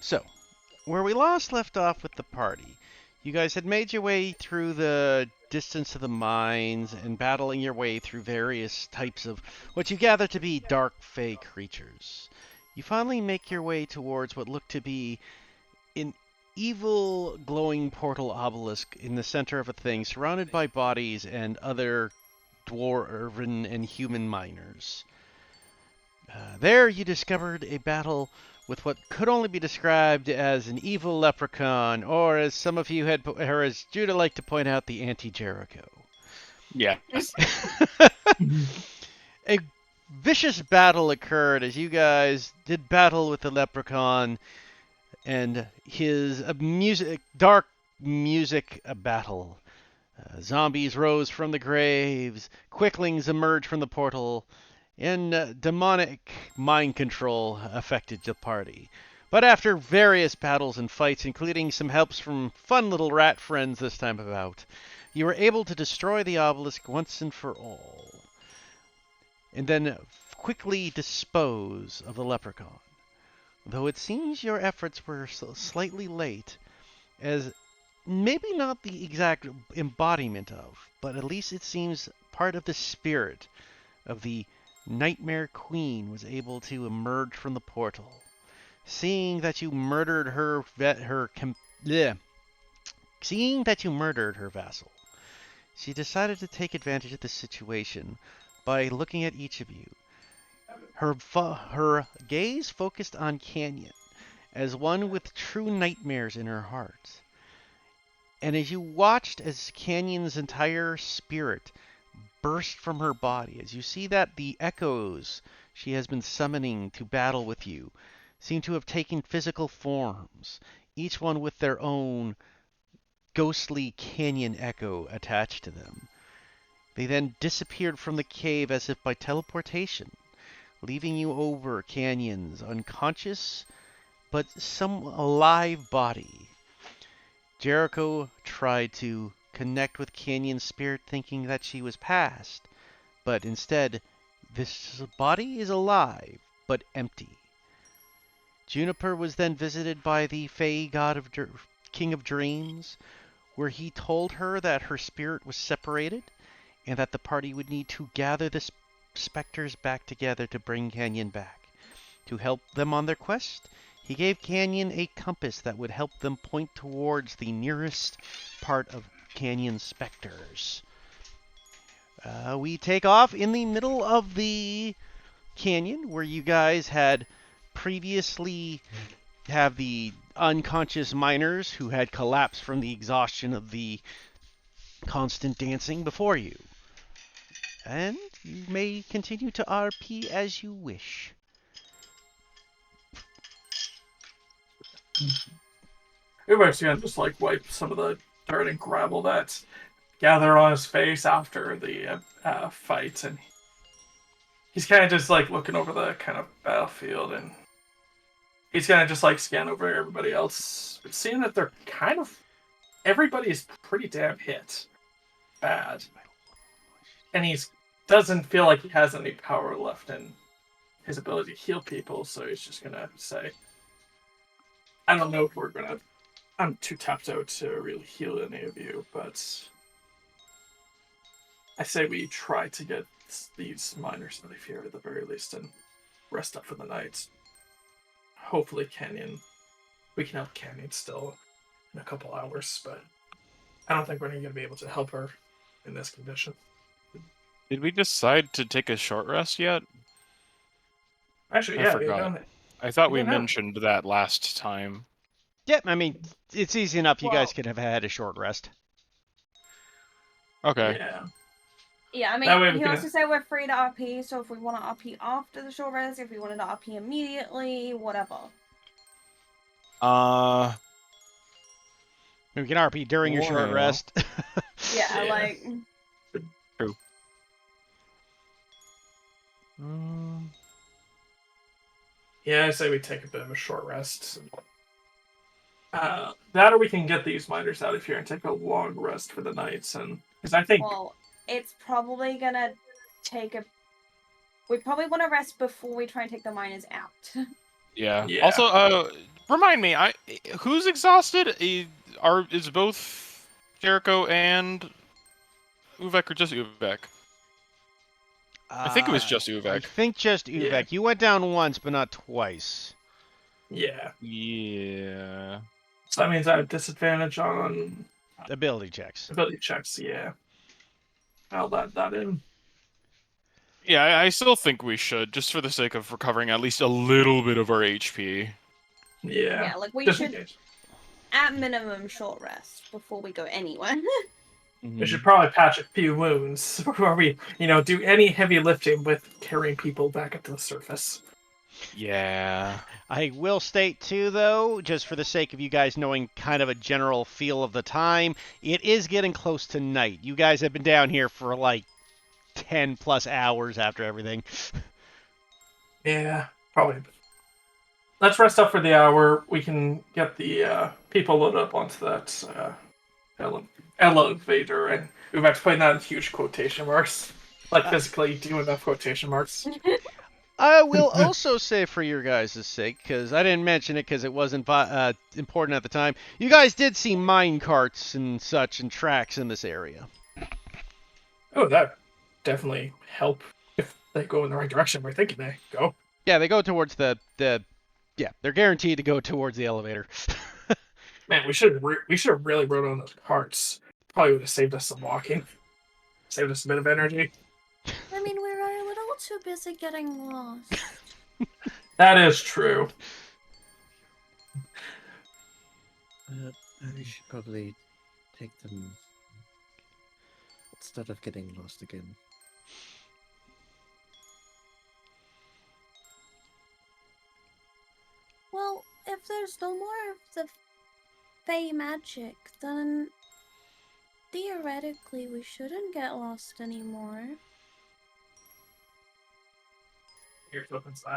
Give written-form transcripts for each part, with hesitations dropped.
So, where we left off with the party, you guys had made your way through the distance of the mines and battling your way through various types of what you gather to be dark fey creatures. You finally make your way towards what looked to be an evil glowing portal obelisk in the center of a thing surrounded by bodies and other dwarven and human miners. There you discovered a battle with what could only be described as an evil leprechaun, or as some of you had, or as Judah liked to point out, the anti-Jericho. Yes. A vicious battle occurred as you guys did battle with the leprechaun and his dark music battle. Zombies rose from the graves, quicklings emerged from the portal, and demonic mind control affected the party. But after various battles and fights, including some helps from fun little rat friends this time about, you were able to destroy the obelisk once and for all, and then quickly dispose of the leprechaun. Though it seems your efforts were slightly late, as maybe not the exact embodiment of, but at least it seems part of the spirit of the Nightmare Queen was able to emerge from the portal. Seeing that you murdered seeing that you murdered her vassal, she decided to take advantage of the situation by looking at each of you. Her gaze focused on Canyon as one with true nightmares in her heart. And as you watched as Canyon's entire spirit burst from her body, as you see that the echoes she has been summoning to battle with you seem to have taken physical forms, each one with their own ghostly canyon echo attached to them. They then disappeared from the cave as if by teleportation, leaving you over Canyon's unconscious but some alive body. Jericho tried to connect with Canyon's spirit thinking that she was past, but instead, this body is alive but empty. Juniper was then visited by the Fey god of King of Dreams, where he told her that her spirit was separated and that the party would need to gather the specters back together to bring Canyon back. To help them on their quest, he gave Canyon a compass that would help them point towards the nearest part of Canyon's specters. We take off in the middle of the canyon where you guys had previously have the unconscious miners who had collapsed from the exhaustion of the constant dancing before you. And you may continue to RP as you wish. Everybody's gonna just like wipe some of the dirt and gravel that's gathered on his face after the fight, and he's kind of just like looking over the kind of battlefield, and he's gonna just like scan over everybody else, but seeing that they're kind of everybody's pretty damn hit bad, and he doesn't feel like he has any power left in his ability to heal people, so he's just gonna say, "I don't know if we're gonna. I'm too tapped out to really heal any of you, but I say we try to get these miners out of here at the very least and rest up for the night. Hopefully, we can help Canyon still in a couple hours, but I don't think we're going to be able to help her in this condition." Did we decide to take a short rest yet? Actually, I yeah, we've forgot. done it. I thought we don't know. mentioned that last time. Yep, I mean, it's easy enough. You Well, guys could have had a short rest. Okay. yeah. Yeah, I mean, That way we he can. also said we're free to RP, so if we want to RP after the short rest, if we wanted to RP immediately, whatever. We can RP during your short Well. rest. Yeah, Yeah. like. True. Yeah, I say we take a bit of a short rest. That or we can get these miners out of here and take a long rest for the nights, and because I think Well, it's probably gonna take a. We probably want to rest before we try and take the miners out. Yeah. Yeah. Also, Remind me, who's exhausted? Is both Jericho and Uvek or just Uvek? I think it was just I Uvek. think just Uvek. Yeah. You went down once, but not twice. Yeah. Yeah. So that means I have disadvantage on Ability checks. ability checks. Yeah. I'll add that in. Yeah, I still think we should, just for the sake of recovering at least a little bit of our HP. Yeah. Yeah, like we Just in should, case. at minimum, short rest before we go anywhere. We should probably patch a few wounds before we, do any heavy lifting with carrying people back up to the surface. Yeah. I will state too, though, just for the sake of you guys knowing kind of a general feel of the time, it is getting close to night. You guys have been down here for like 10 plus hours after everything. Yeah, probably. Let's rest up for the hour. We can get the people loaded up onto that elevator, and we've actually putting that in huge quotation marks. Like physically doing enough quotation marks. I will also say for your guys' sake, because I didn't mention it because it wasn't important at the time, you guys did see mine carts and such and tracks in this area. Oh, that definitely help if they go in the right direction. We're thinking they go. Yeah, they go towards yeah, they're guaranteed to go towards the elevator. Man, we should have really rode on those carts. Probably would have saved us some walking. Saved us a bit of energy. I mean, we were a little too busy getting lost. That is true. We should probably take them instead of getting lost again. Well, if there's no more of the Fey magic, then theoretically we shouldn't get lost anymore. Here's open But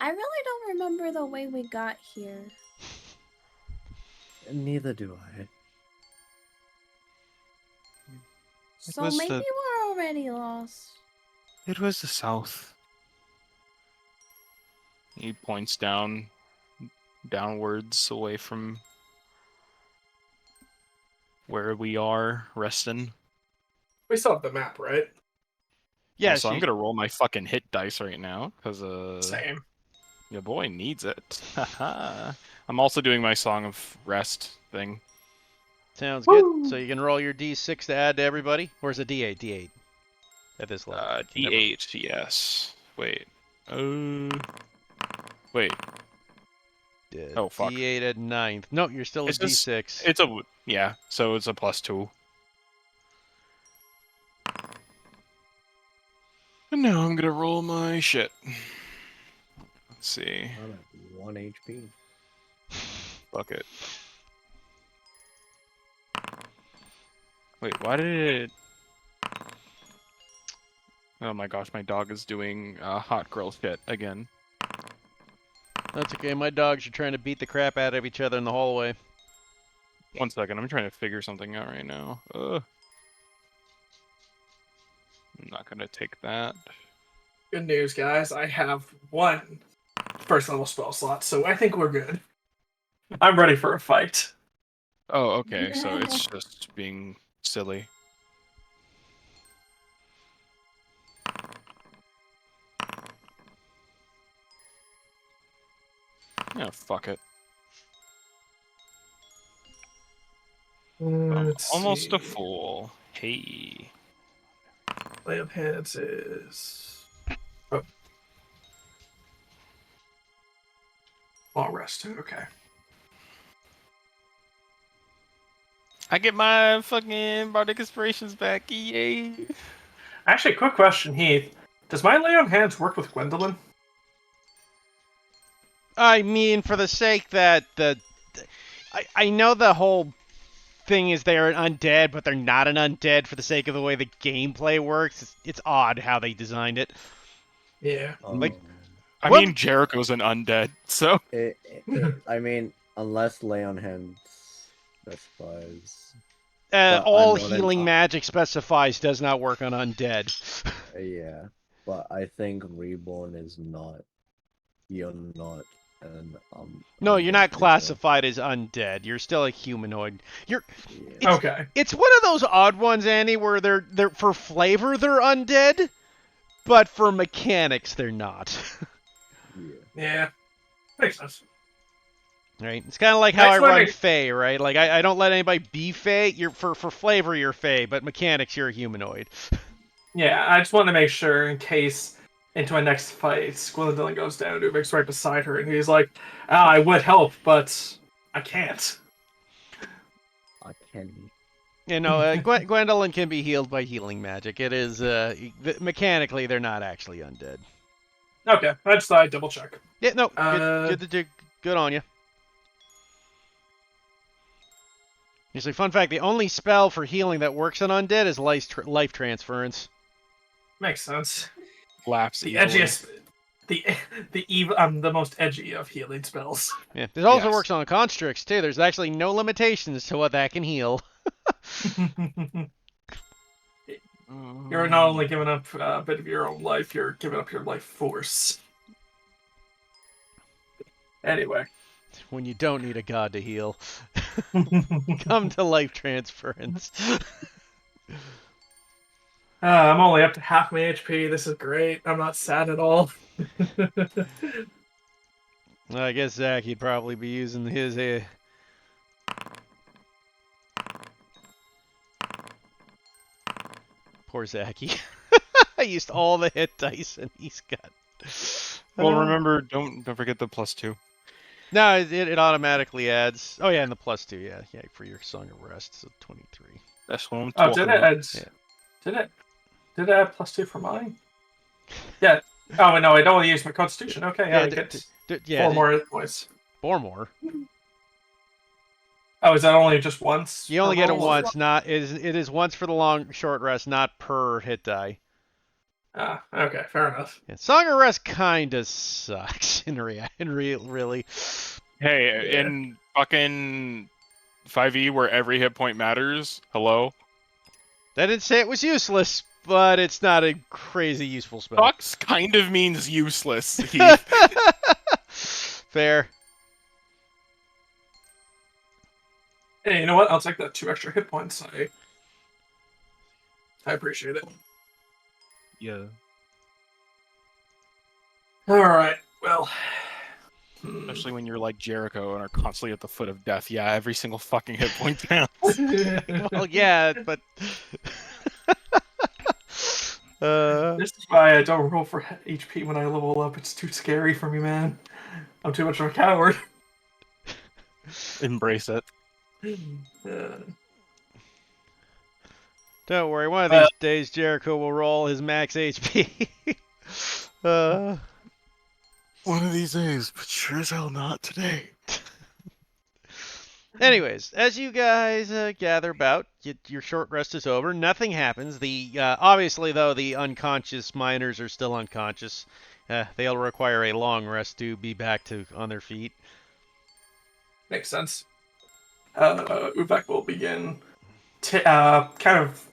I really don't remember the way we got here. Neither do I. So was maybe the- we're already lost. It was the south. He points downwards away from where we are resting. We still have the map, right? Yeah, So I'm gonna roll my fucking hit dice right now, because Same. your boy needs it. Haha. I'm also doing my Song of Rest thing. sounds Woo! good. So you can roll your D6 to add to everybody? Or is it D8? D8 at this level. D8, yes. Wait. Wait. Oh, fuck. D8 at 9th. No, you're still at It's just- D6. It's yeah, so it's a +2. And now I'm gonna roll my shit. Let's see. I'm at 1 HP. Fuck it. Wait, why did it... Oh my gosh, my dog is doing hot girl shit again. That's okay. My dogs are trying to beat the crap out of each other in the hallway. 1 second, I'm trying to figure something out right now. I'm not gonna take that. Good news, guys. I have 1 first level spell slot, so I think we're good. I'm ready for a fight. Oh, okay, so it's just being silly. Yeah, fuck it. I'm almost a fool. Hey. Lay of Hands is. Oh. Long rest. Okay. I get my fucking Bardic Inspirations back. Yay. Actually, quick question, Heath. Does my Lay on Hands work with Gwendolyn? I mean, for the sake that I know the whole thing is they're an undead, but they're not an undead for the sake of the way the gameplay works. It's odd how they designed it. Yeah. Like- I What? mean, Jericho's an undead, so. I mean, unless Lay on Hands specifies. All I'm not an- healing magic specifies does not work on undead. Yeah, but I think Reborn is not. You're not and No, I'm you're going not to, classified as undead. You're still a humanoid. yeah. It's- Okay. It's one of those odd ones, Annie, where they're for flavor they're undead, but for mechanics they're not. Yeah. Yeah. Makes sense. Right? It's kind of like how I Next one run is- Fae, right? Like I don't let anybody be Fae. You're for flavor you're Fae, but mechanics you're a humanoid. Yeah, I just want to make sure in case into my next fight, Squilindilin goes down, Ubik's right beside her, and he's like, I would help, but I can't. I can. You know, Gwendolyn can be healed by healing magic. It is mechanically they're not actually undead. Okay, I just thought I'd double check. Yeah, no, Uh, good on you. Usually, fun fact: the only spell for healing that works on undead is life transference. Makes sense. Laughs The evilly. edgiest, I'm the most edgy of healing spells. Yeah, this also Yes. works on constricts too. There's actually no limitations to what that can heal. You're not only giving up a bit of your own life, you're giving up your life force. Anyway. When you don't need a god to heal, come to life transference. I'm only up to half my HP. This is great. I'm not sad at all. I guess Zach, he'd probably be using his. Poor Zachy. I used all the hit dice, and he's got. Well, remember, don't forget the +2. No, it automatically adds. Oh yeah, and the +2, yeah, for your Song of Rest, so 23. That's what I'm Oh, talking did it? about. Yeah. Did it add +2 for mine? Yeah. Oh no, I'd only used my Constitution. Okay, yeah, I get Yeah, 4 more hit points. 4 more. Oh, is that only just once? You only per get it roll? once. It is once for the short rest, not per hit die. Ah, okay, fair enough. Yeah, Song of Rest kinda sucks really. Hey, Yeah. in fucking 5e where every hit point matters, hello? That didn't say it was useless, but it's not a crazy useful spell. Sucks kind of means useless, Heath. Fair. Hey, you know what? I'll take that 2 extra hit points. I appreciate it. Yeah. Alright, well. Especially when you're like Jericho and are constantly at the foot of death. Yeah, every single fucking hit point counts. Well, yeah, but. This is why I don't roll for HP when I level up. It's too scary for me, man. I'm too much of a coward. Embrace it. Don't worry, one of these days Jericho will roll his max HP. One of these days, but sure as hell not today. Anyways, as you guys gather about, your short rest is over. Nothing happens. Obviously, though, the unconscious miners are still unconscious. They'll require a long rest to be back on their feet. Makes sense. Uvek will begin kind of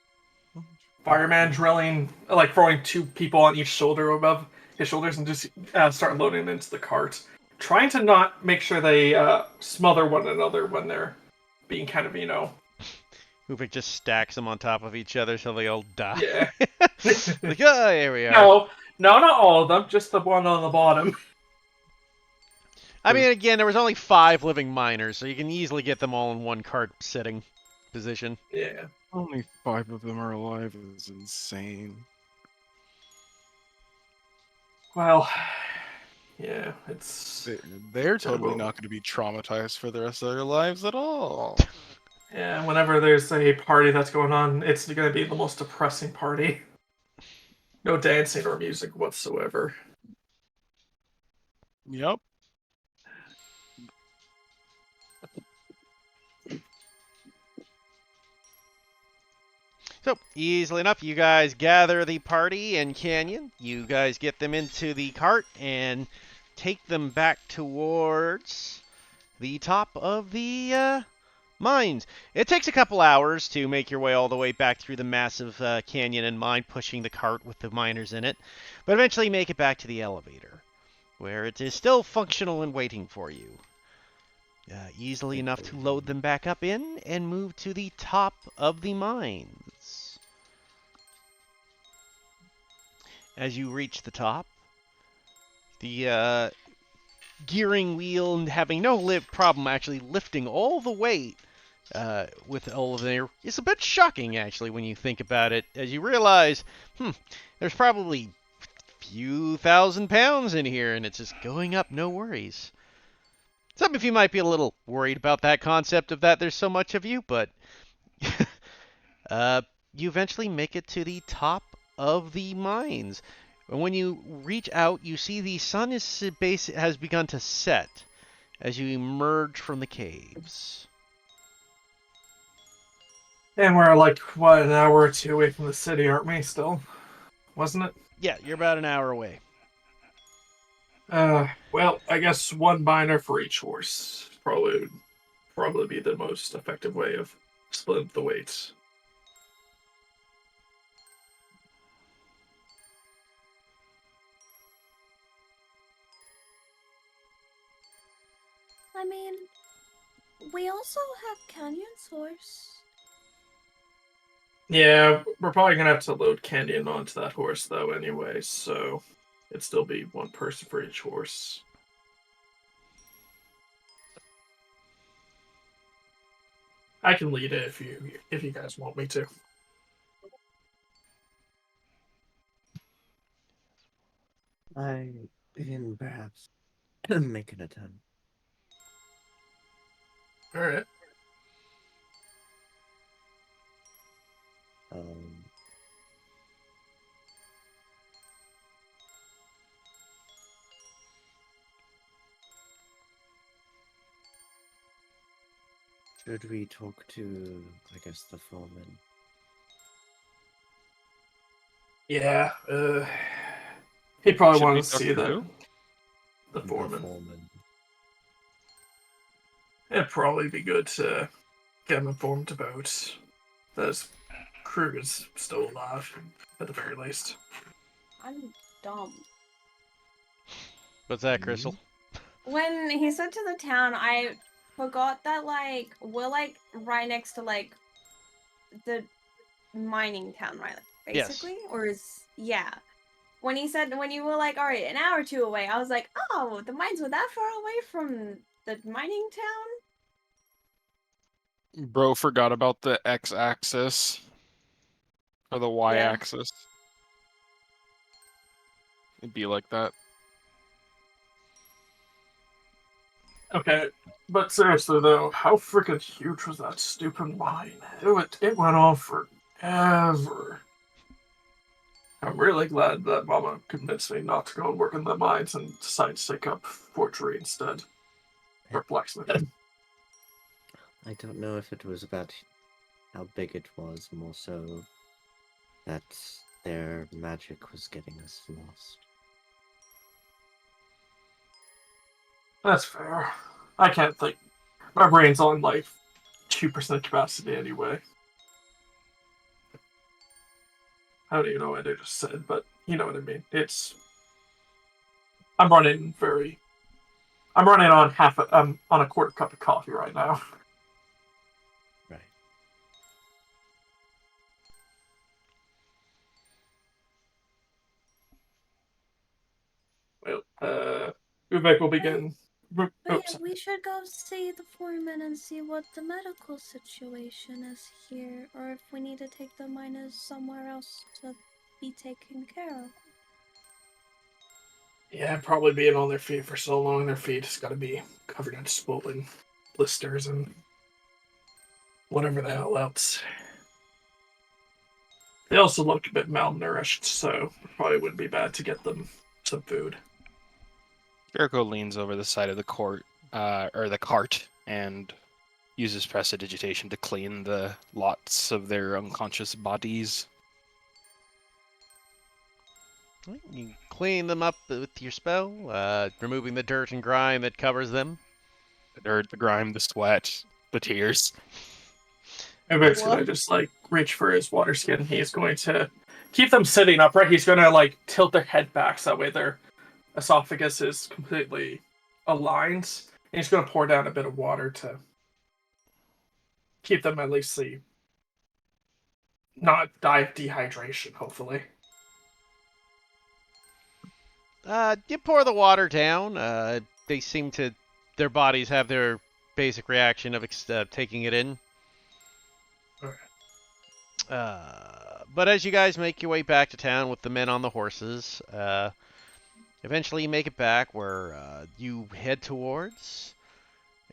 fireman drilling, like throwing 2 people on each shoulder above his shoulders and just start loading them into the cart. Trying to not make sure they smother one another when they're being kind of, Uvik just stacks them on top of each other so they all die. Yeah. Like, oh, here we are. No, not all of them, just the one on the bottom. I mean, again, there was only 5 living miners, so you can easily get them all in one cart sitting position. Yeah. Only 5 of them are alive is insane. Well, yeah, it's... They're totally not going to be traumatized for the rest of their lives at all. Yeah, whenever there's a party that's going on, it's going to be the most depressing party. No dancing or music whatsoever. Yep. So, easily enough, you guys gather the party in Canyon. You guys get them into the cart and take them back towards the top of the mines. It takes a couple hours to make your way all the way back through the massive canyon and mine, pushing the cart with the miners in it. But eventually you make it back to the elevator. where it is still functional and waiting for you. Easily enough to load them back up in and move to the top of the mines. As you reach the top, the gearing wheel having no problem actually lifting all the weight with all of there is a bit shocking actually when you think about it, as you realize, there's probably a few thousand pounds in here and it's just going up, no worries. Some of you might be a little worried about that concept of that there's so much of you, but you eventually make it to the top of the mines. And when you reach out, you see the sun has begun to set as you emerge from the caves. And we're like, what, an hour or two away from the city, aren't we, still? Wasn't it? Yeah, you're about an hour away. Well, I guess one miner for each horse probably be the most effective way of splitting the weights. I mean, we also have Canyon's horse. Yeah, we're probably gonna have to load Canyon onto that horse though anyway, so it'd still be one person for each horse. I can lead it if you guys want me to. I can perhaps make an attempt. All right. Should we talk to, I guess, the foreman? Yeah. He probably Should we wanted to talk see to that. who? The foreman. foreman. It'd probably be good to get him informed about that his crew is still alive, at the very least. I'm dumb. What's that, Crystal? When he said to the town, I forgot that, like, we're, like, right next to, like, the mining town, right? Basically? Yes. Or is... Yeah. When you were like, alright, an hour or two away, I was like, oh, the mines were that far away from the mining town? Bro forgot about the x-axis. Or the y-axis. It'd be like that. Okay, but seriously though, how freaking huge was that stupid mine? It went on forever. I'm really glad that Mama convinced me not to go and work in the mines and decided to take up forgery instead. Or blacksmithing. I don't know if it was about how big it was, more so that their magic was getting us lost. That's fair. I can't think. My brain's on like 2% capacity anyway. I don't even know what I just said, but you know what I mean. I'm running on on a quarter cup of coffee right now. Right. Well, Uvek will begin. But Oh, yeah, we should go see the foreman and see what the medical situation is here, or if we need to take the miners somewhere else to be taken care of. yeah, probably being on their feet for so long, their feet has got to be covered in swollen blisters and whatever the hell else. They also look a bit malnourished, so it probably wouldn't be bad to get them some food. Jericho leans over the side of the court, or the cart, and uses prestidigitation to clean the lots of their unconscious bodies. You clean them up with your spell, removing the dirt and grime that covers them. The dirt, the grime, the sweat, the tears. Uvek's gonna just like reach for his water skin. He's going to keep them sitting upright. He's gonna like tilt their head back so that way they're esophagus is completely aligned. And he's going to pour down a bit of water to keep them at least not die of dehydration, hopefully. You pour the water down. They seem to, their bodies have their basic reaction of taking it in. But as you guys make your way back to town with the men on the horses, eventually you make it back where you head towards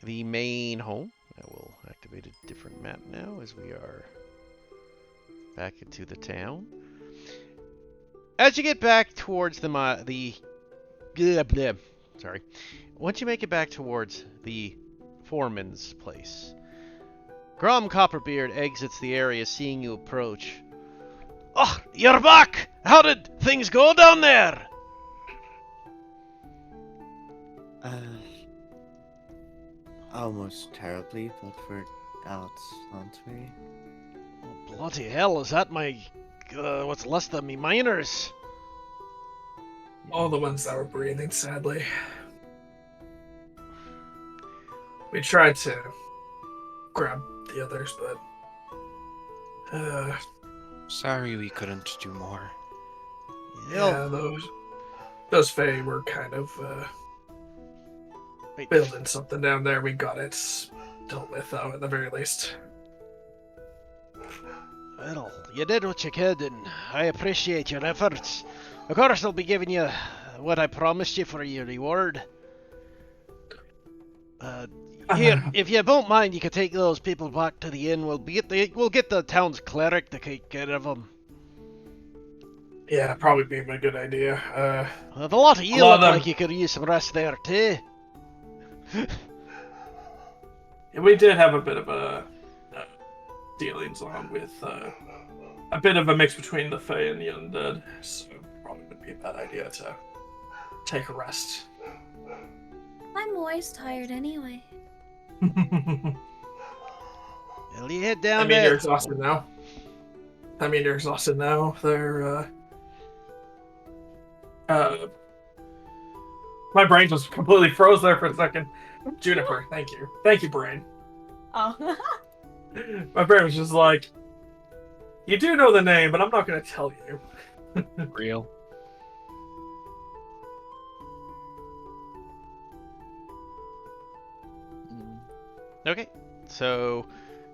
the main home. I will activate a different map now as we are back into the town. As you get back towards sorry. Once you make it back towards the foreman's place, Grom Copperbeard exits the area seeing you approach. Oh, you're back! How did things go down there? Almost terribly, but we're out, aren't we? Oh, bloody hell, is that my... what's less than me miners? All the ones that were breathing, sadly. We tried to grab the others, but... Sorry we couldn't do more. yeah, those Fae were kind of building something down there. We got it dealt with, though, at the very least. Well, you did what you could, and I appreciate your efforts. Of course, I'll be giving you what I promised you for your reward. Here, if you don't mind, you can take those people back to the inn. We'll get the town's cleric to take care of them. Yeah, probably be a good idea. Well, a lot of you look like you could use some rest there too. Yeah, we did have a bit of a dealings on with a bit of a mix between the Fae and the undead, so probably would be a bad idea to take a rest. I'm always tired anyway. Well, you head down I mean, there. you're exhausted now. They're my brain just completely froze there for a second. Juniper, thank you, brain. Oh. My brain was just like, you do know the name, but I'm not going to tell you. Real. Okay, so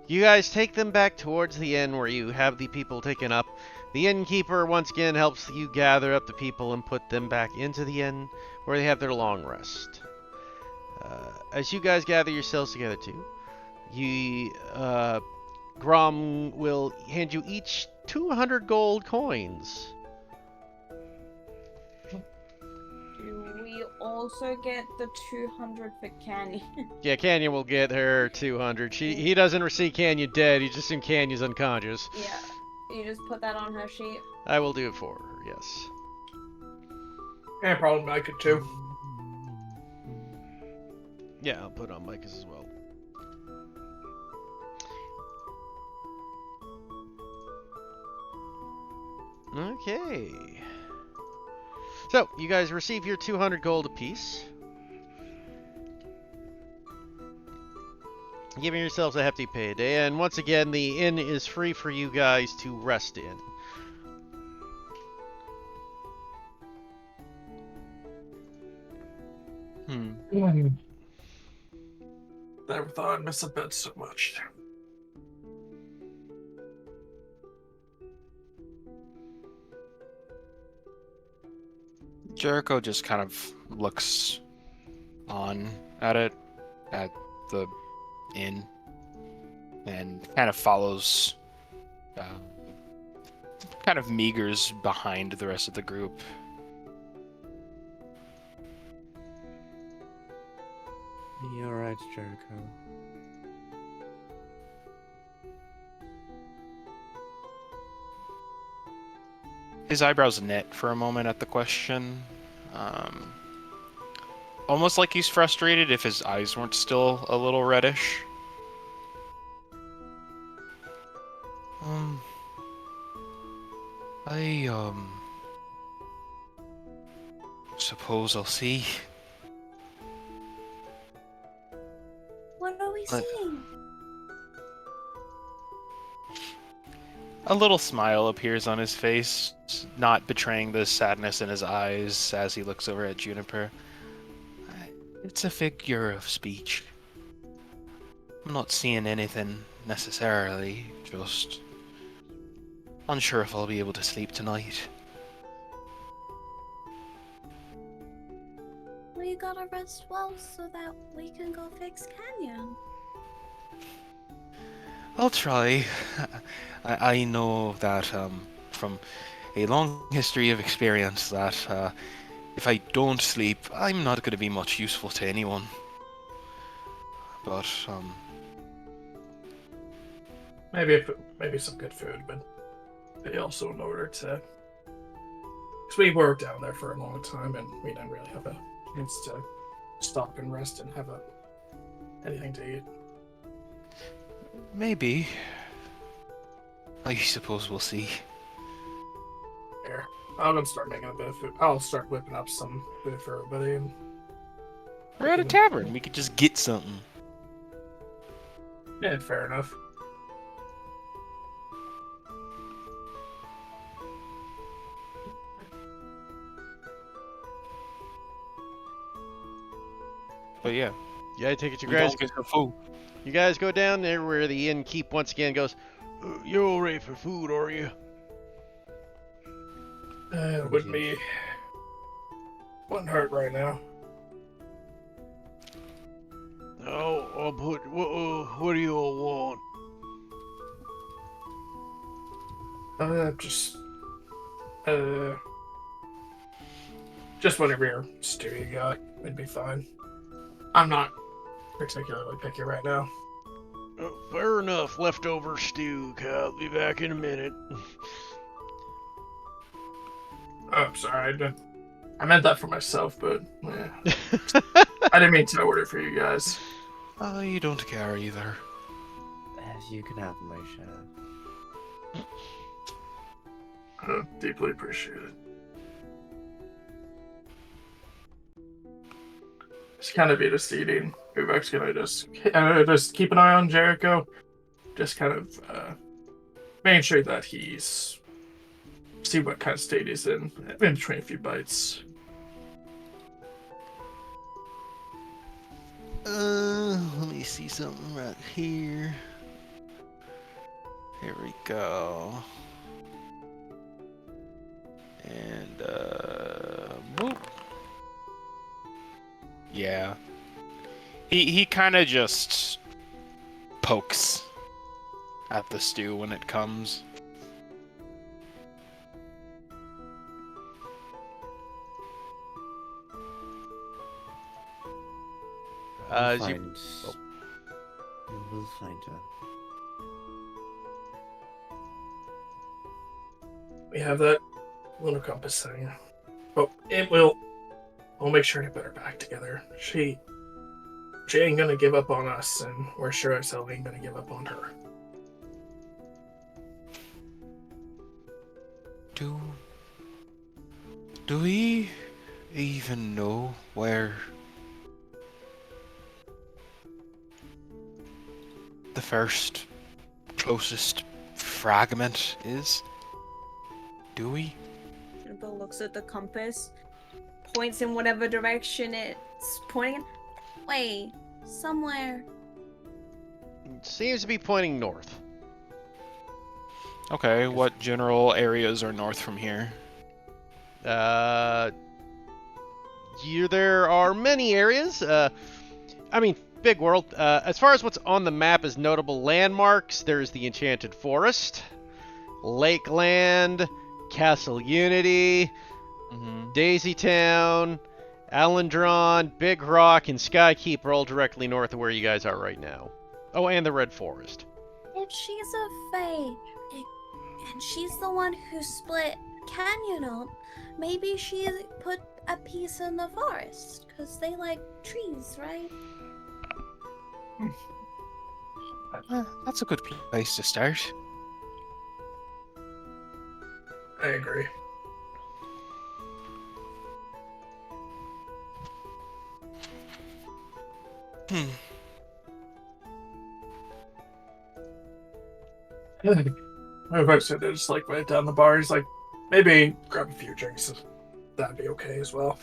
you guys take them back towards the inn where you have the people taken up. The innkeeper once again helps you gather up the people and put them back into the inn where they have their long rest. As you guys gather yourselves together too, Grom will hand you each 200 gold coins. Do we also get the 200 for Canyon? Yeah, Canyon will get her 200. He doesn't see Canyon dead. He just assumes Canyon's unconscious. Yeah. You just put that on her sheet? I will do it for her, yes. Yeah, probably I could too. Yeah, I'll put it on Micah's as well. Okay. So, you guys receive your 200 gold apiece. Giving yourselves a hefty payday, and once again, the inn is free for you guys to rest in. Never thought I'd miss a bed so much. Jericho just kind of looks on at the inn, and kind of follows, kind of meagers behind the rest of the group. You alright, Jericho? His eyebrows knit for a moment at the question. Almost like he's frustrated if his eyes weren't still a little reddish. suppose I'll see. What are we But- seeing? A little smile appears on his face, not betraying the sadness in his eyes as he looks over at Juniper. It's a figure of speech. I'm not seeing anything necessarily, just unsure if I'll be able to sleep tonight. Well, you gotta rest well so that we can go fix Canyon. I'll try. I know that from a long history of experience that if I don't sleep, I'm not going to be much useful to anyone. But maybe some good food, but they also in order to. Because we were down there for a long time, and we didn't really have a chance to stop and rest and have anything to eat. maybe. I suppose we'll see. Here, I'm gonna start making a bit of food. I'll start whipping up some food for everybody. And We're at a tavern. We could just get something. yeah, fair enough. But yeah, Yeah, I take it you we guys. don't get the food. You guys go down there where the innkeep once again goes. You're all ready for food, are you? Wouldn't hurt right now. Oh, I'll put. What do you all want? Just whatever your stew you got, it'd be fine. I'm not particularly picky right now. Fair enough. Leftover stew. I'll be back in a minute. Oh, I'm sorry. I meant that for myself, but yeah. I didn't mean to order for you guys. You don't care either. You can have my share. Deeply appreciate it. Just kind of be just eating. Uvek's gonna just keep an eye on Jericho. Just kind of making sure that he's see what kind of state he's in between a few bites. Let me see something right here. Here we go. And, boop. Yeah. He kind of just pokes at the stew when it comes. As We'll you find... We'll find her. We have that lunar compass thing, but we'll make sure to put her back together. She ain't gonna give up on us, and we're sure as hell ain't gonna give up on her. Do we even know where the first closest fragment is? Do we? Bill looks at the compass, points in whatever direction it's pointing in. Wait, somewhere. seems to be pointing north. Okay, what general areas are north from here? There are many areas. I mean, big world. As far as what's on the map as notable landmarks, there's the Enchanted Forest, Lakeland, Castle Unity, Daisy Town, Alendron, Big Rock, and Skykeep are all directly north of where you guys are right now. Oh, and the Red Forest. If she's a fae, and she's the one who split Canyon up, maybe she put a piece in the forest, because they like trees, right? That's a good place to start. I agree. My wife said just like right down the bar. He's like, maybe grab a few drinks. That'd be okay as well.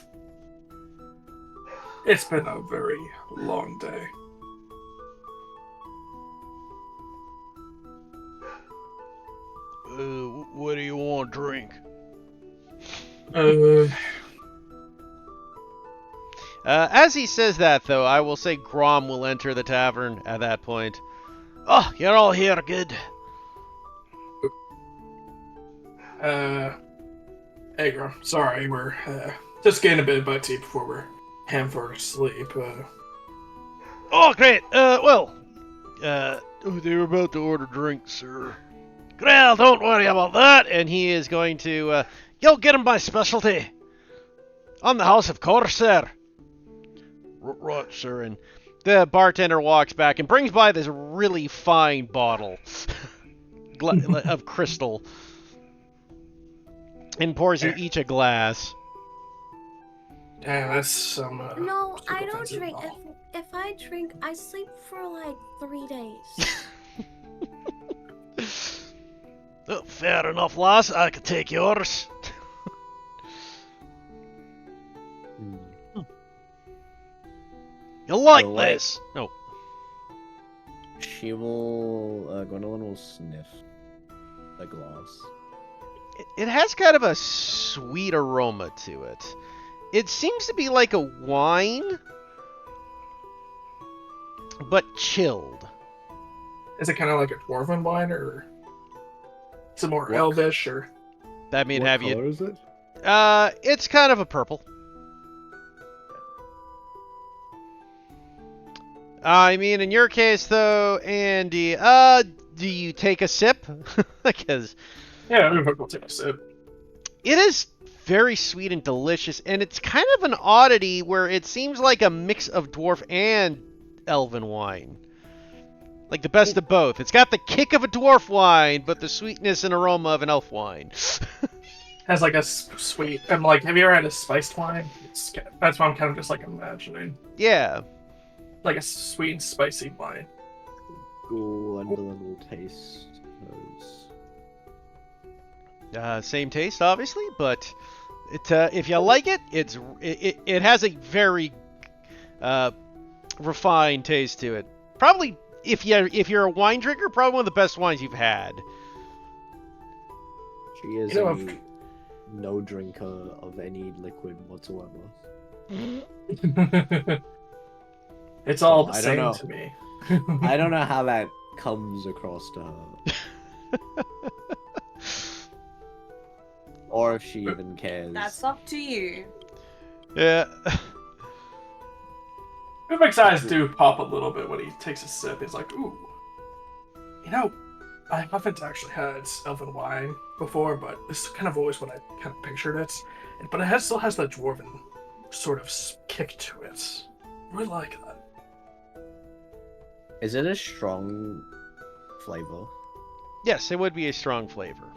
It's been a very long day. What do you want to drink? As he says that, though, I will say Grom will enter the tavern at that point. Oh, you're all here, good. Hey, Grom. Sorry, we're just getting a bit of butt tea before we're heading for sleep. Oh, great. They were about to order drinks, sir. Well, don't worry about that. And he is going to, you'll get him my specialty. On the house, of course, sir. Right, sir. And the bartender walks back and brings by this really fine bottle of crystal and pours you each a glass. Damn, that's some. No, super I don't offensive drink. bottle. If I drink, I sleep for like 3 days. Oh, fair enough, lass. I could take yours. You'll like Oh, wait. this. No. She will. Gwendolyn will sniff the glass. It has kind of a sweet aroma to it. It seems to be like a wine, but chilled. Is it kind of like a dwarven wine, or is it more What? elvish, or? I mean, What have color you? is it? It's kind of a purple. I mean, in your case, though, Andy, do you take a sip? Because Yeah, we'll take a sip. it is very sweet and delicious, and it's kind of an oddity where it seems like a mix of dwarf and elven wine. Like the best of both. It's got the kick of a dwarf wine, but the sweetness and aroma of an elf wine. Has like a sweet. I'm like, have you ever had a spiced wine? That's what I'm kind of just like imagining, Yeah. like a sweet and spicy wine. Gwendolyn will taste those. Same taste, obviously, but if you like it, it has a very refined taste to it. Probably, if you're a wine drinker, probably one of the best wines you've had. She is You know, a no drinker of any liquid whatsoever. It's all the I don't same know. to me. I don't know how that comes across to her. Or if she even cares. That's up to you. Yeah. Rubik's eyes do pop a little bit when he takes a sip. He's like, ooh. You know, I haven't actually had elven wine before, but this is kind of always what I kind of pictured it. But it still has that dwarven sort of kick to it. I really like that. Is it a strong flavor? Yes, it would be a strong flavor.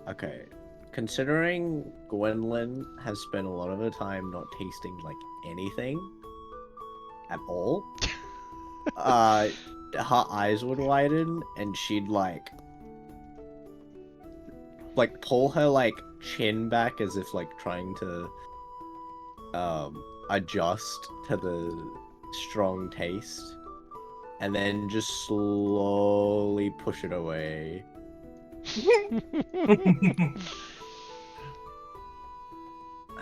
Okay. Considering Gwendolyn has spent a lot of her time not tasting like anything at all, her eyes would widen and she'd like pull her like chin back as if like trying to adjust to the strong taste, and then just slowly push it away.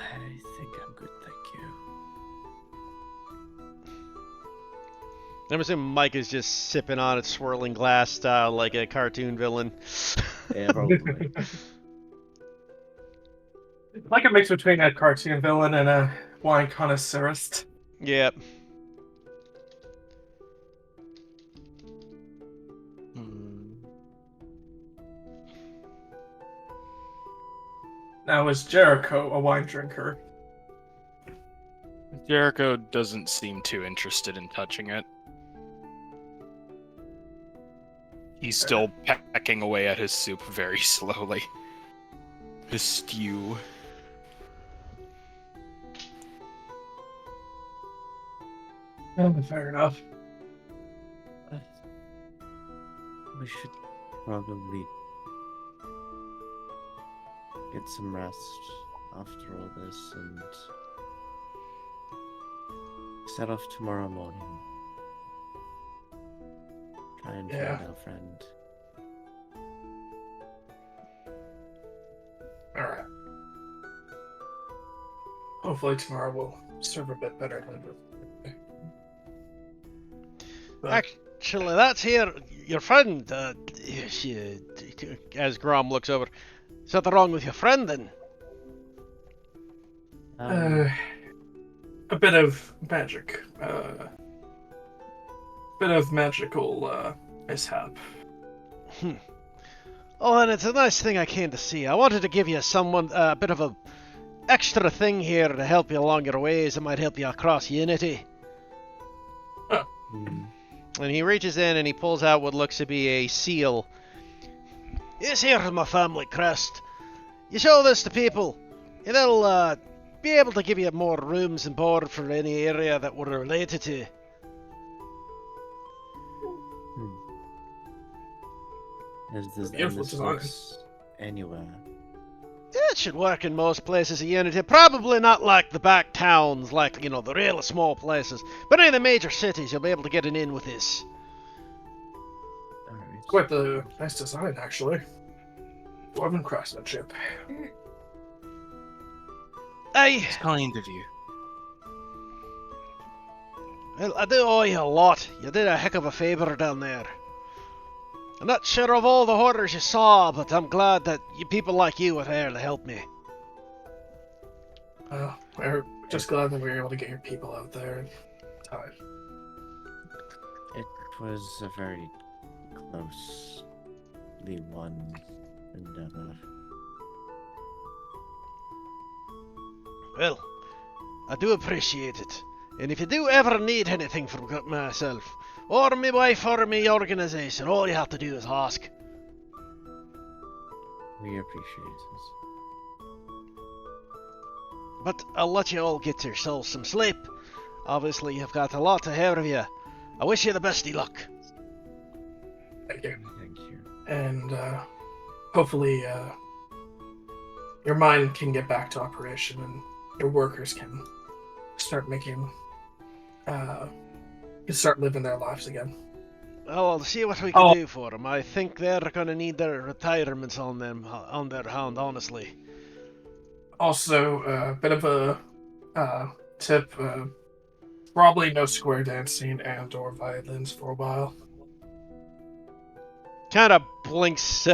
I think I'm good, thank you. I'm assuming Mike is just sipping on it, swirling glass style like a cartoon villain. Yeah, probably. Like a mix between a cartoon villain and a wine connoisseurist. Yep. Now, is Jericho a wine drinker? Jericho doesn't seem too interested in touching it. He's still pecking away at his soup very slowly. His stew. Oh, fair enough. We should probably get some rest after all this and set off tomorrow morning. Try and Yeah. find our friend. Alright. Hopefully tomorrow will serve a bit better than but Actually, that's your friend. As Grom looks over, is something wrong with your friend then? a bit of magic. Bit of magical mishap. Oh, and it's a nice thing I came to see. I wanted to give you a bit of a extra thing here to help you along your ways. It might help you across Unity. Hmm. And he reaches in and he pulls out what looks to be a seal. This here's my family crest. You show this to people, and they'll be able to give you more rooms and board for any area that we're related to. Is Beautiful this design. works anywhere? It should work in most places of Unity. Probably not like the back towns, like, the really small places. But any of the major cities, you'll be able to get an in with this. Alright. Quite the nice design, actually. Dwarven craftsmanship. Aye, It's kind of you. well, I do owe you a lot. You did a heck of a favour down there. I'm not sure of all the horrors you saw, but I'm glad that people like you were there to help me. We're just glad that we were able to get your people out there in time. It was a very closely won endeavor. Well, I do appreciate it. And if you do ever need anything from myself, or my wife or my organisation, all you have to do is ask. We appreciate it. But I'll let you all get yourselves some sleep. Obviously, you've got a lot ahead of you. I wish you the best of luck. Thank you. Thank you. And hopefully your mine can get back to operation and your workers can start making can start living their lives again. Well, I'll see what we can do for them. I think they're going to need their retirements on their hand, honestly. Also, a bit of a tip: probably no square dancing and/or violins for a while. Kind of blinks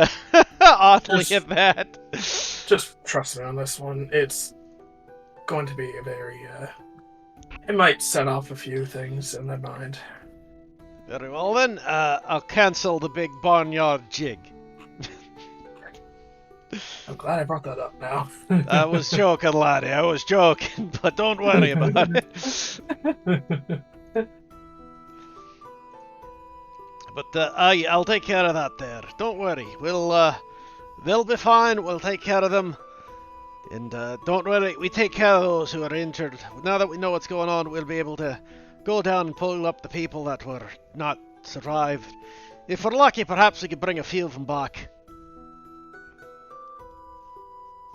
oddly Just- at that. Just trust me on this one. It's going to be a very it might set off a few things in their mind. Very well then, I'll cancel the big barnyard jig. I'm glad I brought that up now. I was joking, laddie. I was joking, but don't worry about it. But I'll take care of that there. Don't worry. They'll be fine. We'll take care of them. And don't worry, we take care of those who are injured. Now that we know what's going on, we'll be able to go down and pull up the people that were not survived. If we're lucky, perhaps we could bring a few of them back.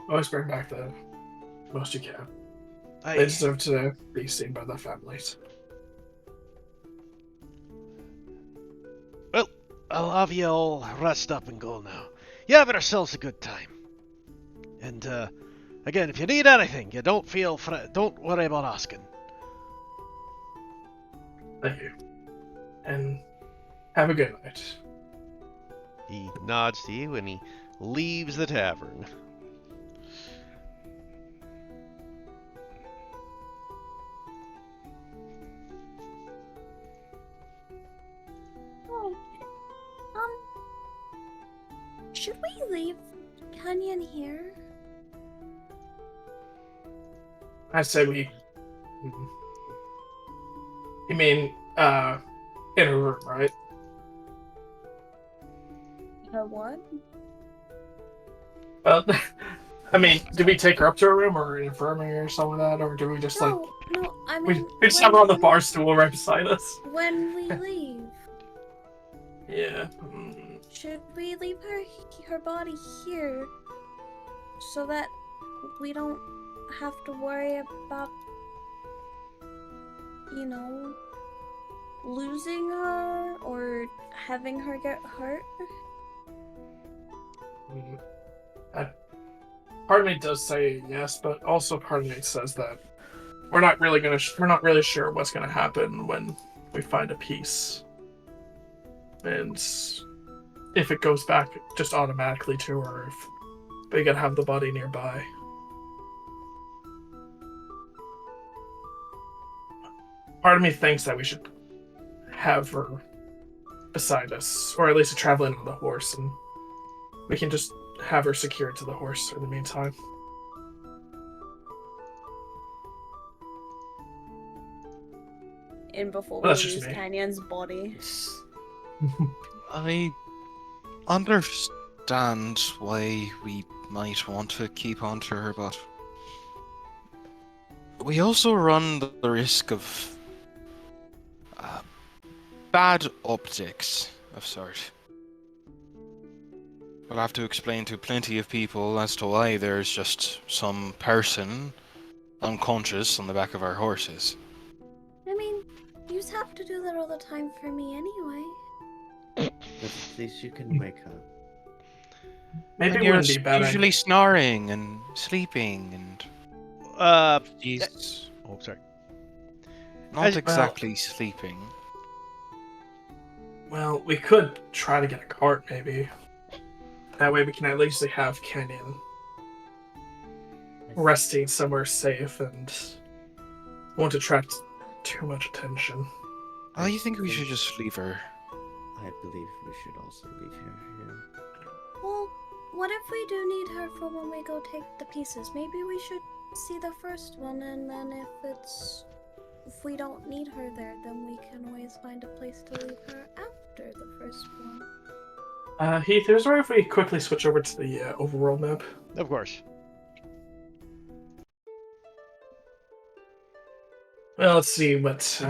Always bring back the most you can. They Aye. deserve to be seen by their families. Well, I'll have you all rest up and go now. You have yourselves a good time. And again, if you need anything, you don't worry about asking. Thank you. And have a good night. He nods to you and he leaves the tavern. Oh, should we leave Canyon here? I say we. You mean, in a room, right? Her what? Well, I mean, do we take her up to her room or an infirmary or something like that, or do we just No, I we mean, just have her on the when- bar stool right beside us? When we leave. Yeah. Should we leave her body here so that we don't have to worry about, you know, losing her or having her get hurt? Part of me does say yes, but also part of me says that we're not really sure what's gonna happen when we find a piece, and if it goes back just automatically to her, if we gotta have the body nearby. Part of me thinks that we should have her beside us, or at least traveling on the horse, and we can just have her secured to the horse in the meantime. In before Well, we that's just lose me. Canyon's body. I understand why we might want to keep on to her, but we also run the risk of bad optics of sort. We'll have to explain to plenty of people as to why there's just some person unconscious on the back of our horses. I mean, you have to do that all the time for me anyway. But at least you can wake up. Maybe And it you're wouldn't be bad. usually snoring and sleeping and she's Oh, sorry. not exactly sleeping. Well, we could try to get a cart, maybe. That way we can at least have Canyon resting somewhere safe and won't attract too much attention. I think we should just leave her. I believe we should also leave her here. Well, what if we do need her for when we go take the pieces? Maybe we should see the first one, and then if we don't need her there, then we can always find a place to leave her after the first one. Heath, is it right if we quickly switch over to the overworld map? Of course. Well, let's see what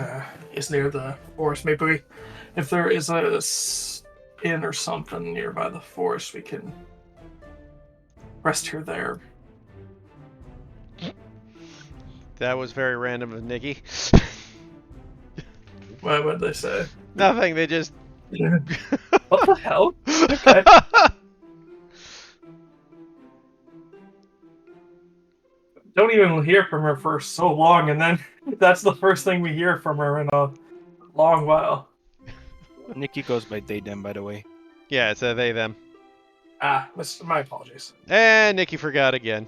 is near the forest. Maybe if there is a inn or something nearby the forest, we can rest her there. That was very random of Nikki. What would they say? Nothing. They just. What the hell? Okay. Don't even hear from her for so long, and then that's the first thing we hear from her in a long while. Nikki goes by they them, by the way. Yeah, it's a they them. My apologies. And Nikki forgot again.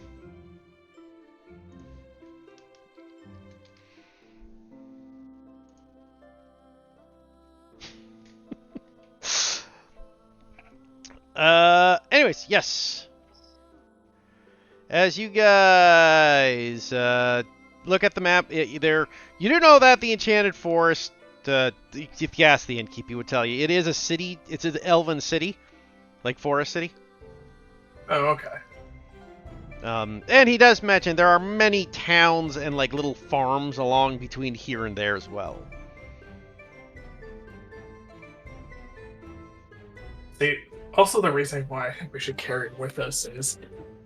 Anyways, yes. As you guys look at the map, you do know that the Enchanted Forest, if you ask the innkeep, he would tell you, it is a city. It's an elven city, like Forest City. Oh, okay. And he does mention there are many towns and like little farms along between here and there as well. See, also the reason why I think we should carry her with us is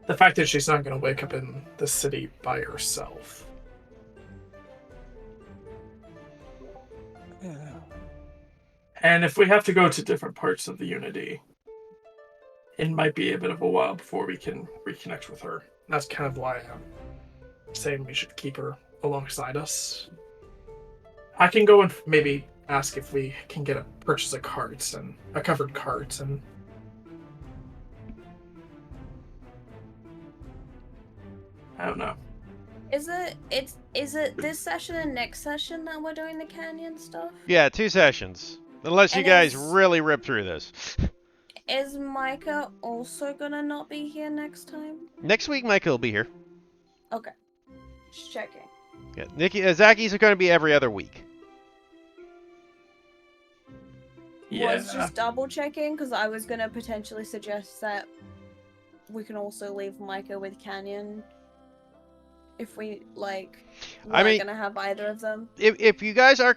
the fact that she's not going to wake up in the city by herself. And if we have to go to different parts of the Unity, it might be a bit of a while before we can reconnect with her. That's kind of why I'm saying we should keep her alongside us. I can go and maybe ask if we can purchase a covered cart and I don't know. Is it this session and next session that we're doing the canyon stuff? Yeah, 2 sessions. Unless you And guys is- really rip through this. Is Micah also gonna not be here next time? Next week, Michael will be here. Okay. Just checking. Yeah, Zaki's going to be every other week. Yeah. Was just double checking because I was gonna potentially suggest that we can also leave Micah with Canyon if we I mean- gonna have either of them. If you guys are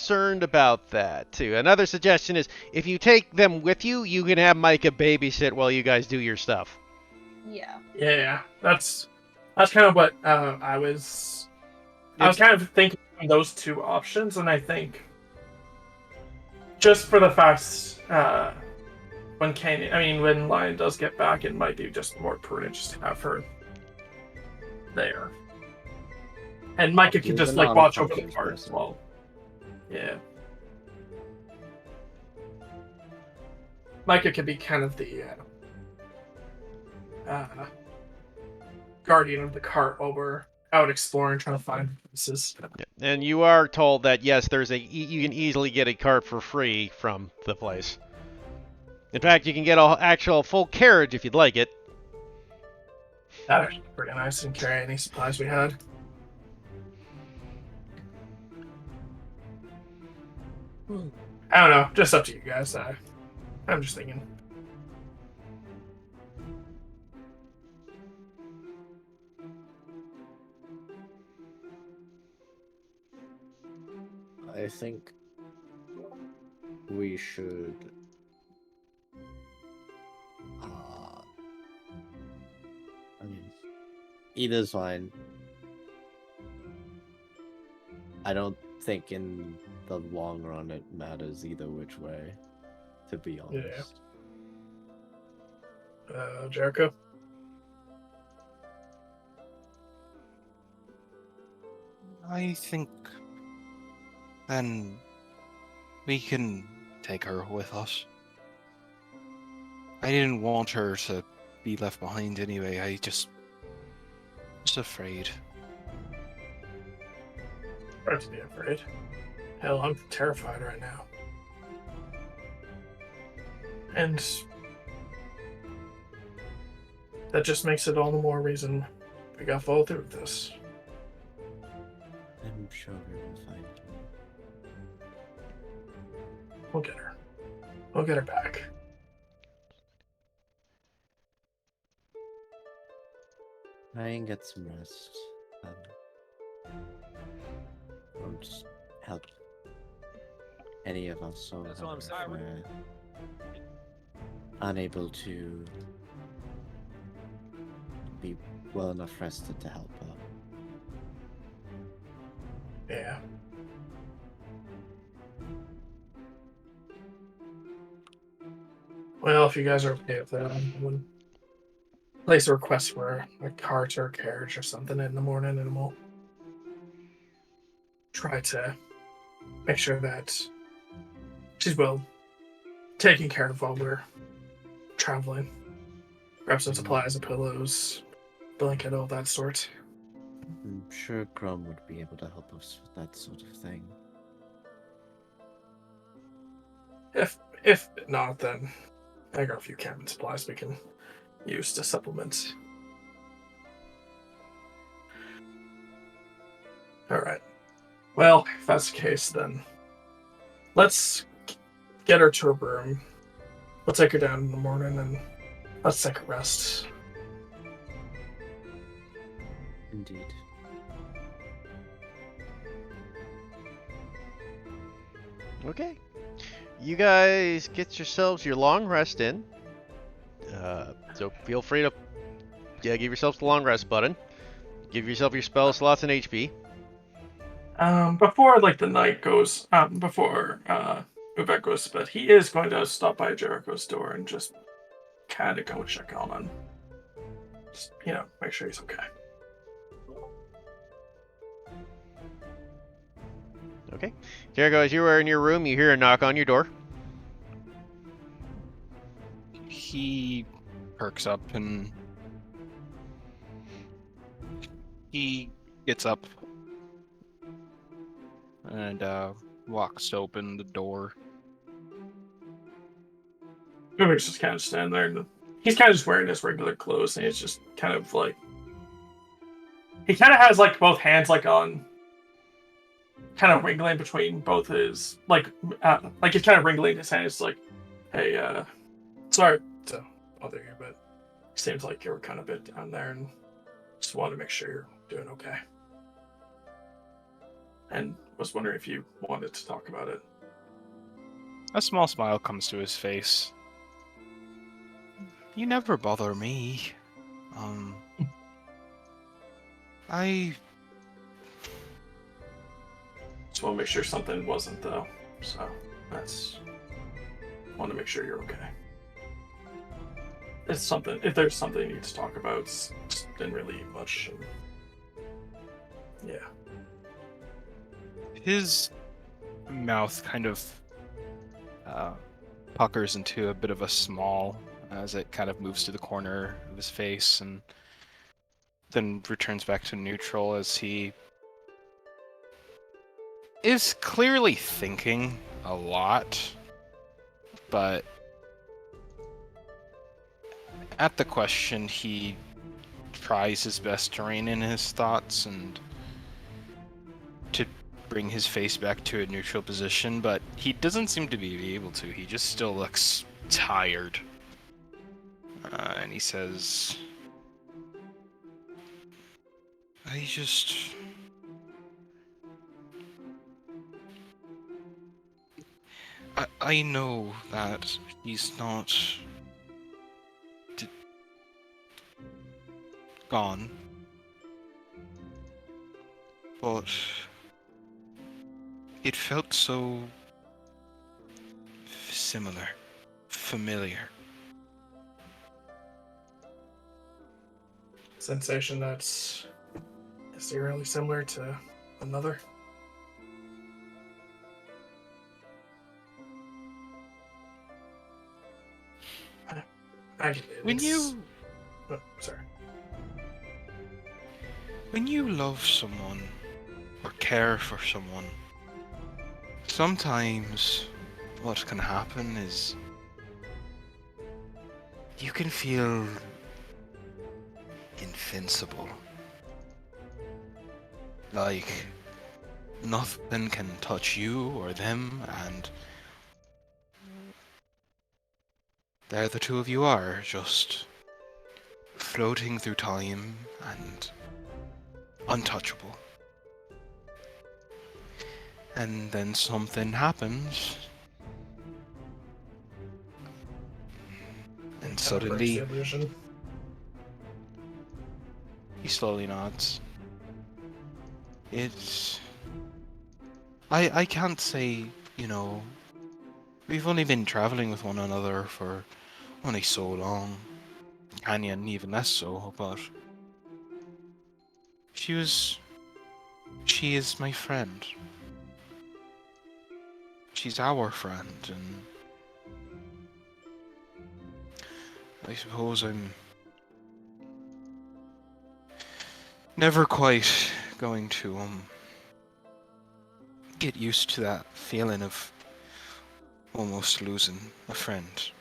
concerned about that too. Another suggestion is if you take them with you, you can have Micah babysit while you guys do your stuff. Yeah. Yeah, that's kind of what I was kind of thinking of those two options, and I think just for the fact when Lion does get back, it might be just more prudent just to have her there, and Micah can He's just a like watch over the non-conscious cart as person. well. Yeah, Micah could be kind of the guardian of the cart while we're out exploring, trying to find pieces. And you are told that yes, you can easily get a cart for free from the place. In fact, you can get an actual full carriage if you'd like it. That was pretty nice, and carry any supplies we had. I don't know, just up to you guys. I'm just thinking. I think we should. I mean, either's fine. I don't think in the long run it matters either which way, to be honest. Jericho? I think then we can take her with us. I didn't want her to be left behind anyway. I was afraid. Hard to be afraid. Hell, I'm terrified right now. And that just makes it all the more reason we got to follow through with this. I'm sure we will find her. We'll get her. We'll get her back. Try and get some rest. Won't help any of us or That's all I'm if saying. we're unable to be well enough rested to help her. Yeah. Well, if you guys are okay with that, I'm going to place a request for a cart or a carriage or something in the morning, and we'll try to make sure that she's well taken care of while we're traveling. Grab some supplies, and pillows, blanket, all that sort. I'm sure Grum would be able to help us with that sort of thing. If not, then I got a few cabin supplies we can use to supplement. Alright. Well, if that's the case, then let's get her to her room. We'll take her down in the morning and let's take a rest. Indeed. Okay. You guys get yourselves your long rest in. So feel free to give yourselves the long rest button. Give yourself your spell slots and HP. Before the night goes, before Ubek goes to bed, he is going to stop by Jericho's door and just kind of go check on him. Just, make sure he's okay. Okay. Jericho, as you are in your room, you hear a knock on your door. He perks up and he gets up and walks to open the door. Ubek's just kind of standing there, and he's kind of just wearing his regular clothes, and it's just kind of he kind of has both hands on. Kind of wriggling between both his he's kind of wriggling his hands hey, sorry to bother you, but it seems like you were kind of a bit down there and just wanted to make sure you're doing okay. And was wondering if you wanted to talk about it. A small smile comes to his face. You never bother me. I Just want to make sure something wasn't, though. So, want to make sure you're okay. It's something, if there's something you need to talk about, it's just didn't really eat much. And, yeah. His mouth kind of puckers into a bit of a smile as it kind of moves to the corner of his face and then returns back to neutral as he is clearly thinking a lot, but at the question he tries his best to rein in his thoughts and to bring his face back to a neutral position, but he doesn't seem to be able to. He just still looks tired. And he says, I know that he's not gone, but it felt so familiar. Sensation that's eerily similar to another. I get it. Oh, sorry. When you love someone or care for someone, sometimes what can happen is you can feel invincible. Like nothing can touch you or them, and there the two of you are, just floating through time and untouchable. And then something happens, and suddenly Illusion. he slowly nods. It's... I can't say, we've only been traveling with one another for only so long. Canyon even less so, but she is my friend. She's our friend, and I suppose I'm never quite going to get used to that feeling of almost losing a friend,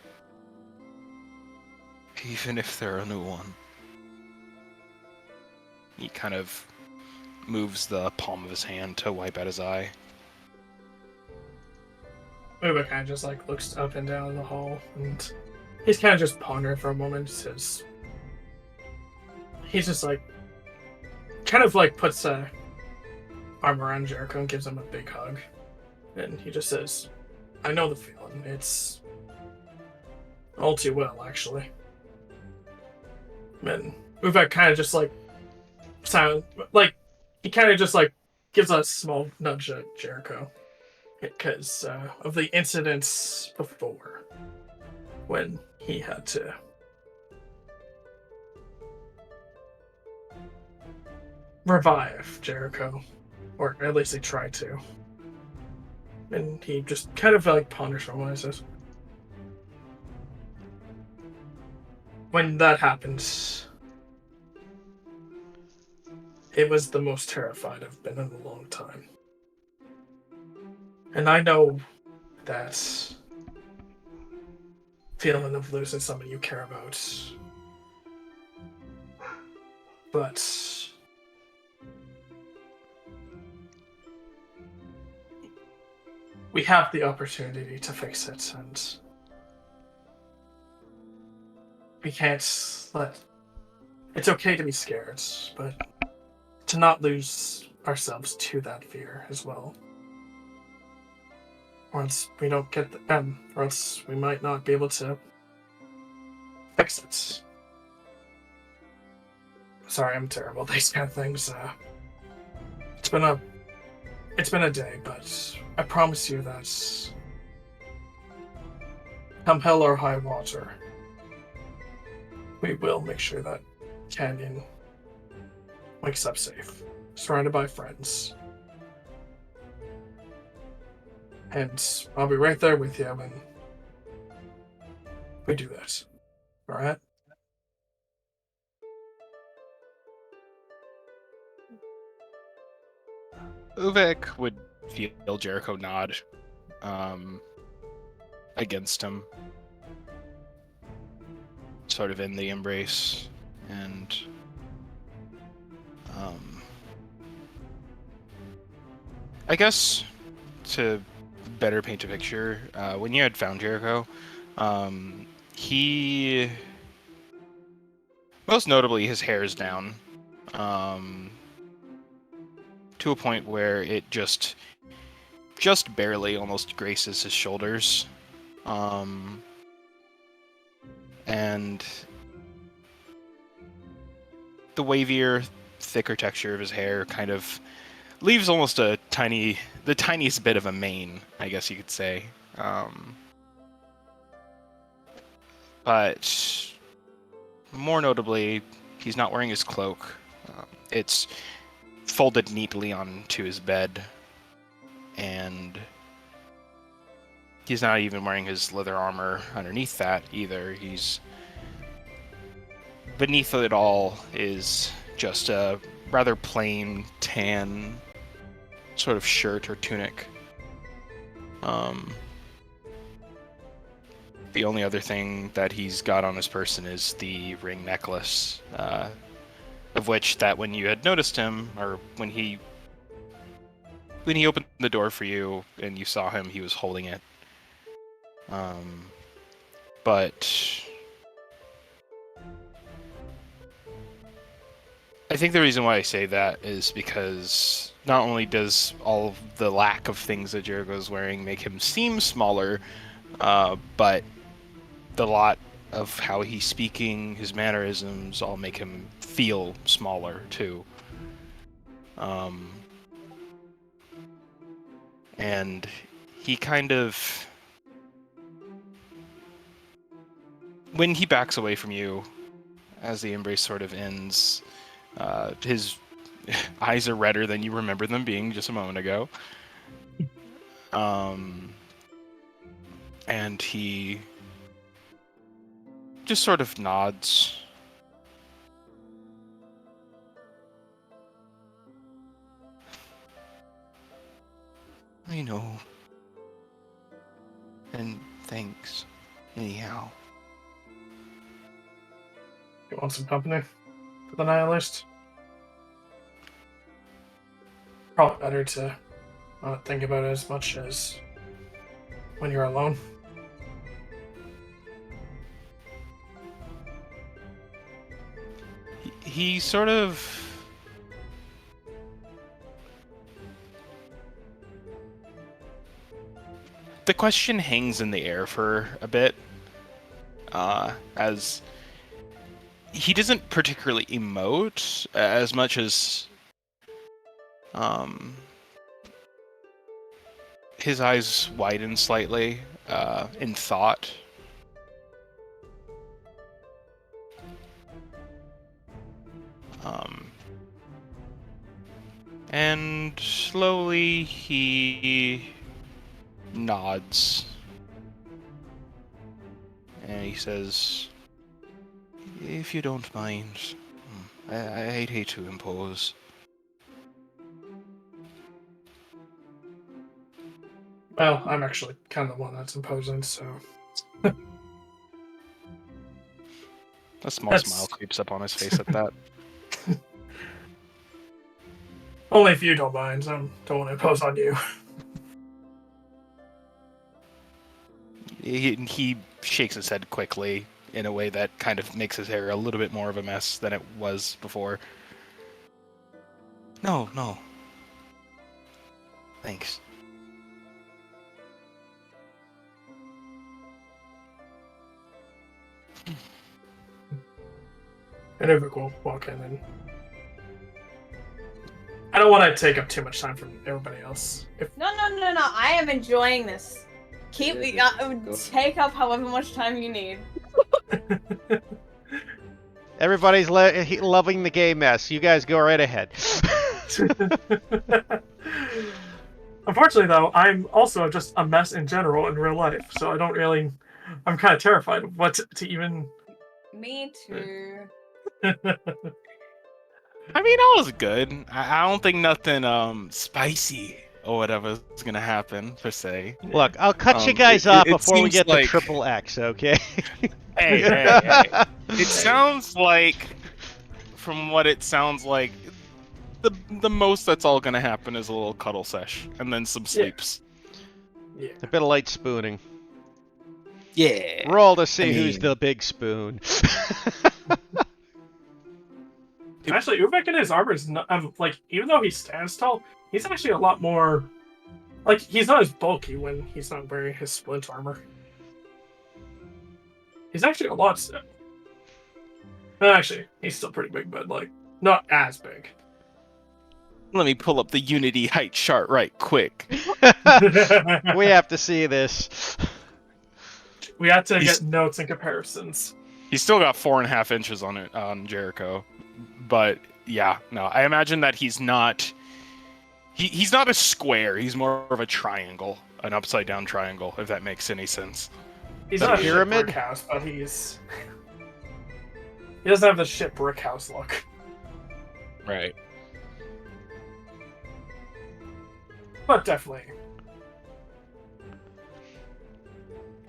even if they're a new one. He kind of moves the palm of his hand to wipe out his eye. Uber kind of just looks up and down the hall, and he's kind of just pondering for a moment. Says he's just puts a arm around Jericho and gives him a big hug, and he just says, "I know the feeling. It's all too well, actually." And Uvek kind of just silent, he kind of just gives a small nudge at Jericho because of the incidents before when he had to revive Jericho, or at least he tried to. And he just kind of ponders for a moment and says, when that happened, it was the most terrified I've been in a long time. And I know that feeling of losing someone you care about. But we have the opportunity to fix it, and we can't let... It's okay to be scared, but to not lose ourselves to that fear as well. Or else we don't get them, or else we might not be able to fix it. Sorry, I'm terrible at these kind of things. It's been a day, but I promise you that come hell or high water, we will make sure that Canyon wakes up safe, surrounded by friends. And I'll be right there with you when we do that. Alright? Uvek would feel Jericho nod against him, sort of in the embrace, and I guess to better paint a picture, when you had found Jericho, he, most notably, his hair is down, to a point where it just barely almost graces his shoulders. And the wavier, thicker texture of his hair kind of leaves almost the tiniest bit of a mane, I guess you could say. But more notably, he's not wearing his cloak. It's folded neatly onto his bed, and he's not even wearing his leather armor underneath that either. Beneath it all is just a rather plain tan sort of shirt or tunic. The only other thing that he's got on his person is the ring necklace, of which that when you had noticed him, or when he opened the door for you and you saw him, he was holding it. But I think the reason why I say that is because not only does all of the lack of things that Jericho's wearing make him seem smaller, but the lot of how he's speaking, his mannerisms, all make him feel smaller too. And he kind of, when he backs away from you, as the embrace sort of ends, his eyes are redder than you remember them being just a moment ago. And he just sort of nods. I know. And thanks, anyhow. You want some company for the nihilist? Probably better to not think about it as much as when you're alone. He sort of... The question hangs in the air for a bit, as he doesn't particularly emote as much as his eyes widen slightly in thought. And slowly he nods. And he says, if you don't mind, I'd hate to impose. Well, I'm actually kind of the one that's imposing, so... A small smile creeps up on his face at that. Only if you don't mind. I don't want to impose on you. He shakes his head quickly in a way that kind of makes his hair a little bit more of a mess than it was before. No. Thanks. And Uvik will walk in, and I don't want to take up too much time from everybody else. If No. I am enjoying this. Go. Take up however much time you need. Everybody's loving the gay mess. You guys go right ahead. Unfortunately, though, I'm also just a mess in general in real life, so I don't really. I'm kind of terrified of what to even. Me too. I mean, all was good. I don't think nothing spicy or whatever is gonna happen per se. Look, I'll cut you guys it off it before we seems get to like- triple X, okay? Hey. It sounds like, from what it sounds like, the most that's all gonna happen is a little cuddle sesh and then some sleeps. Yeah. A bit of light spooning. Yeah. Roll to see who's mean- the big spoon. Actually, Uvik in his armor is not, like, even though he stands tall, he's actually a lot more. Like, he's not as bulky when he's not wearing his splint armor. He's actually a lot. Actually, he's still pretty big, but, like, not as big. Let me pull up the Unity height chart right quick. We have to see this. We have to He's- get notes and comparisons. He's still got 4.5 inches on it on Jericho, but yeah, no, I imagine that he's not. He's not a square. He's more of a triangle, an upside down triangle, if that makes any sense. He's The not pyramid? a brick house, but he's. He doesn't have the shit brick house look. Right. But definitely.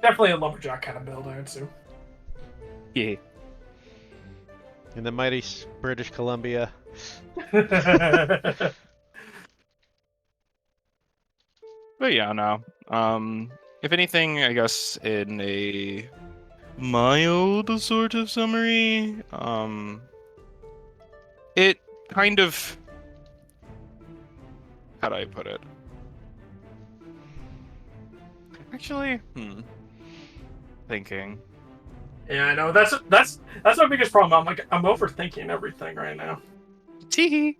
Definitely a lumberjack kind of build, I would assume. Yeah. In the mighty British Columbia. But yeah, no. If anything, I guess in a mild sort of summary, it kind of, how do I put it? Actually, thinking. Yeah, I know. That's my biggest problem. I'm overthinking everything right now. Teehee.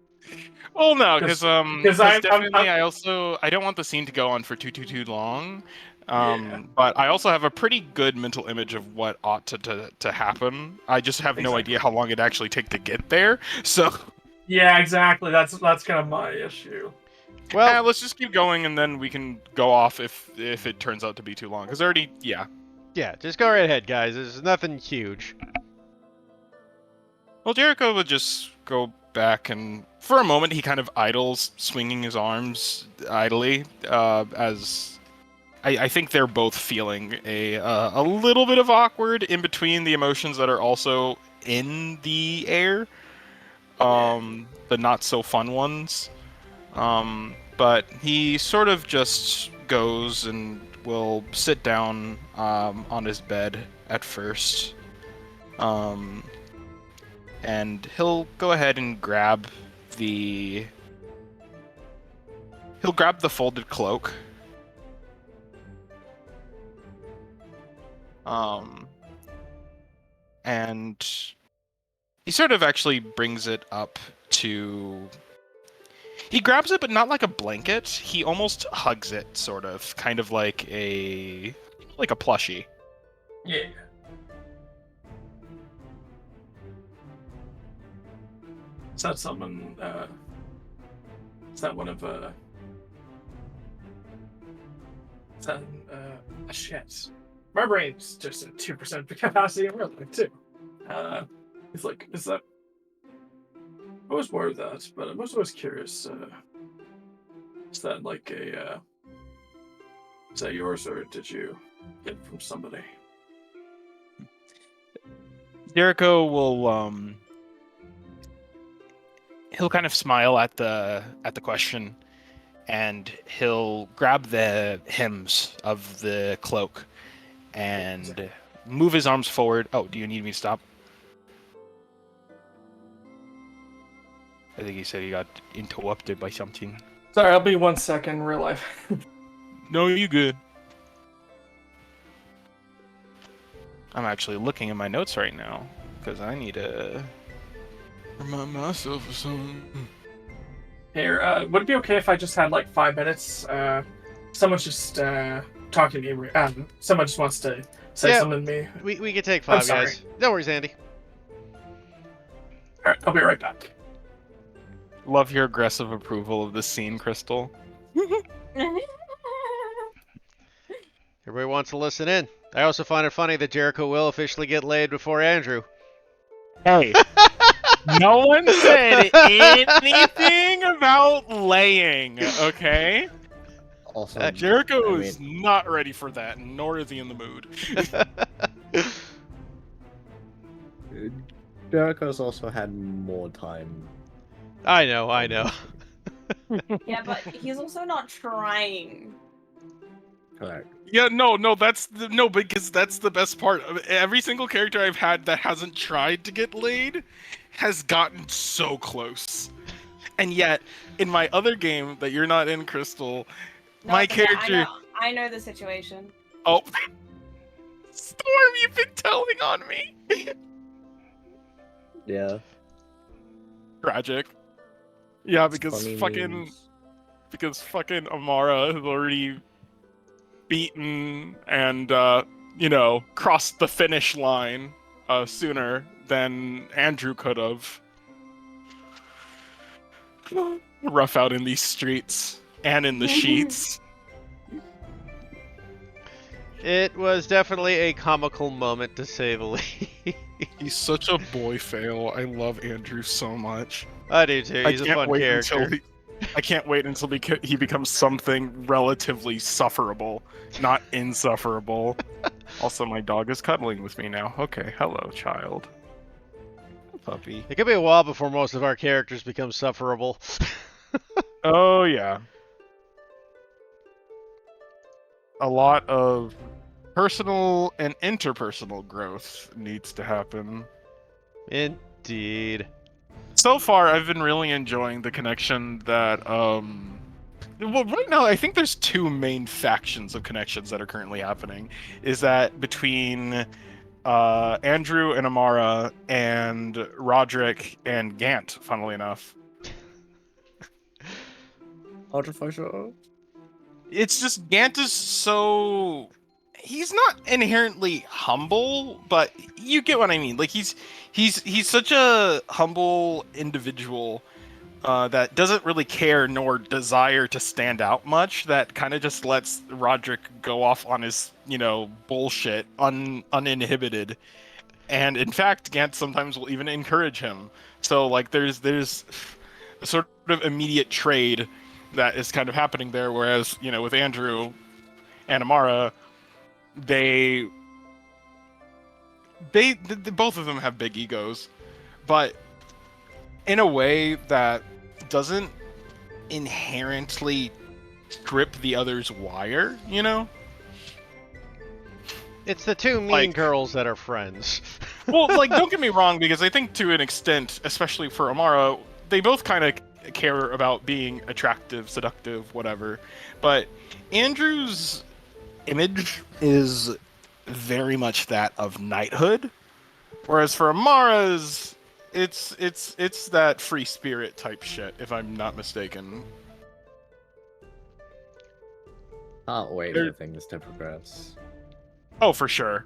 Well, no, because 'cause I'm- definitely I don't want the scene to go on for too long. But I also have a pretty good mental image of what ought to happen. I just have no Exactly. idea how long it actually take to get there. So Yeah, exactly. That's kind of my issue. Well, let's just keep going, and then we can go off if it turns out to be too long. Because already, yeah. yeah, just go right ahead, guys. There's nothing huge. Well, Jericho would just go back, and for a moment he kind of idles, swinging his arms idly, as I think they're both feeling a little bit of awkward in between the emotions that are also in the air, the not so fun ones. But he sort of just goes and will sit down on his bed at first. And he'll go ahead and grab the folded cloak. And he sort of actually brings it up to. He grabs it, but not like a blanket. He almost hugs it, sort of, kind of like a plushie. Yeah. Is that someone? Is that one of? Is that shit? My brain's just at 2% capacity in real life too. It's like, is that? I was worried that, but I was always curious. Is that like a? Is that yours, or did you get it from somebody? Jericho will he'll kind of smile at the question, and he'll grab the hems of the cloak and move his arms forward. Oh, do you need me to stop? I think he said he got interrupted by something. Sorry, I'll be 1 second. Real life. No, you good. I'm actually looking at my notes right now because I need to remind myself of something. Here, would it be okay if I just had like 5 minutes? Someone's just talking to me. Someone just wants to say Yeah. something to me. We can take I'm 5, sorry. guys. No worries, Andy. All right, I'll be right back. Love your aggressive approval of the scene, Crystal. Everybody wants to listen in. I also find it funny that Jericho will officially get laid before Andrew. Hey, no one said anything about laying, okay? Also, Jericho I is not ready for that, nor is he in the mood. Jericho's also had more time. I know. Yeah, but he's also not trying. Correct. Yeah, no, because that's the best part. Every single character I've had that hasn't tried to get laid has gotten so close. And yet, in my other game that you're not in, Crystal, No, my it's okay, character... I know the situation. Oh, Storm, you've been telling on me. Yeah. Tragic. Yeah, It's because funny fucking memes. Amara has already beaten and crossed the finish line sooner than Andrew could have. Rough out in these streets and in the sheets. It was definitely a comical moment, to say the least. He's such a boy fail. I love Andrew so much. I do too. He's a fun character. I can't wait until he becomes something relatively sufferable, not insufferable. Also, my dog is cuddling with me now. Okay, hello, child. Puppy. It could be a while before most of our characters become sufferable. Oh, yeah. A lot of personal and interpersonal growth needs to happen. Indeed. So far, I've been really enjoying the connection that, well, right now, I think there's two main factions of connections that are currently happening. Is that between Andrew and Amara and Roderick and Gant, funnily enough. Artificial. It's just Gant is so... He's not inherently humble, but you get what I mean. Like he's such a humble individual that doesn't really care nor desire to stand out much. That kind of just lets Roderick go off on his bullshit uninhibited. And in fact, Gant sometimes will even encourage him. So like there's a sort of immediate trade that is kind of happening there. Whereas with Andrew and Amara, they both of them have big egos, but in a way that doesn't inherently strip the other's wire, It's the two mean girls that are friends. Well, don't get me wrong, because I think to an extent, especially for Amara, they both kind of care about being attractive, seductive, whatever. But Andrew's image is very much that of knighthood, whereas for Amara's, it's that free spirit type shit, if I'm not mistaken. Can't wait for things to progress. Oh, for sure.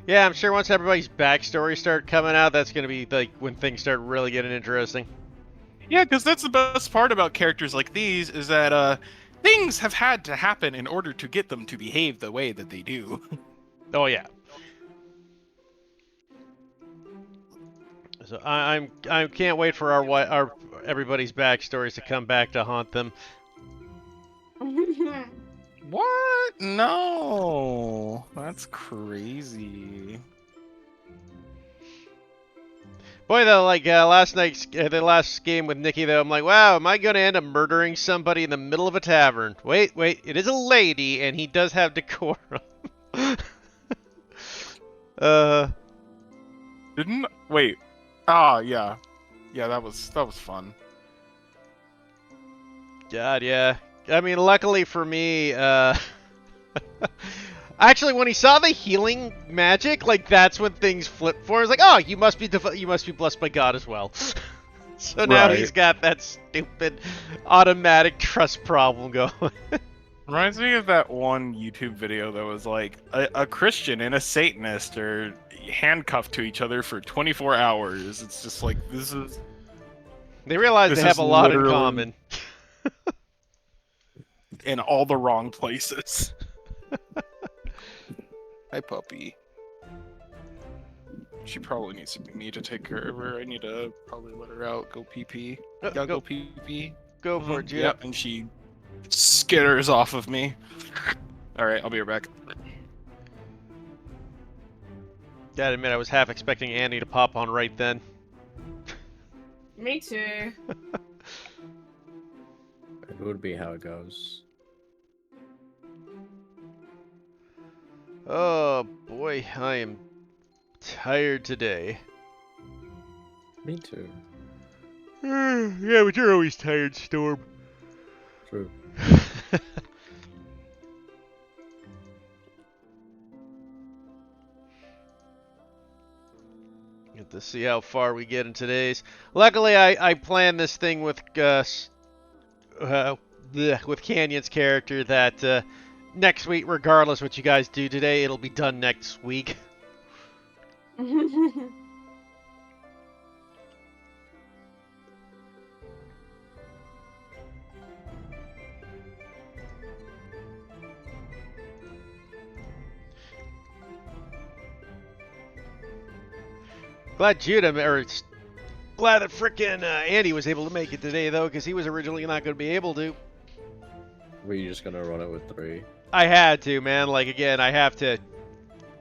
Yeah, I'm sure once everybody's backstories start coming out, that's going to be like when things start really getting interesting. Yeah, because that's the best part about characters like these, is that things have had to happen in order to get them to behave the way that they do. Oh yeah. So I can't wait for our everybody's backstories to come back to haunt them. What? No, that's crazy. Boy, though, like last night's the last game with Nikki, though, I'm like, wow, am I gonna end up murdering somebody in the middle of a tavern? Wait, it is a lady, and he does have decorum. Didn't wait. Ah, yeah, that was fun. God, yeah. I mean, luckily for me, Actually, when he saw the healing magic, like that's when things flipped for him. He's like, oh, you must be blessed by God as well. So now Right. he's got that stupid automatic trust problem going. Reminds me of that one YouTube video that was like a Christian and a Satanist are handcuffed to each other for 24 hours. It's just like this is They realize This they have is a lot in literally- common. in all the wrong places. Hi, puppy. She probably needs me to take care of her. I need to probably let her out, go pee pee. Gotta go pee pee. Go for it, Judah. Yep, and she skitters off of me. Alright, I'll be right back. Gotta admit, I was half expecting Andy to pop on right then. Me too. It would be how it goes. Oh boy, I am tired today. Me too. Yeah, but you're always tired, Storm. True. Get to see how far we get in today's. Luckily, I planned this thing with with Canyon's character that next week, regardless what you guys do today, it'll be done next week. Glad glad that frickin' Andy was able to make it today, though, because he was originally not going to be able to. Were you just gonna run it with 3? I had to, man. Like, again, I have to...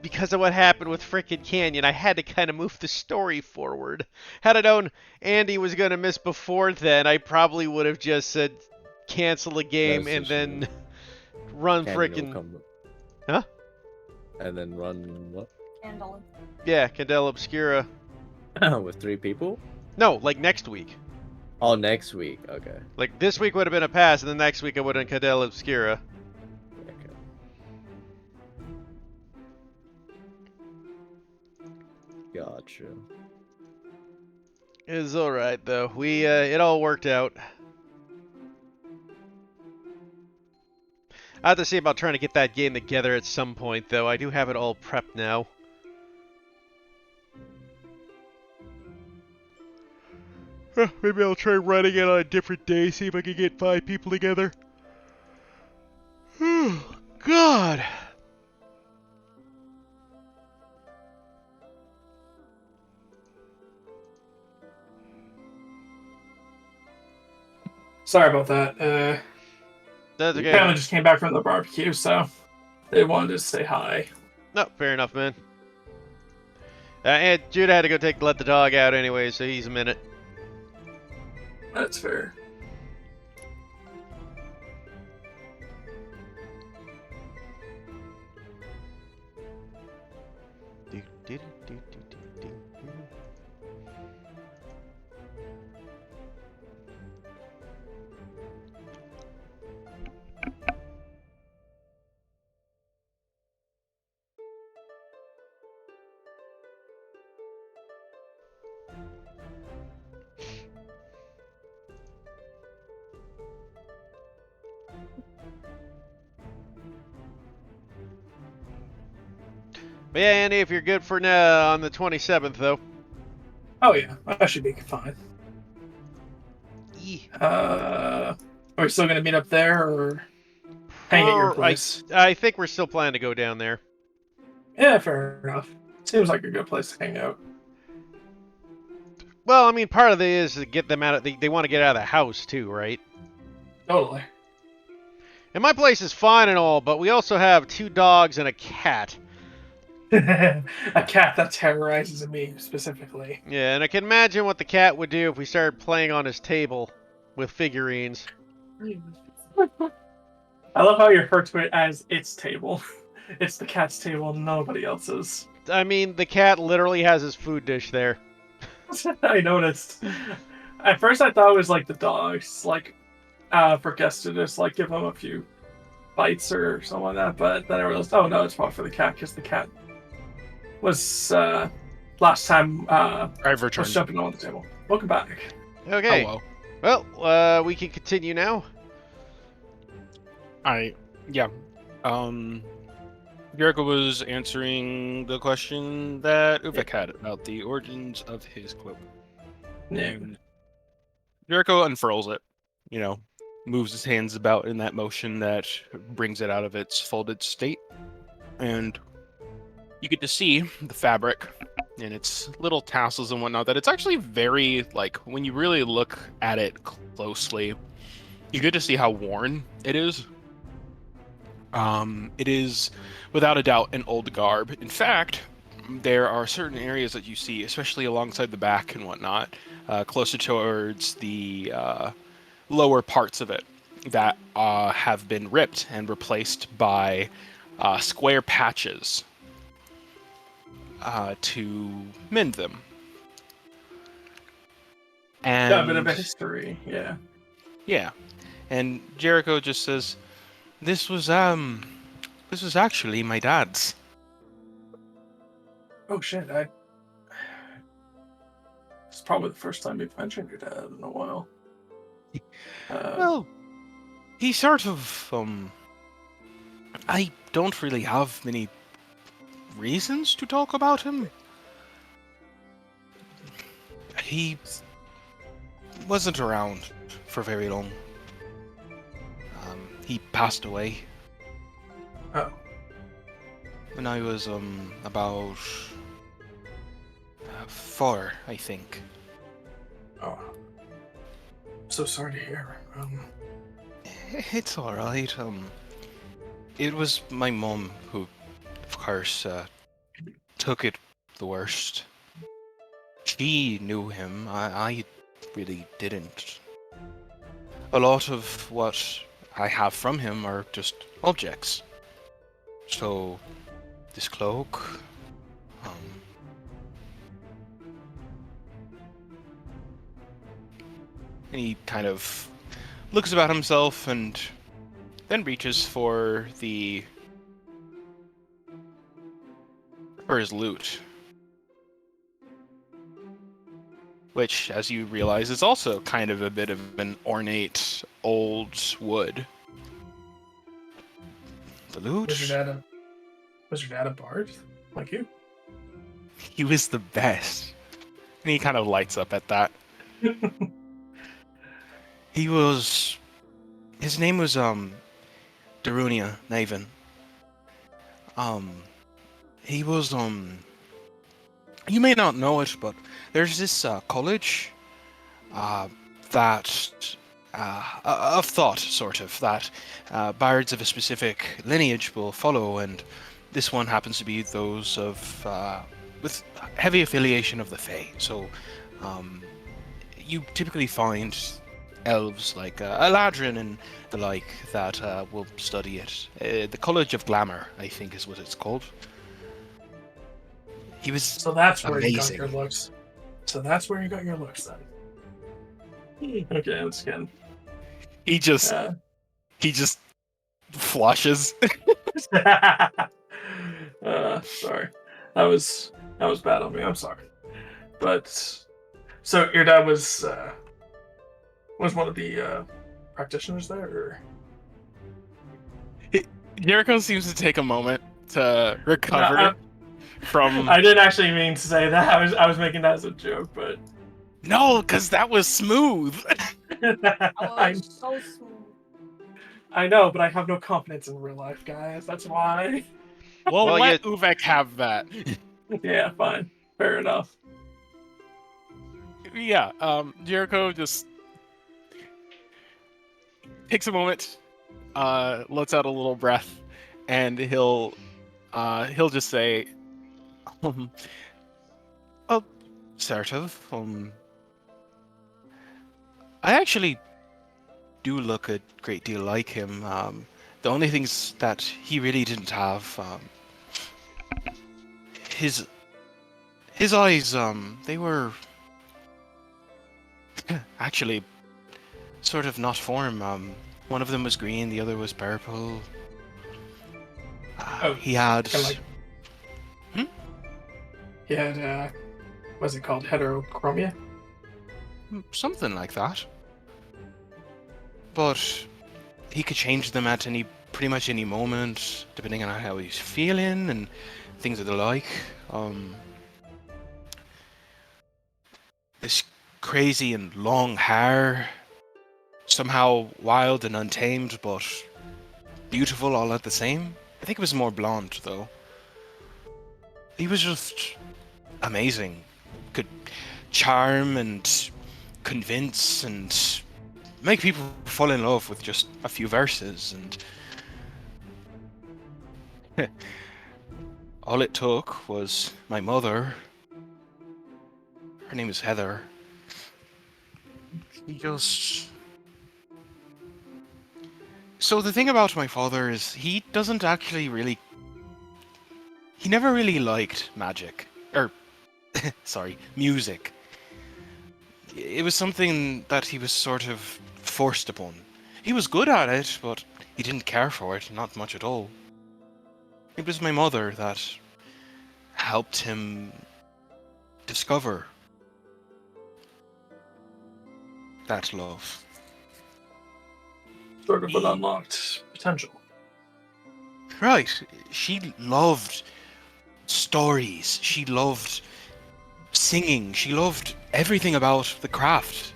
Because of what happened with frickin' Canyon, I had to kind of move the story forward. Had I known Andy was going to miss before then, I probably would have just said cancel the game That's and just then run Canyon will frickin'... come- Huh? And then run what? Candle. Yeah, Candela Obscura. With 3 people? No, like next week. Oh, next week. Okay. Like, this week would have been a pass, and the next week I would have done Candela Obscura. Okay. Gotcha. It's alright, though. It all worked out. I have to see about trying to get that game together at some point, though. I do have it all prepped now. Maybe I'll try running it on a different day, see if I can get 5 people together. God! Sorry about that. That's The okay. family just came back from the barbecue, so they wanted to say hi. No, fair enough, man. And Judah had to go let the dog out anyway, so he's a minute. That's fair. But yeah, Andy, if you're good for now on the 27th, though. Oh yeah, I should be fine. Yee. Are we still gonna meet up there or hang at your place? I think we're still planning to go down there. Yeah, fair enough. Seems like a good place to hang out. Well, I mean, part of it is to get them out of... They want to get out of the house, too, right? Totally. And my place is fine and all, but we also have 2 dogs and a cat. A cat that terrorizes me specifically. Yeah, and I can imagine what the cat would do if we started playing on his table with figurines. I love how you refer to it as its table. It's the cat's table, nobody else's. I mean, the cat literally has his food dish there. I noticed. At first I thought it was like the dogs, like for guests to just like give them a few bites or something like that. But then I realized, oh no, it's probably for the cat because the cat was last time I've was returned. jumping on the table. Welcome back. Okay. Hello. Well, we can continue now. Yeah. Jericho was answering the question that Uvek had about the origins of his cloak. Yeah. And Jericho unfurls it, moves his hands about in that motion that brings it out of its folded state. And you get to see the fabric and its little tassels and whatnot, that it's actually very, when you really look at it closely, you get to see how worn it is. It is, without a doubt, an old garb. In fact, there are certain areas that you see, especially alongside the back and whatnot, closer towards the lower parts of it, that have been ripped and replaced by square patches to mend them. And Yeah, a bit of a history. Yeah. yeah, and Jericho just says, This was actually my dad's." Oh shit! It's probably the first time you've mentioned your dad in a while. Well, he sort of I don't really have many reasons to talk about him. He wasn't around for very long. He passed away Oh, when I was about 4, I think. oh. So sorry to hear. It's all right. It was my mom who, of course, took it the worst. She knew him. I really didn't. A lot of what I have from him are just objects. So, this cloak, and he kind of looks about himself and then reaches for his loot, which, as you realize, is also kind of a bit of an ornate old wood. The loot? Was your dad a bard like you? He was the best. And he kind of lights up at that. His name was Darunia Naven. He was you may not know it, but there's this college that of thought, sort of, that bards of a specific lineage will follow, and this one happens to be those of with heavy affiliation of the Fae. So you typically find elves like Eladrin and the like that will study it. The College of Glamour, I think, is what it's called. He was So that's where you got amazing. your looks. So that's where you got your looks then. Okay, I'm just kidding. He just flushes. Sorry, that was bad on me. I'm sorry. But so your dad was one of the practitioners there, or? Jericho seems to take a moment to recover from. I didn't actually mean to say that. I was making that as a joke, but No, because that was smooth. I so smooth. I know, but I have no confidence in real life, guys. That's why. Well, Well, let Uvek have that. Yeah, fine. Fair enough. Yeah, Jericho just takes a moment, lets out a little breath, and he'll just say, sort of, I actually do look a great deal like him. The only things that he really didn't have, his eyes, they were actually sort of not form. One of them was green, the other was purple. Oh, he had. Kind of like. He had. What's it called? Heterochromia. Something like that. But he could change them at pretty much any moment, depending on how he's feeling and things of the like. This crazy and long hair, somehow wild and untamed, but beautiful all at the same. I think it was more blonde, though. He was just amazing. Could charm and convince and make people fall in love with just a few verses, and all it took was my mother. Her name is Heather. He just... So the thing about my father is he doesn't actually really... He never really liked magic. Or, sorry, music. It was something that he was sort of forced upon. He was good at it, but he didn't care for it, not much at all. It was my mother that helped him discover that love. Sort of an unlocked potential. Right. She loved stories. She loved singing. She loved everything about the craft.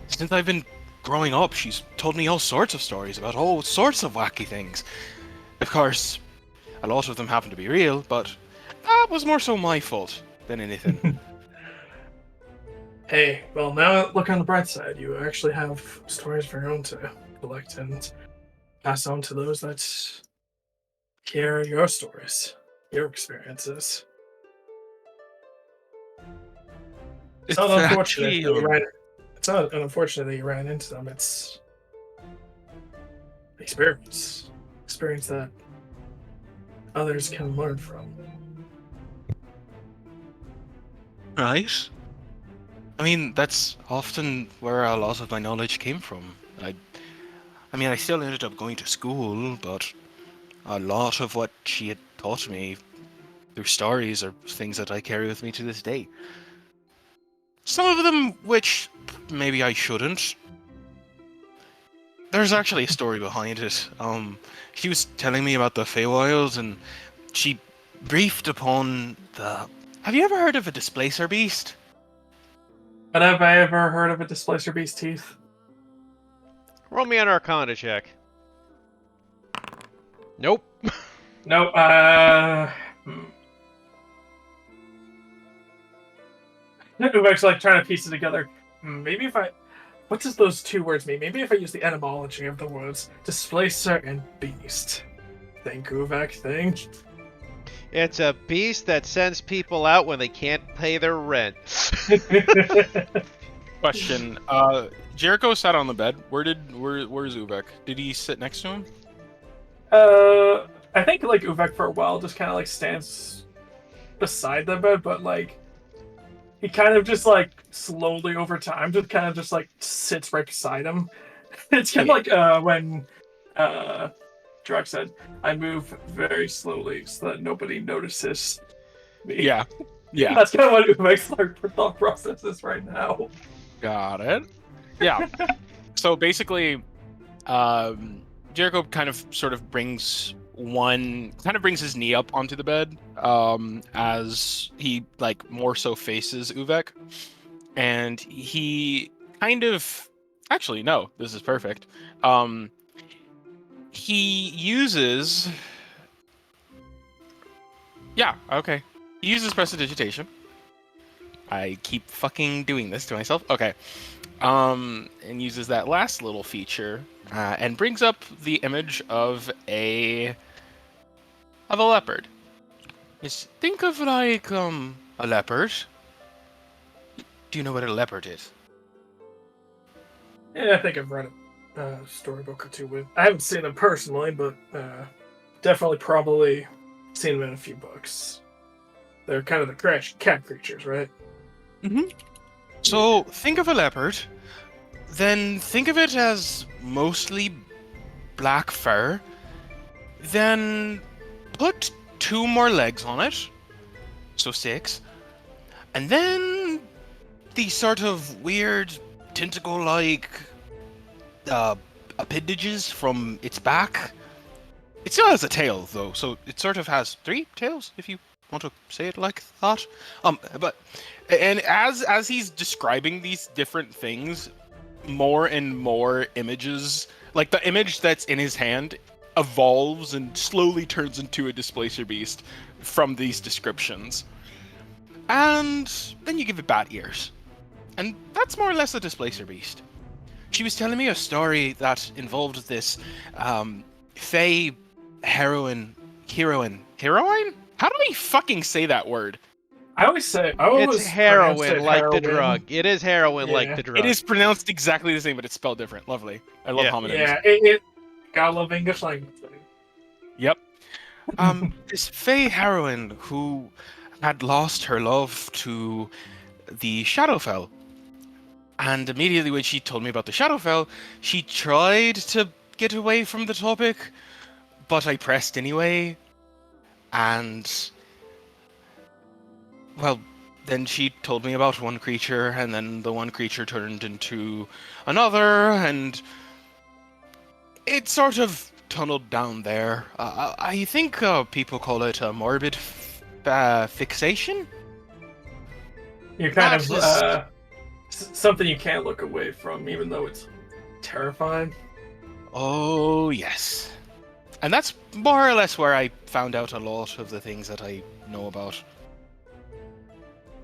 Since I've been growing up, she's told me all sorts of stories about all sorts of wacky things. Of course, a lot of them happen to be real, but that was more so my fault than anything. Hey, well, now look on the bright side. You actually have stories of your own to collect and pass on to those that hear your stories, your experiences. It's not unfortunate that you ran. It's not unfortunate that you ran into them. It's experience that others can learn from. Right. I mean, that's often where a lot of my knowledge came from. I mean, I still ended up going to school, but a lot of what she had taught me through stories are things that I carry with me to this day. Some of them which maybe I shouldn't. There's actually a story behind it. She was telling me about the Feywilds, and she briefed upon the... Have you ever heard of a Displacer Beast? But have I ever heard of a Displacer Beast teeth? Roll me an Arcana check. Nope. No, Uvek's like trying to piece it together. Maybe if I... What does those two words mean? Maybe if I use the etymology of the words Displacer and Beast. Think, Uvek, think. It's a beast that sends people out when they can't pay their rent. Question. Jericho sat on the bed. Where's Uvek? Did he sit next to him? I think like Uvek for a while just kind of like stands beside the bed, but like he kind of just like slowly over time just kind of just like sits right beside him. It's kind of like when Drax said, "I move very slowly so that nobody notices me." Yeah. Yeah. That's kind of what Uvek's like thought process is right now. Got it. Yeah. So basically, Jericho kind of sort of brings his knee up onto the bed as he like more so faces Uvek, and he kind of actually no, this is perfect. He uses He uses prestidigitation. I keep fucking doing this to myself. Okay. And uses that last little feature and brings up the image of a leopard. Just think of like a leopard. Do you know what a leopard is? Yeah, I think I've read a storybook or two with. I haven't seen them personally, but definitely probably seen them in a few books. They're kind of the cat creatures, right? Mm-hmm. So think of a leopard, then think of it as mostly black fur, then put 2 more legs on it, so 6, and then these sort of weird tentacle-like appendages from its back. It still has a tail, though, so it sort of has 3 tails, if you want to say it like that. And as he's describing these different things, more and more images, like the image that's in his hand, evolves and slowly turns into a displacer beast from these descriptions. And then you give it bat ears. And that's more or less a displacer beast. She was telling me a story that involved this Fey heroine? How do I fucking say that word? It's heroin like the drug. It is heroin like the drug. It is pronounced exactly the same, but it's spelled different. Lovely. I love homonyms. Yeah, it gotta love English language. Yep. This Fey heroine who had lost her love to the Shadowfell. And immediately when she told me about the Shadowfell, she tried to get away from the topic, but I pressed anyway. And well, then she told me about one creature, and then the one creature turned into another, and it sort of tunneled down there. I think people call it a morbid fixation. You're kind of something you can't look away from, even though it's terrifying. Oh, yes. And that's more or less where I found out a lot of the things that I know about.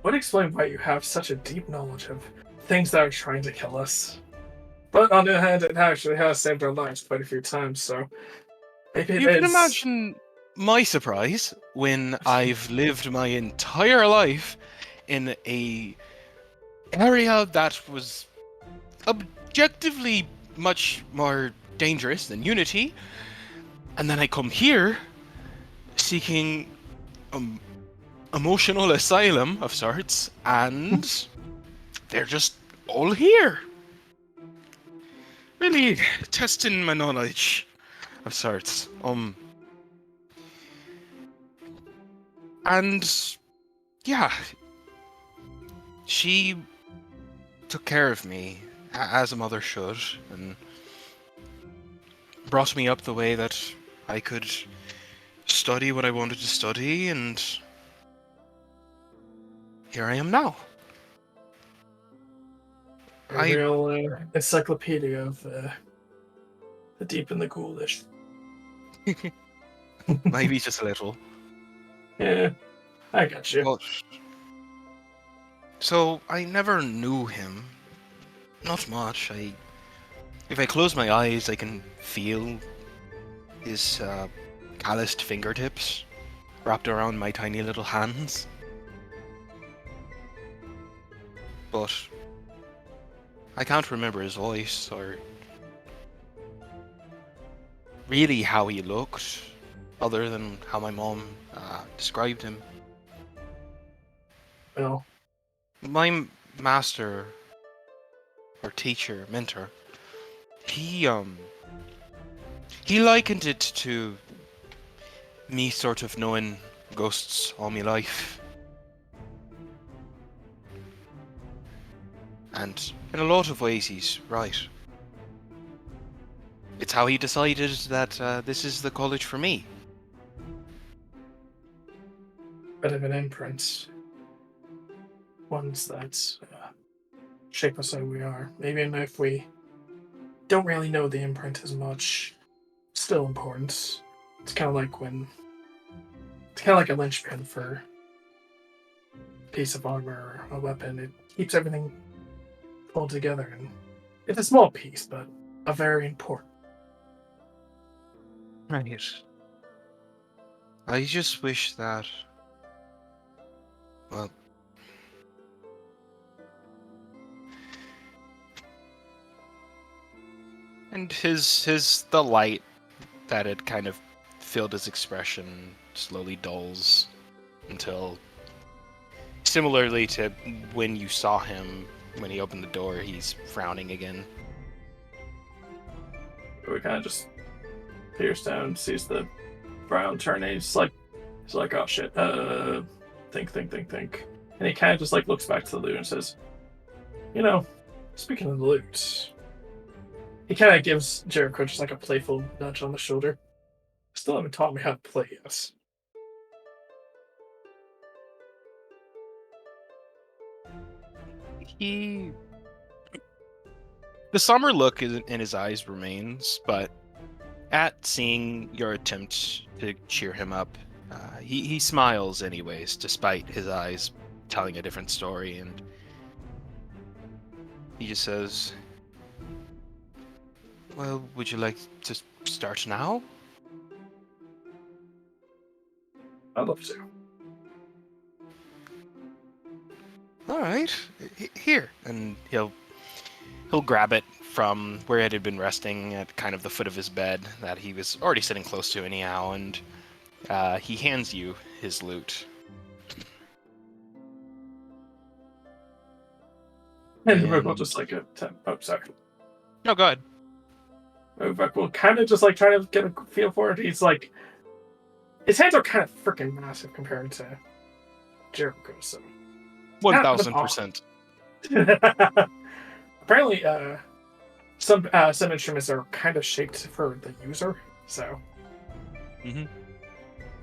Would explain why you have such a deep knowledge of things that are trying to kill us. But on the other hand, it actually has saved our lives quite a few times, so maybe it You is. can imagine my surprise when I've lived my entire life in a area that was objectively much more dangerous than Unity, and then I come here seeking emotional asylum of sorts, and they're just all here. Really testing my knowledge of sorts. And yeah, she took care of me as a mother should, and brought me up the way that I could study what I wanted to study, and here I am now. A real encyclopedia of the deep and the ghoulish. Maybe just a little. Yeah, I got you. But, so I never knew him. Not much. If I close my eyes, I can feel his calloused fingertips wrapped around my tiny little hands. But I can't remember his voice or really how he looked, other than how my mom described him. Well, My master or teacher, mentor, he likened it to me sort of knowing ghosts all my life. And in a lot of ways he's right. It's how he decided that this is the college for me. bit of an imprint. Ones that shape us how we are. Maybe if we don't really know the imprint as much, still important. It's kind of like a linchpin for a piece of armor or a weapon. It keeps everything pulled together, and it's a small piece, but a very important. Right. I just wish that, well, and the light that had kind of filled his expression slowly dulls until, similarly to when you saw him when he opened the door, he's frowning again. We kind of just peers down, sees the brown turning. He's like, oh shit. Think. And he kind of just like looks back to the loot and says, you know, speaking of the loot, he kind of gives Jericho just like a playful nudge on the shoulder. Still haven't taught me how to play yet. The summer look in his eyes remains, but at seeing your attempt to cheer him up, he smiles anyways, despite his eyes telling a different story, and he just says, well, would you like to start now? I'd love to. All right, here, and he'll grab it from where it had been resting at kind of the foot of his bed that he was already sitting close to anyhow, and he hands you his loot. And Uvek will just like sorry. No, go ahead. Uvek will kind of just like try to get a feel for it. He's like, his hands are kind of freaking massive compared to Jericho, so 1000%. Apparently, some instruments are kind of shaped for the user, so. Mhm.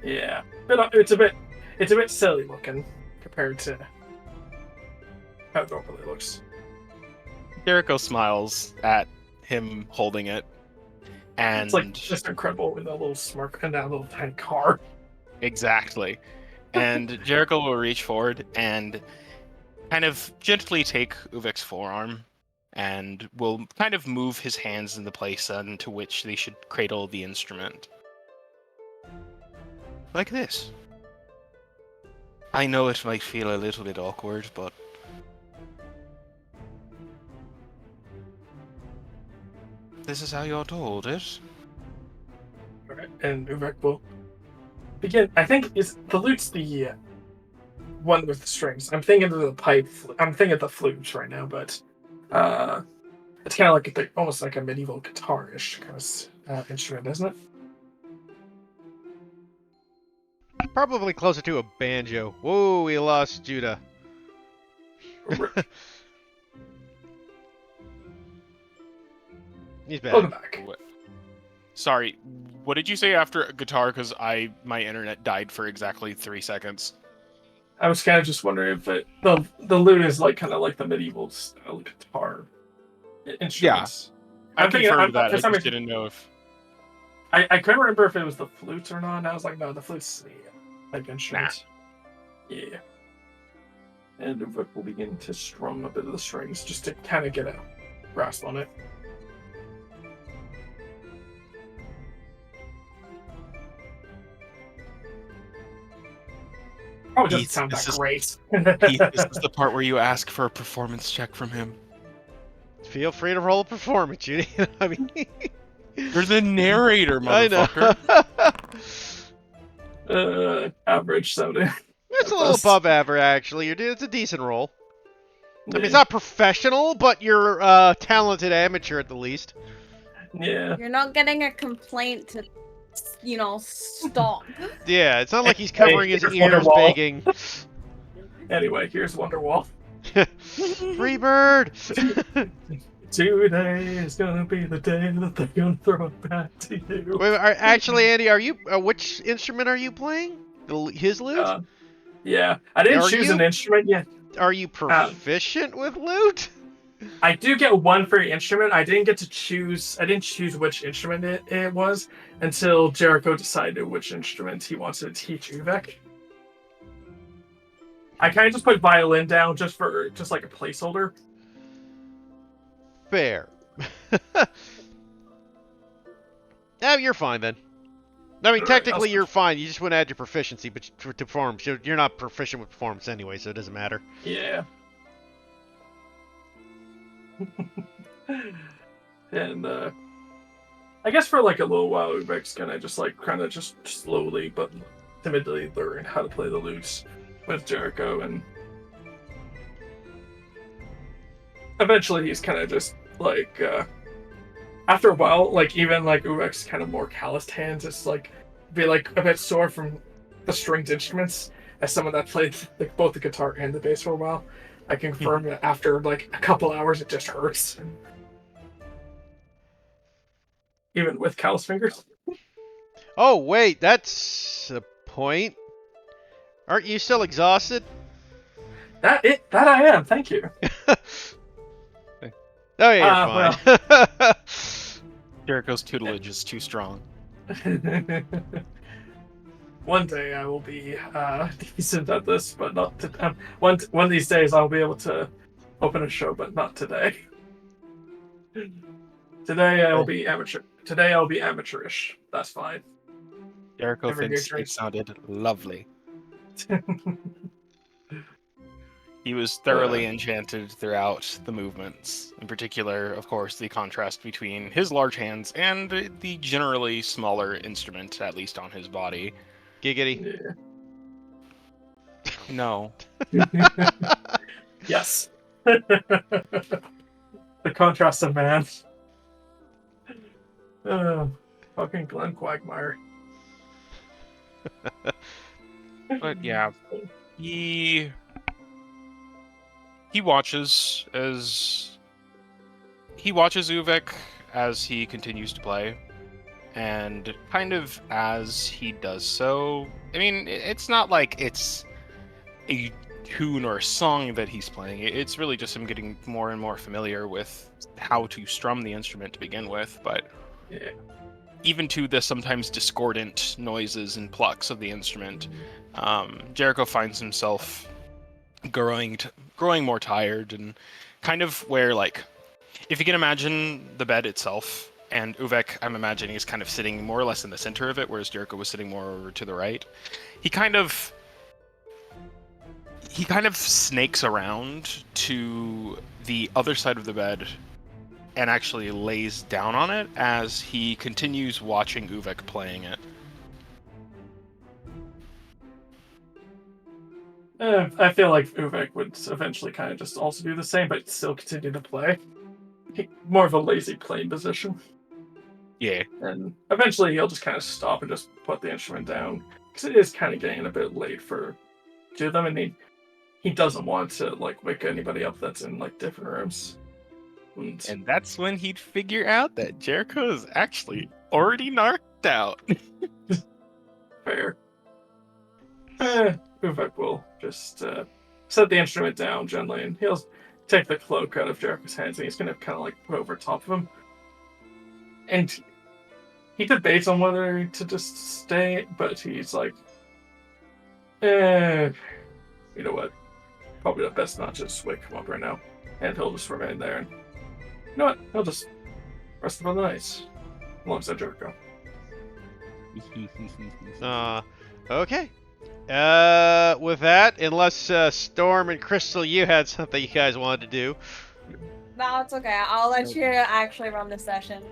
Yeah, but it's a bit silly looking compared to how it normally looks. Jericho smiles at him holding it, and It's like just incredible with that little smirk and that little tiny car. exactly. And Jericho will reach forward and kind of gently take Uvek's forearm, and will kind of move his hands in the place into which they should cradle the instrument. Like this. I know it might feel a little bit awkward, but this is how you're told it. Alright, and Uvek will begin. I think the lute's the one with the strings. I'm thinking of the pipe. I'm thinking of the flutes right now, but it's kind of like almost like a medieval guitar-ish kind of instrument, isn't it? Probably closer to a banjo. Whoa, we lost Judah. He's back. Welcome back. Sorry, what did you say after guitar? Because my internet died for exactly 3 seconds. I was kind of just wondering if the lute is like kind of like the medieval style guitar instruments. I I'm thinking- confirmed that. for I some just reason- didn't know if. I couldn't remember if it was the flutes or not, and I was like, no, the flute's the like instrument. Yeah. And Uvek will begin to strum a bit of the strings just to kind of get a grasp on it. Oh, it doesn't Heath, sound this that is- great. Heath, this is the part where you ask for a performance check from him. Feel free to roll a performance, Judy. I mean, You're the narrator, I know. motherfucker. Average sounding. It's a little above average, actually. It's a decent roll. I mean, it's not professional, but you're a talented amateur at the least. Yeah. You're not getting a complaint to, stop. Yeah, it's not like he's covering his here's ears Wonderwall. begging. Anyway, here's Wonderwall. Free bird! Today is gonna be the day that they're gonna throw it back to you. Wait, actually, Andy, are you? Which instrument are you playing? His lute? Yeah, I didn't Are choose you? an instrument yet. Are you proficient with lute? I do get one for instrument. I didn't get to choose. I didn't choose which instrument it was until Jericho decided which instrument he wanted to teach Uvek. I kind of just put violin down just like a placeholder. Fair. Yeah, you're fine then. I mean, Alright, technically I'll- you're fine. You just want to add your proficiency, but to performance, you're not proficient with performance anyway, so it doesn't matter. Yeah. And I guess for like a little while, Uvek's gonna just like kind of just slowly but timidly learn how to play the lute with Jericho, and eventually he's kind of just like after a while, like even like Uvek's kind of more calloused hands, it's like be like a bit sore from the stringed instruments. As someone that played like both the guitar and the bass for a while, I can confirm that after like a couple hours, it just hurts. Even with callous fingers. Oh, wait, that's a point. Aren't you still exhausted? That I am. Thank you. Oh, yeah, you're fine. Jericho's tutelage is too strong. One day I will be decent at this, but not to, one of these days I'll be able to open a show, but not today. Today I'll be amateur. Today I'll be amateurish. That's fine. Jericho Never thinks get it sounded lovely. He was Uh. thoroughly enchanted throughout the movements. In particular, of course, the contrast between his large hands and the generally smaller instrument, at least on his body. Giggity. No. Yeah. Yes. The contrast of man. Fucking Glenn Quagmire. But yeah, he watches Uvek as he continues to play, and kind of as he does so, I mean, it's not like it's a tune or a song that he's playing. It's really just him getting more and more familiar with how to strum the instrument to begin with, but Yeah. even to the sometimes discordant noises and plucks of the instrument, Jericho finds himself growing more tired, and kind of where, like, if you can imagine the bed itself, and Uvek, I'm imagining, is kind of sitting more or less in the center of it, whereas Jericho was sitting more over to the right. He kind of snakes around to the other side of the bed and actually lays down on it as he continues watching Uvek playing it. I feel like Uvek would eventually kind of just also do the same, but still continue to play. More of a lazy playing position. Yeah. And eventually he'll just kind of stop and just put the instrument down. Because it is kind of getting a bit late for two of them, and he doesn't want to like wake anybody up that's in like different rooms. And that's when he'd figure out that Jericho is actually already knocked out. Fair. Uvek will just set the instrument down gently, and he'll take the cloak out of Jericho's hands, and he's going to kind of like put over top of him. And he debates on whether to just stay, but he's like, you know what? Probably the best not to just wake him up right now. And he'll just remain there. And you know what? He'll just rest for the night alongside Jericho. Okay. With that, unless Storm and Crystal, you had something you guys wanted to do. No, it's okay. I'll let you actually run the session.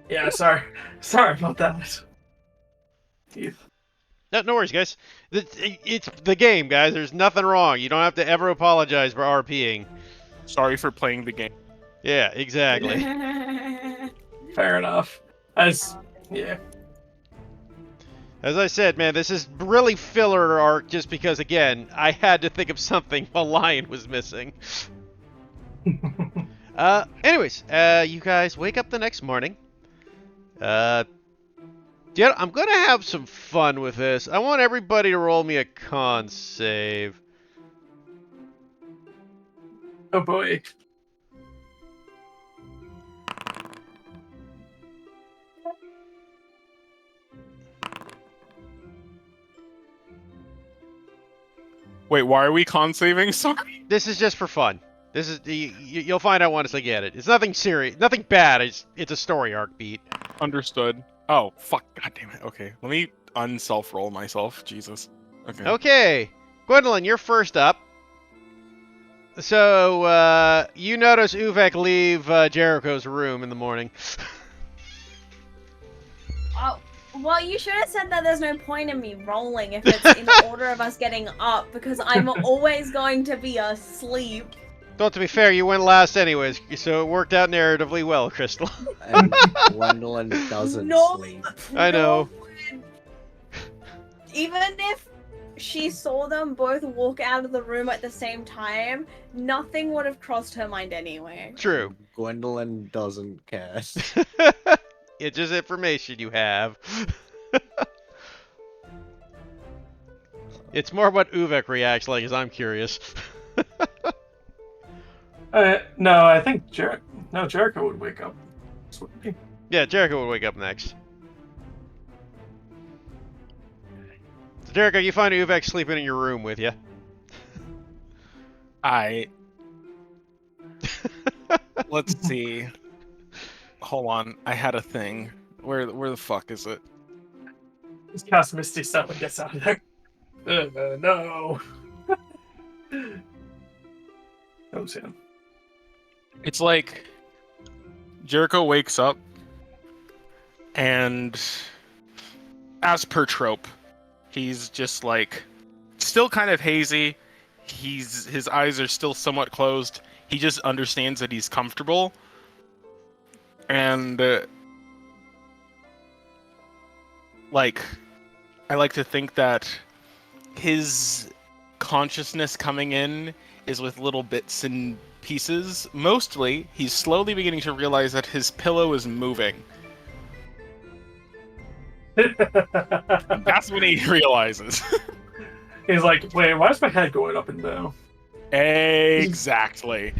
Yeah, sorry about that. Keith. No worries, guys. It's the game, guys. There's nothing wrong. You don't have to ever apologize for RPing. Sorry for playing the game. Yeah, exactly. Fair enough. Yeah. As I said, man, this is really filler arc just because, again, I had to think of something while Lion was missing. Anyways, you guys wake up the next morning. Yeah, I'm gonna have some fun with this. I want everybody to roll me a con save. Oh boy. Wait, why are we con saving? Sorry. This is just for fun. This is you'll find out once I get it. It's nothing serious, nothing bad. It's a story arc beat. Understood. Oh, fuck. God damn it. Okay. Let me unself-roll myself. Jesus. Okay. Okay. Gwendolyn, you're first up. So, you notice Uvek leave Jericho's room in the morning. Oh, well, you should have said that there's no point in me rolling if it's in order of us getting up, because I'm always going to be asleep. Well, to be fair, you went last anyways, so it worked out narratively well, Crystal. And Gwendolyn doesn't No. sleep. I know. Even if she saw them both walk out of the room at the same time, nothing would have crossed her mind anyway. True. Gwendolyn doesn't care. It's just information you have. It's more what Uvek reacts like, as I'm curious. No, I think Jericho would wake up. Yeah, Jericho would wake up next. So, Jericho, you find Uvek sleeping in your room with you. Let's see. Hold on, I had a thing. Where the fuck is it? Just cast Misty Step and gets out of there. No. Oh, Sam. It's like Jericho wakes up, and as per trope, he's just like still kind of hazy. His eyes are still somewhat closed. He just understands that he's comfortable, and like I like to think that his consciousness coming in is with little bits and pieces. Mostly, he's slowly beginning to realize that his pillow is moving. That's when he realizes. He's like, wait, why is my head going up and down? Exactly.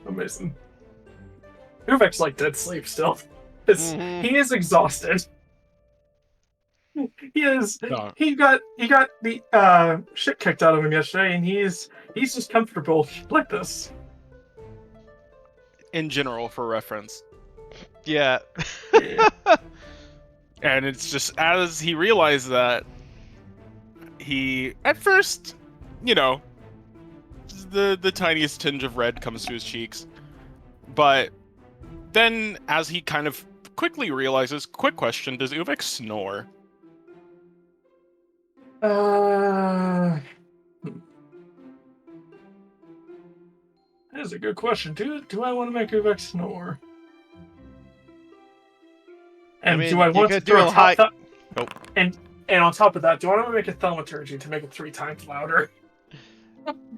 Amazing. Uvek's like dead sleep still. He is exhausted. He is. No. He got the shit kicked out of him yesterday, and he's just comfortable like this. In general, for reference. Yeah. And it's just as he realized that, he at first, the tiniest tinge of red comes to his cheeks, but then as he kind of quickly realizes, quick question, does Uvek snore? That is a good question. Do I want to make Uvek snore? And I mean, do I you want to could do do a high- and on top of that, do I want to make a thaumaturgy to make it 3 times louder?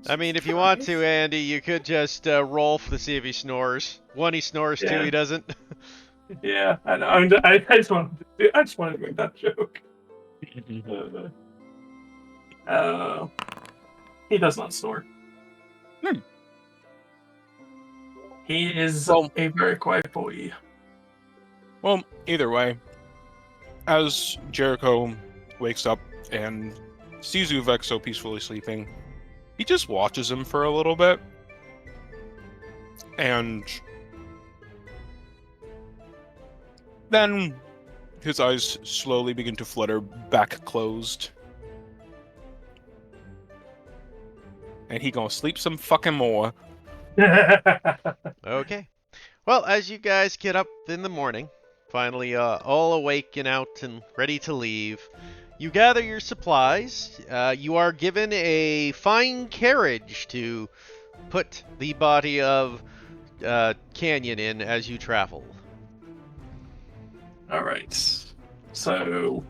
I mean, if you want to, Andy, you could just roll to see if he snores. 1, he snores. 2, he doesn't. Yeah, I know. I just wanted to make that joke. He does not snore. He is a very quiet boy. Well, either way, as Jericho wakes up and sees Uvek so peacefully sleeping, he just watches him for a little bit, and then his eyes slowly begin to flutter back closed. And he gonna sleep some fucking more. Okay. Well, as you guys get up in the morning, finally all awake and out and ready to leave, you gather your supplies. You are given a fine carriage to put the body of Canyon in as you travel. Alright. So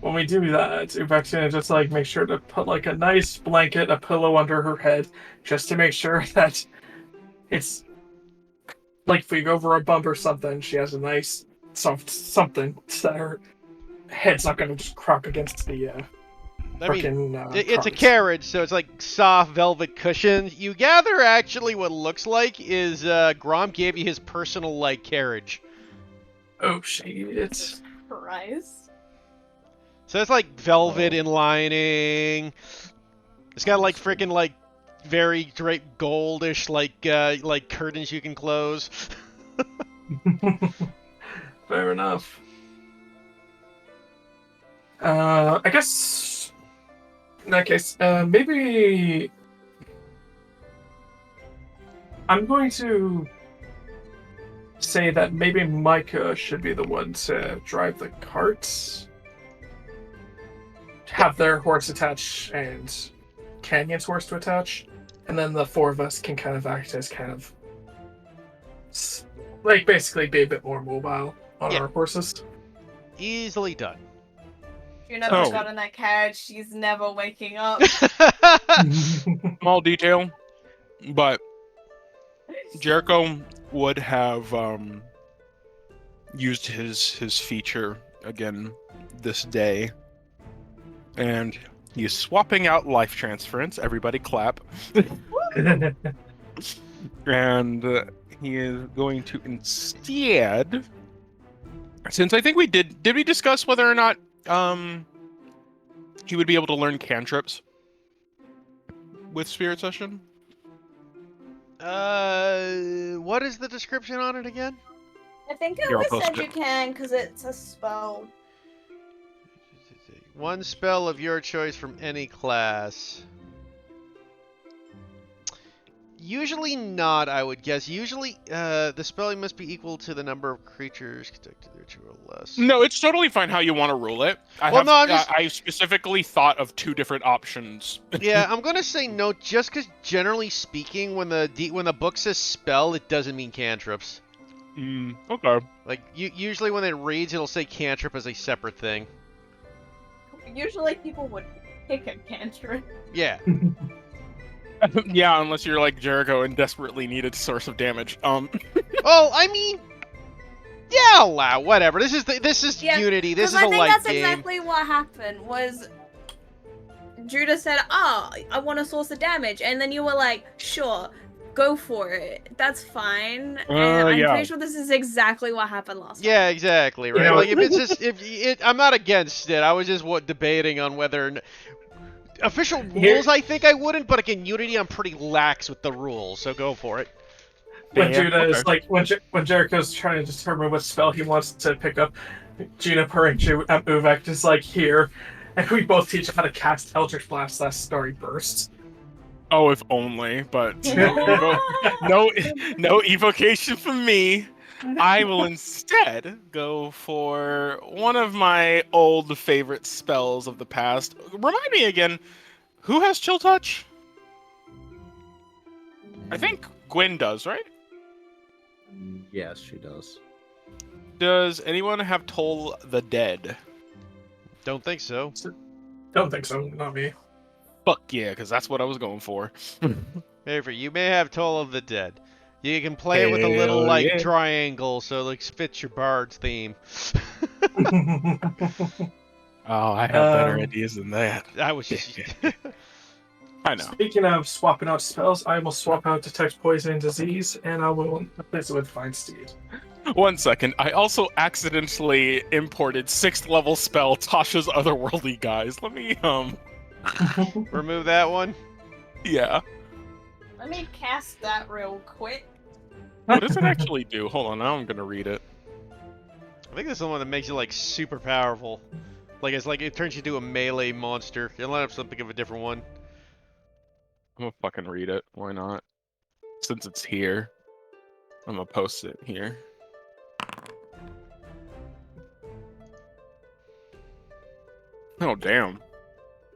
when we do that, Uvek's gonna just like make sure to put like a nice blanket, a pillow under her head, just to make sure that it's like if we go over a bump or something, she has a nice soft something so that her head's not gonna just crack against the it's a carriage, so it's like soft velvet cushions. You gather actually what looks like is Grom gave you his personal like carriage. Oh shit. Christ. So it's like velvet in lining. It's got like freaking like very draped goldish like curtains you can close. Fair enough. I guess in that case, maybe I'm going to say that maybe Micah should be the one to drive the carts. have their horse attach and Canyon's horse to attach, and then the four of us can kind of act as kind of like basically be a bit more mobile on Yeah. our horses. Easily done. Juniper's Oh. got in that carriage. She's never waking up. Small detail, but Jericho would have used his feature again this day, and he's swapping out life transference. Everybody clap. And he is going to instead, since I think we did we discuss whether or not he would be able to learn cantrips with Spirit Session? What is the description on it again? I think it Here, I'll was post said it. you can because it's a spell. One spell of your choice from any class. Usually not, I would guess. Usually, the spelling must be equal to the number of creatures conducted there, 2 or less. No, it's totally fine how you want to rule it. I specifically thought of 2 different options. Yeah, I'm gonna say no, just because generally speaking, when the book says spell, it doesn't mean cantrips. Okay. Like usually when it reads, it'll say cantrip as a separate thing. Usually people would pick a cantrip. Yeah. Yeah, unless you're like Jericho and desperately needed source of damage. Oh, I mean, yeah, I'll allow whatever. This is Yeah, Unity. This is I a think light that's game. exactly what happened. Was Judah said, "Oh, I want a source of damage," and then you were like, "Sure, go for it. That's fine." And I'm yeah. pretty sure this is exactly what happened last time. Yeah, exactly. Right. know- Like if it's just I'm not against it. I was just debating on whether official Here- rules. I think I wouldn't, but again, Unity, I'm pretty lax with the rules, so go for it. When Yeah, Judah is okay. like when Jericho's trying to determine what spell he wants to pick up, Juniper and Uvek is like here, and we both teach him how to cast Eldritch Blast. That Starry Burst. Oh, if only, but no evocation from me. I will instead go for one of my old favorite spells of the past. Remind me again, who has Chill Touch? I think Gwen does, right? Yes, she does. Does anyone have Toll the Dead? Don't think so. Don't think so. Not me. Fuck yeah, because that's what I was going for. Maybe you may have Toll of the Dead. You can play it with a little Hell yeah. triangle, so it like fits your bard's theme. Oh, I have better Um, ideas than that. I was just. I know. Speaking of swapping out spells, I will swap out Detect Poison and Disease, and I will replace it with Find Steed. 1 second. I also accidentally imported 6th level spell Tasha's Otherworldly Guys. Let me Remove that one. yeah. Let me cast that real quick. What does it actually do? Hold on, now I'm gonna read it. I think this is the one that makes you like super powerful. Like it's like it turns you into a melee monster. You'll have something of a different one. I'm gonna fucking read it. Why not? Since it's here, I'm gonna post it here. Oh damn!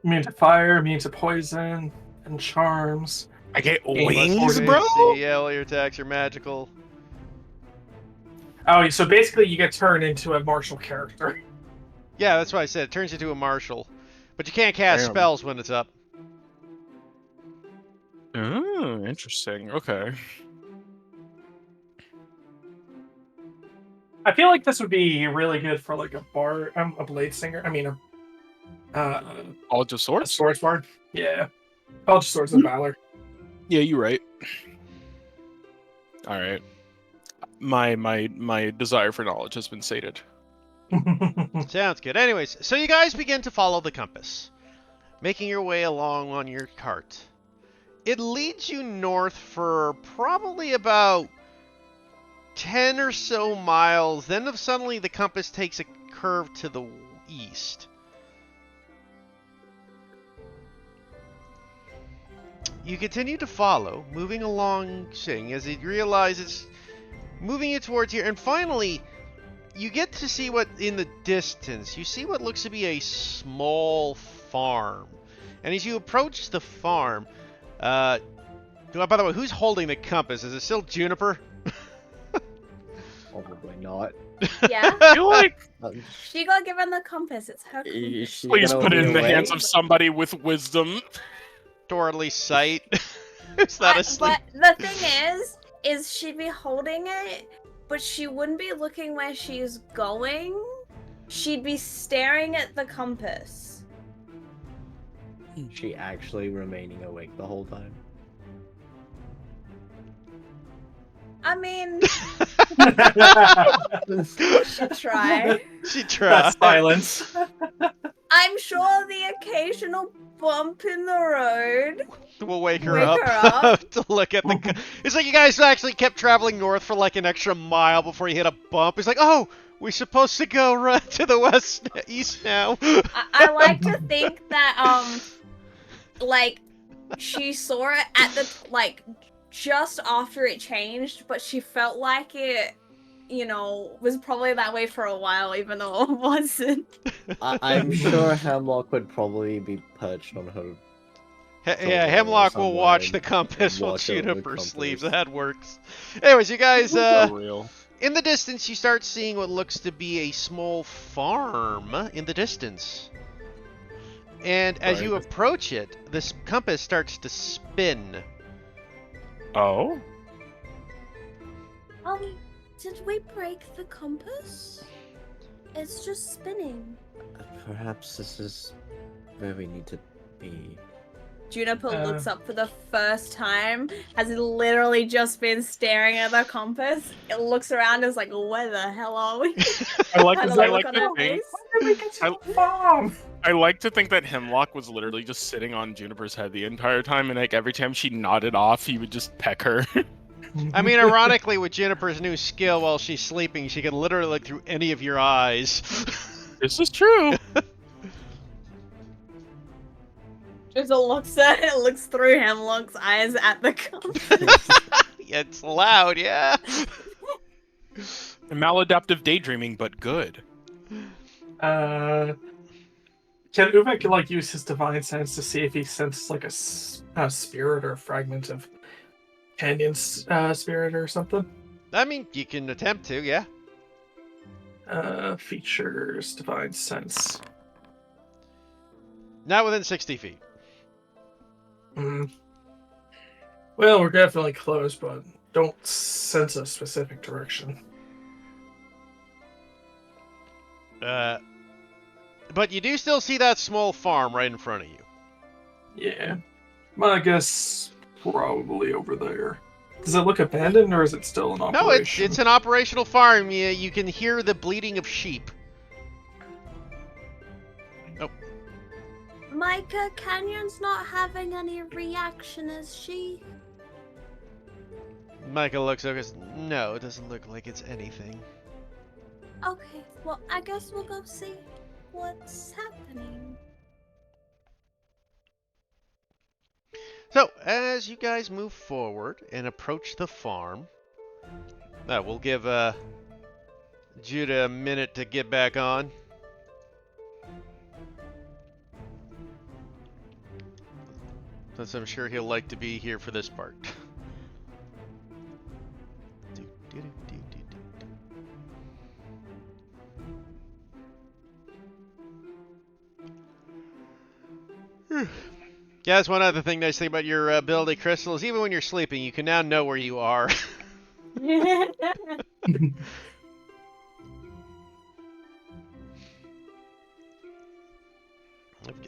Immune to fire, immune to poison, and charms. I get Gain wings, plus bro. See, all your attacks are magical. Oh, so basically you get turned into a martial character. Yeah, that's why I said it turns you into a martial. But you can't cast Damn. spells when it's up. Oh, interesting. Okay. I feel like this would be really good for like a bard, a blade singer. I mean, All just a swords. swords bard. Yeah, all just swords of valor. Yeah, you're right. All right. My desire for knowledge has been sated. Sounds good. Anyways, so you guys begin to follow the compass, making your way along on your cart. It leads you north for probably about 10 or so miles. Then suddenly the compass takes a curve to the east. You continue to follow, moving along, as you realize it's moving you towards here, and finally, you get to see what in the distance. You see what looks to be a small farm. And as you approach the farm, by the way, who's holding the compass? Is it still Juniper? Probably not. Yeah. I feel like She got given the compass. It's her compass. Is she please gonna put it be in the away? hands of somebody with wisdom. Dorley Sight. Who's not asleep? But the thing is she'd be holding it, but she wouldn't be looking where she's going. She'd be staring at the compass. She actually remaining awake the whole time. I mean, she'd try. She That tried. silence. I'm sure the occasional bump in the road. We'll wake her Wake up, her up. to look at the. It's like you guys actually kept traveling north for like an extra mile before you hit a bump. It's like, oh, we're supposed to go right to the west, east now. I like to think that like she saw it at the just after it changed, but she felt like it, was probably that way for a while, even though it wasn't. I'm sure Hemlock would probably be perched on her. Yeah, Hemlock will watch the compass while Juniper sleeps. That works. Anyways, you guys, For real. in the distance, you start seeing what looks to be a small farm in the distance. And as you approach it, this compass starts to spin. Oh? Did we break the compass? It's just spinning. Perhaps this is where we need to be. Juniper looks up for the first time, has literally just been staring at the compass. It looks around and is like, where the hell are we? I like Kinda to look on her think. face. Where did we get to the farm? I like to think that Hemlock was literally just sitting on Juniper's head the entire time, and like every time she nodded off, he would just peck her. I mean, ironically, with Juniper's new skill while she's sleeping, she can literally look through any of your eyes. This is true. Just looks through Hemlock's eyes at the compass. It's loud, yeah. Maladaptive daydreaming, but good. Can Uvek use his divine sense to see if he senses like a spirit or a fragment of Canyon's spirit or something? I mean, you can attempt to, yeah. Features divine sense. Not within 60 feet. Well, we're definitely close, but don't sense a specific direction. But you do still see that small farm right in front of you. Yeah. I guess probably over there. Does it look abandoned or is it still in No, operation? it's an operational farm. You can hear the bleating of sheep. Micah, Canyon's not having any reaction, is she? Michael looks over and goes, no, it doesn't look like it's anything. Okay, well, I guess we'll go see what's happening. So, as you guys move forward and approach the farm, we'll give Judah a minute to get back on. Since I'm sure he'll like to be here for this part. Guys, one other nice thing about your ability, Crystal, is even when you're sleeping, you can now know where you are.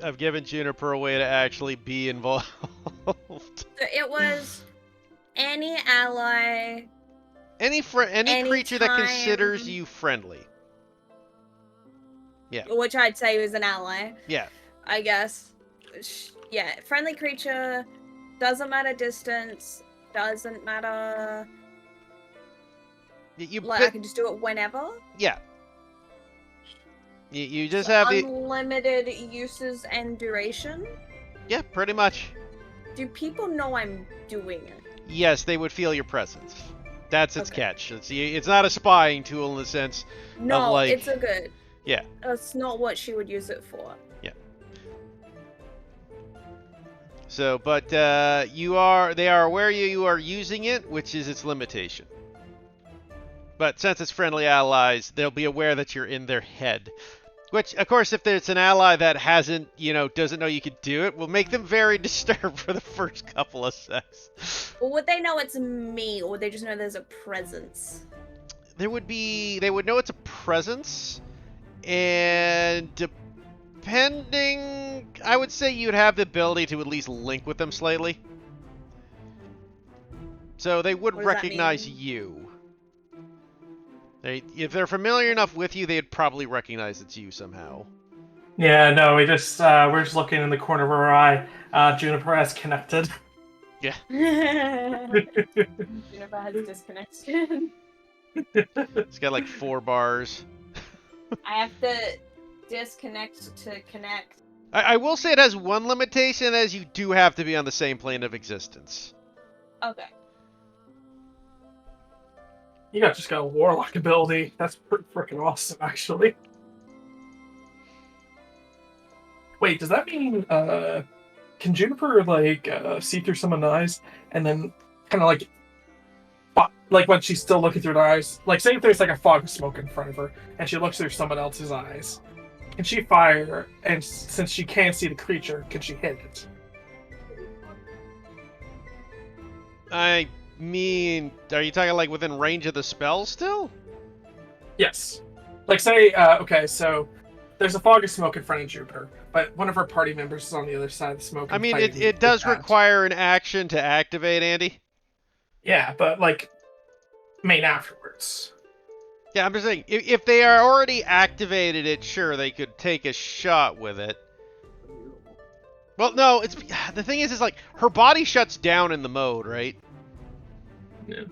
I've given Juniper a way to actually be involved. It was any ally. Any creature that Anytime. considers you friendly. Yeah. Which I'd say was an ally, Yeah. I guess. Yeah, friendly creature, doesn't matter distance, doesn't matter. I can just do it whenever. Yeah. You just have the... Unlimited uses and duration. Yeah, pretty much. Do people know I'm doing it? Yes, they would feel your presence. That's its Okay. catch. It's not a spying tool in the sense. No, like- it's a good. Yeah. That's not what she would use it for. So, but they are aware you are using it, which is its limitation. But since it's friendly allies, they'll be aware that you're in their head. Which, of course, if there's an ally that hasn't, doesn't know you could do it, will make them very disturbed for the first couple of seconds. Or would they know it's me, or would they just know there's a presence? They would know it's a presence, and depending, I would say you'd have the ability to at least link with them slightly. So they would What does that recognize mean? you. If they're familiar enough with you, they'd probably recognize it's you somehow. Yeah, no, we're just looking in the corner of our eye. Juniper has connected. Juniper has disconnection. It's got like 4 bars. I have to disconnect to connect. I will say it has one limitation, as you do have to be on the same plane of existence. Okay. You just got a warlock ability. That's pretty freaking awesome, actually. Wait, does that mean can Juniper see through someone's eyes and then kind of like when she's still looking through their eyes? Like, say if there's like a fog of smoke in front of her and she looks through someone else's eyes, can she fire? And since she can't see the creature, can she hit it? I mean, are you talking like within range of the spell still? Yes. Like, say, okay, so there's a fog of smoke in front of Juniper, but one of her party members is on the other side of the smoke. I and mean, fighting it does with that. require an action to activate, Andy. Yeah, but main afterwards. Yeah, I'm just saying, if they are already activated it, sure, they could take a shot with it. Well, no, the thing is like, her body shuts down in the mode, right? Yeah.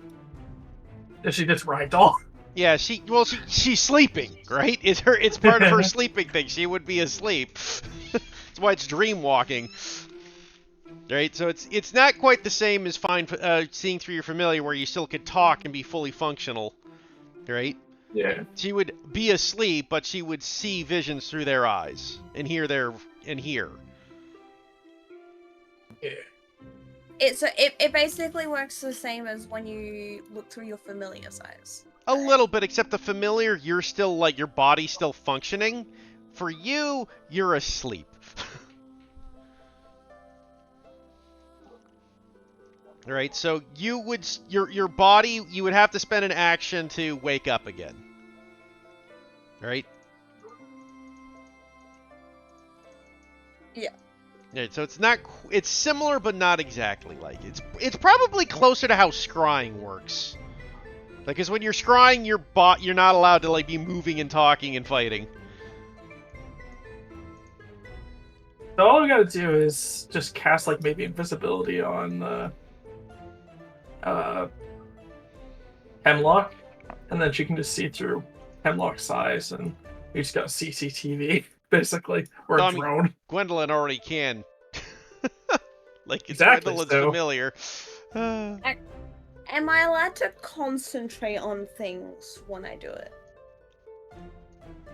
Is she just ragdoll? Yeah, she's sleeping, right? It's part of her sleeping thing. She would be asleep. That's why it's dream walking. Right? So it's not quite the same as seeing through your familiar, where you still could talk and be fully functional. Right? Yeah. She would be asleep, but she would see visions through their eyes and hear hear. Yeah. It basically works the same as when you look through your familiar's eyes. A little bit, except the familiar, you're still like, your body's still functioning. For you, you're asleep. Alright, so you would, your body, you would have to spend an action to wake up again. Alright? Yeah. Yeah, so it's similar, but not exactly like it. It's probably closer to how scrying works. Because when you're scrying, you're not allowed to be moving and talking and fighting. So all we gotta do is just cast maybe invisibility on Hemlock, and then she can just see through Hemlock's eyes, and we just got CCTV basically, or a drone. Gwendolyn already can. It's Exactly, Gwendolyn's so. familiar. Am I allowed to concentrate on things when I do it?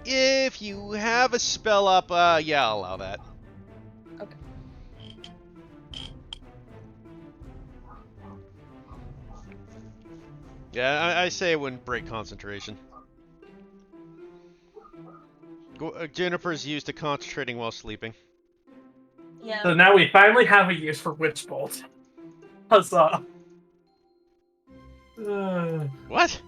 If you have a spell up, yeah, I'll allow that. Okay. Yeah, I say it wouldn't break concentration. Juniper's used to concentrating while sleeping. Yeah. So now we finally have a use for Witch Bolt. Huzzah! What?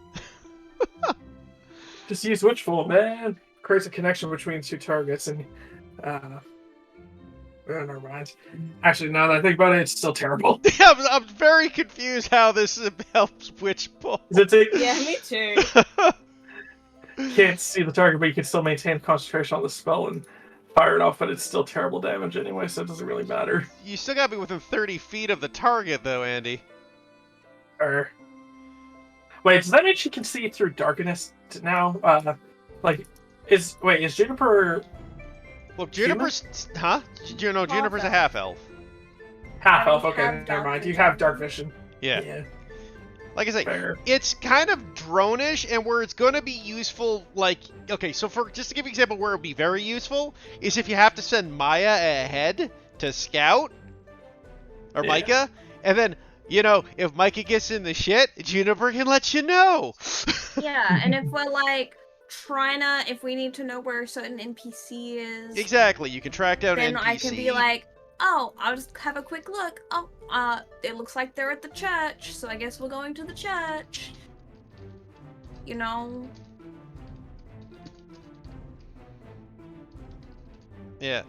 Just use Witch Bolt, man. Creates a connection between two targets, and never mind. Actually, now that I think about it, it's still terrible. Yeah, I'm very confused how this helps Witch Bolt. Yeah, me too. Can't see the target, but you can still maintain concentration on the spell and fire it off, but it's still terrible damage anyway, so it doesn't really matter. You still gotta be within 30 feet of the target, though, Andy. Wait, does that mean she can see through darkness now? Is Juniper Look, Juniper's... Huh? Juniper's a half-elf. half elf? I Okay, have never dark mind. You vision. have dark vision. Yeah. Like I say, Fair. it's kind of drone-ish, and where it's going to be useful, like, okay, so for just to give you an example where it would be very useful, is if you have to send Maya ahead to scout, or Yeah. Micah, and then, you know, if Micah gets in the shit, Juniper can let you know. Yeah, and if we're like if we need to know where a certain NPC is, Exactly, you can track down then NPC. I can be like, oh, I'll just have a quick look. Oh, it looks like they're at the church, so I guess we're going to the church. You know? Yeah.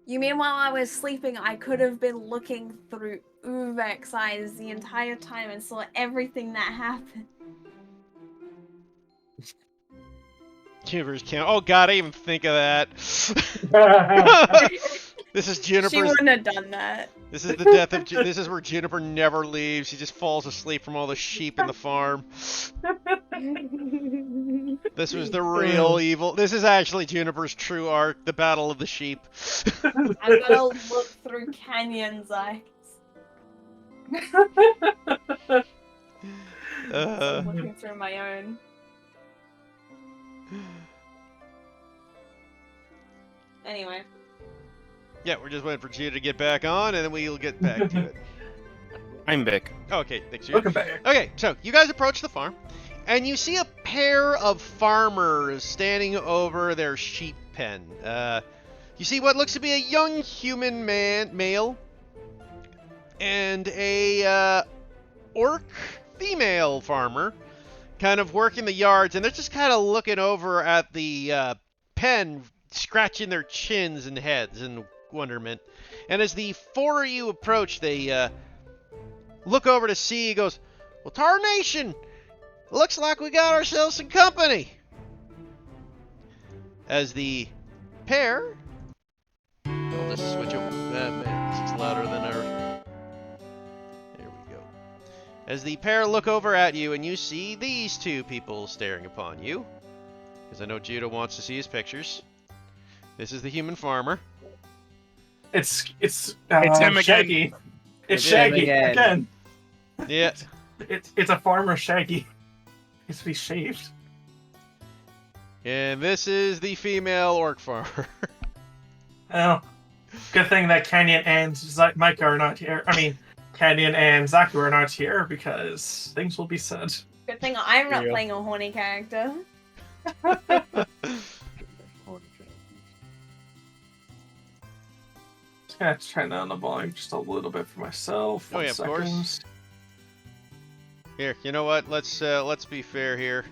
You mean while I was sleeping, I could have been looking through Uvek's eyes the entire time and saw everything that happened. Juniper's count. Oh god, I didn't even think of that. This is She Juniper's. wouldn't have done that. This is the death of. This is where Juniper never leaves. She just falls asleep from all the sheep in the farm. This was the real evil. This is actually Juniper's true arc, the Battle of the Sheep. I'm gonna look through Canyon's eyes. I'm looking through my own. Anyway. Yeah, we're just waiting for Judah to get back on, and then we'll get back to it. I'm Vic. Okay, thanks, Judah. Welcome back. Okay, so you guys approach the farm, and you see a pair of farmers standing over their sheep pen. You see what looks to be a young human male, and a orc female farmer, kind of working the yards, and they're just kind of looking over at the pen, scratching their chins and heads in wonderment. And as the four of you approach, they look over to see. He goes, "Well, tarnation! Looks like we got ourselves some company." As the pair, I'll just switch over. Man, this is louder than our. There we go. As the pair look over at you, and you see these two people staring upon you, because I know Judah wants to see his pictures. This is the human farmer. It's him again. Shaggy. It's It's him Shaggy again. again. Yeah. It's a farmer Shaggy. Needs to be shaved. And this is the female orc farmer. Oh, good thing that Canyon and Micah are not here. I mean, Canyon and Zaku are not here because things will be said. Good thing I'm not Yeah. playing a horny character. Just gonna have to turn down the volume just a little bit for myself. Oh, yeah, of course. Here, you know what? Let's be fair here.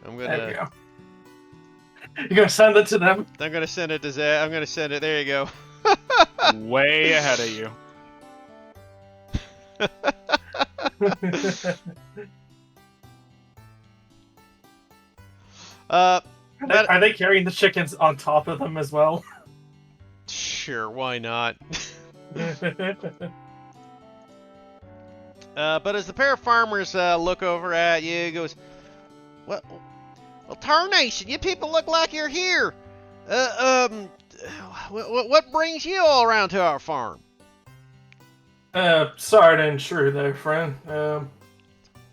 I'm There we gonna go. You're gonna send it to them. send it to Zach. I'm gonna send it. There you go. Way ahead of you. Are they carrying the chickens on top of them as well? Sure, why not? But as the pair of farmers look over at you, he goes, well, tarnation, you people look like you're here. What brings you all around to our farm? Sorry to intrude there, friend.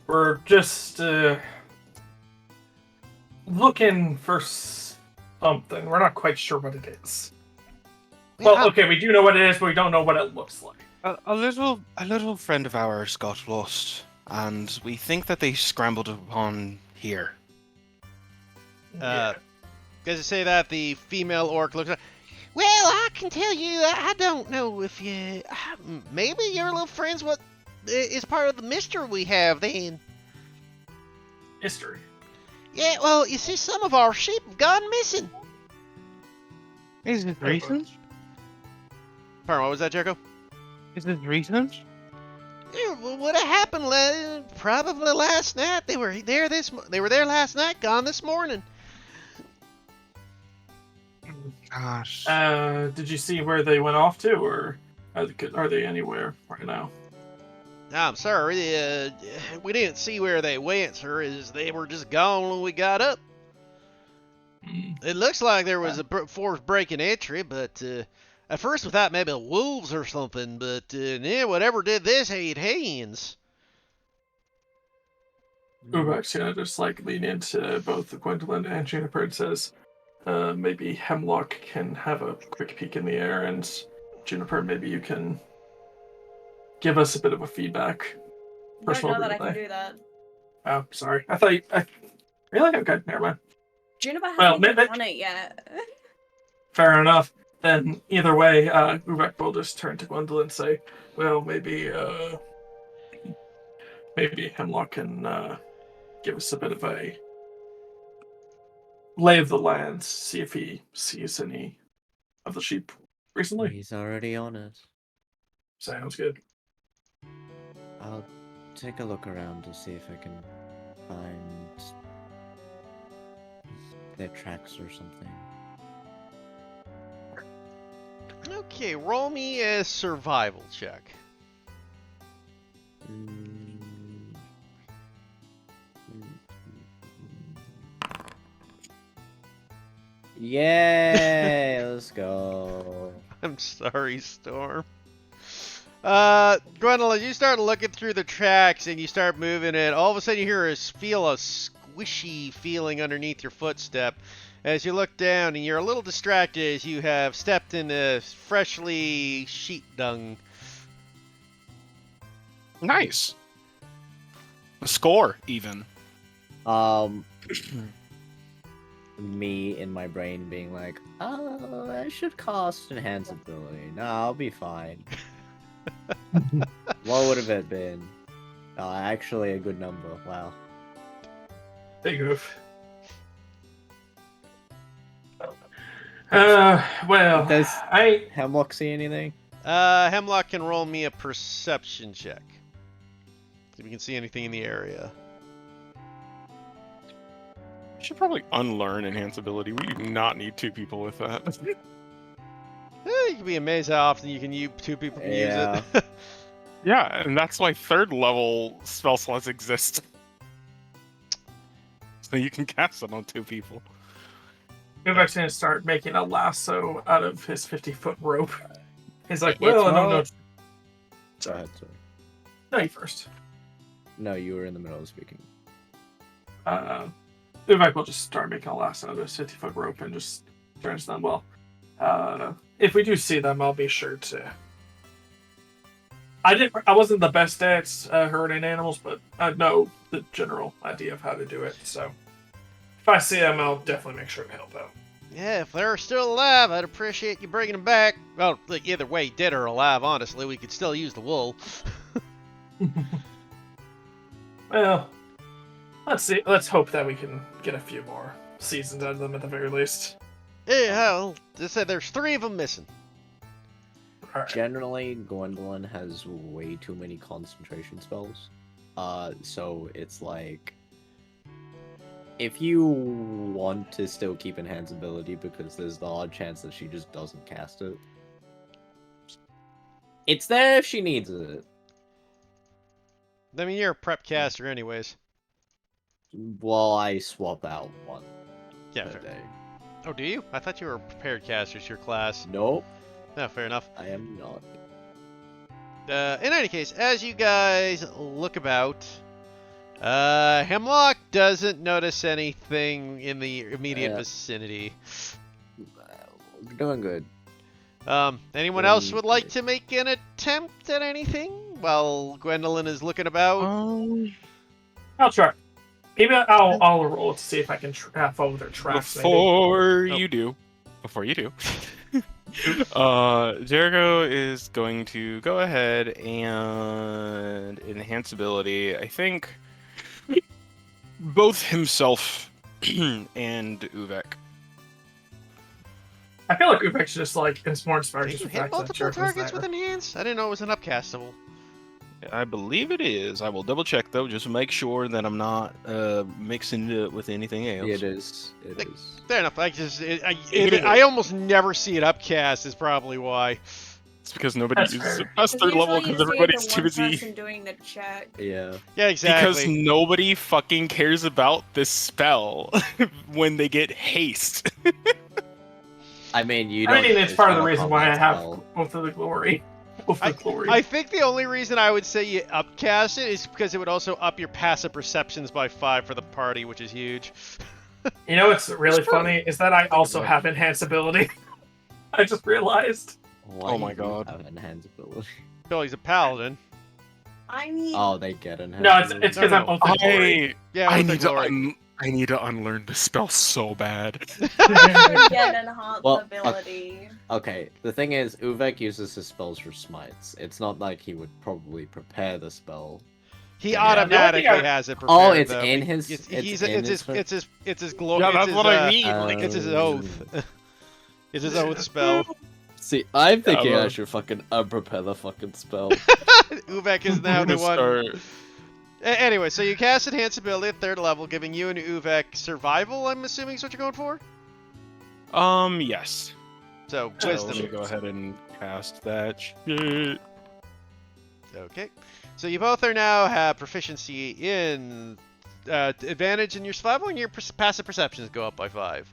We're just, looking for something. We're not quite sure what it is. Well, okay, we do know what it is, but we don't know what it looks like. A little friend of ours got lost, and we think that they scrambled upon here. Yeah. As I say that, the female orc looks like, well, I can tell you, I don't know if you, maybe your little friend's what is part of the mystery we have then. History. Yeah, well, you see, some of our sheep have gone missing. Is it recent? Pardon, what was that, Jericho? Is it recent? Yeah, well, what happened probably last night. They were there last night, gone this morning. Gosh. Did you see where they went off to, or are they anywhere right now? I'm sorry, we didn't see where they went, sir, as they were just gone when we got up. It looks like there was a forced break in entry, but At first we thought maybe wolves or something, but whatever did this ate hands. Uvek's gonna just like lean into both Gwendolyn and Juniper and says, maybe Hemlock can have a quick peek in the air, and Juniper, maybe you can give us a bit of a feedback. I don't Personal know that I can relay. do that. Oh, sorry. I thought you... Really? Okay, never mind. Juniper hasn't Well, even maybe- done it yet. Fair enough. Then either way, Uvek will just turn to Gwendolyn and say, well, maybe Hemlock can give us a bit of a lay of the land, see if he sees any of the sheep recently. He's already on it. Sounds good. I'll take a look around to see if I can find their tracks or something. Okay, roll me a survival check. Yay! Let's go. I'm sorry, Storm. Gwendolyn, you start looking through the tracks and you start moving it. All of a sudden you feel a squishy feeling underneath your footstep. As you look down and you're a little distracted as you have stepped into freshly sheep dung. Nice. A score, even. Me in my brain being like, oh, I should cast enhanceability. No, I'll be fine. What would have it been? Oh, actually a good number. Wow. Big oof. Well, Does I Hemlock see anything? Hemlock can roll me a perception check. See if you can see anything in the area. We should probably unlearn enhanceability. We do not need 2 people with that. You can be amazed how often two people can use Yeah. it. Yeah, and that's why 3rd level spell slots exist. So you can cast it on 2 people. Uvek's gonna start making a lasso out of his 50-foot rope. He's like, It's well, I don't not- know. Go ahead, sorry. No, you first. No, you were in the middle of speaking. Uvek will just start making a lasso out of his 50-foot rope and just turns them. Well, if we do see them, I'll be sure to. I wasn't the best at herding animals, but I know the general idea of how to do it. So if I see them, I'll definitely make sure to help out. Yeah, if they're still alive, I'd appreciate you bringing them back. Well, like, either way, dead or alive, honestly, we could still use the wool. Well, let's see. Let's hope that we can get a few more seasons out of them at the very least. Yeah, hell, just said there's 3 of them missing. All right. Generally, Gwendolyn has way too many concentration spells. So it's like, if you want to still keep enhanceability because there's the odd chance that she just doesn't cast it, it's there if she needs it. I mean, you're a prep caster anyways. Well, I swap out one Yeah, a fair. day. Oh, do you? I thought you were a prepared caster to your class. Nope, No, fair enough. I am not. In any case, as you guys look about, Hemlock doesn't notice anything in the immediate Yeah. vicinity. We're doing good. Anyone else would like to make an attempt at anything while Gwendolyn is looking about? I'll try. Maybe I'll roll to see if I can follow their tracks. Maybe. Before Oh. you do, Jericho is going to go ahead and enhance ability. I think both himself and Uvek. I feel like Uvek's just like it's more inspired Can just you the hit fact that multiple Jericho's targets there. with enhance? I didn't know it was an upcastable. I believe it is. I will double check though, just to make sure that I'm not mixing it with anything else. It is. It Like- is. Fair enough. It- I almost never see it upcast. Is probably why. It's because nobody That's uses fair. it past 3rd level because everybody's too busy. Person doing the check. Yeah. Yeah, Because exactly. nobody fucking cares about this spell when they get haste. I mean, you I don't. mean, it's part of the not a reason why I combat have spell. both of the glory. Both of the glory. I think the only reason I would say you upcast it is because it would also up your passive perceptions by 5 for the party, which is huge. You know what's really It's true. funny is that I also have enhance ability. I just realized. Why Oh my do you God. Have enhance ability. Billy's a paladin. I mean, Oh, they get enhance. No, it's ability. because I'm both the glory. Yeah, I with the need to glory. I need to unlearn this spell so bad. get enhanced Well, ability. Okay, the thing is, Uvek uses his spells for smites. It's not like he would probably prepare the spell. He Yeah, automatically the only thing has it prepared. Oh, it's though. in his- It's, it's he's, in it's his his. It's his. It's his glory. Yeah, it's that's his, what I mean. Uh, Like, It's his oath. It's his oath spell. See, I'm thinking well. I should fucking unprepare the fucking spell. Uvek is now the one. Start- Anyway, so you cast Enhance ability at 3rd level, giving you and Uvek survival. I'm assuming is what you're going for. Yes. So So let me wisdom. go ahead and cast that shit. Okay. So you both are now have proficiency in advantage in your survival, and your passive perceptions go up by 5.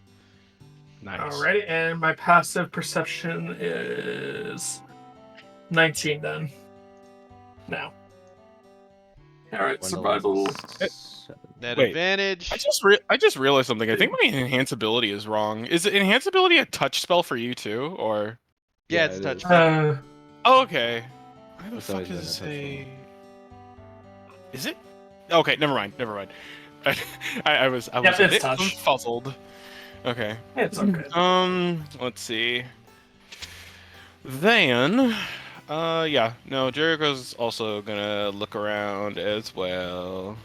Nice. Alrighty, and my passive perception is 19 then. Now. Alright, survival. Net Wait. advantage. I just realized something. I think my enhance ability is wrong. Is enhance ability a touch spell for you too, or? Yeah, Yeah, it's it touch. is. spell. Oh, okay. Why the It's fuck always been a does it touch say? Is it? Okay, never mind. Never mind. I was Yeah, a it's bit touch. puzzled. Okay. It's okay. Let's see. Then, yeah, no, Jericho's also gonna look around as well.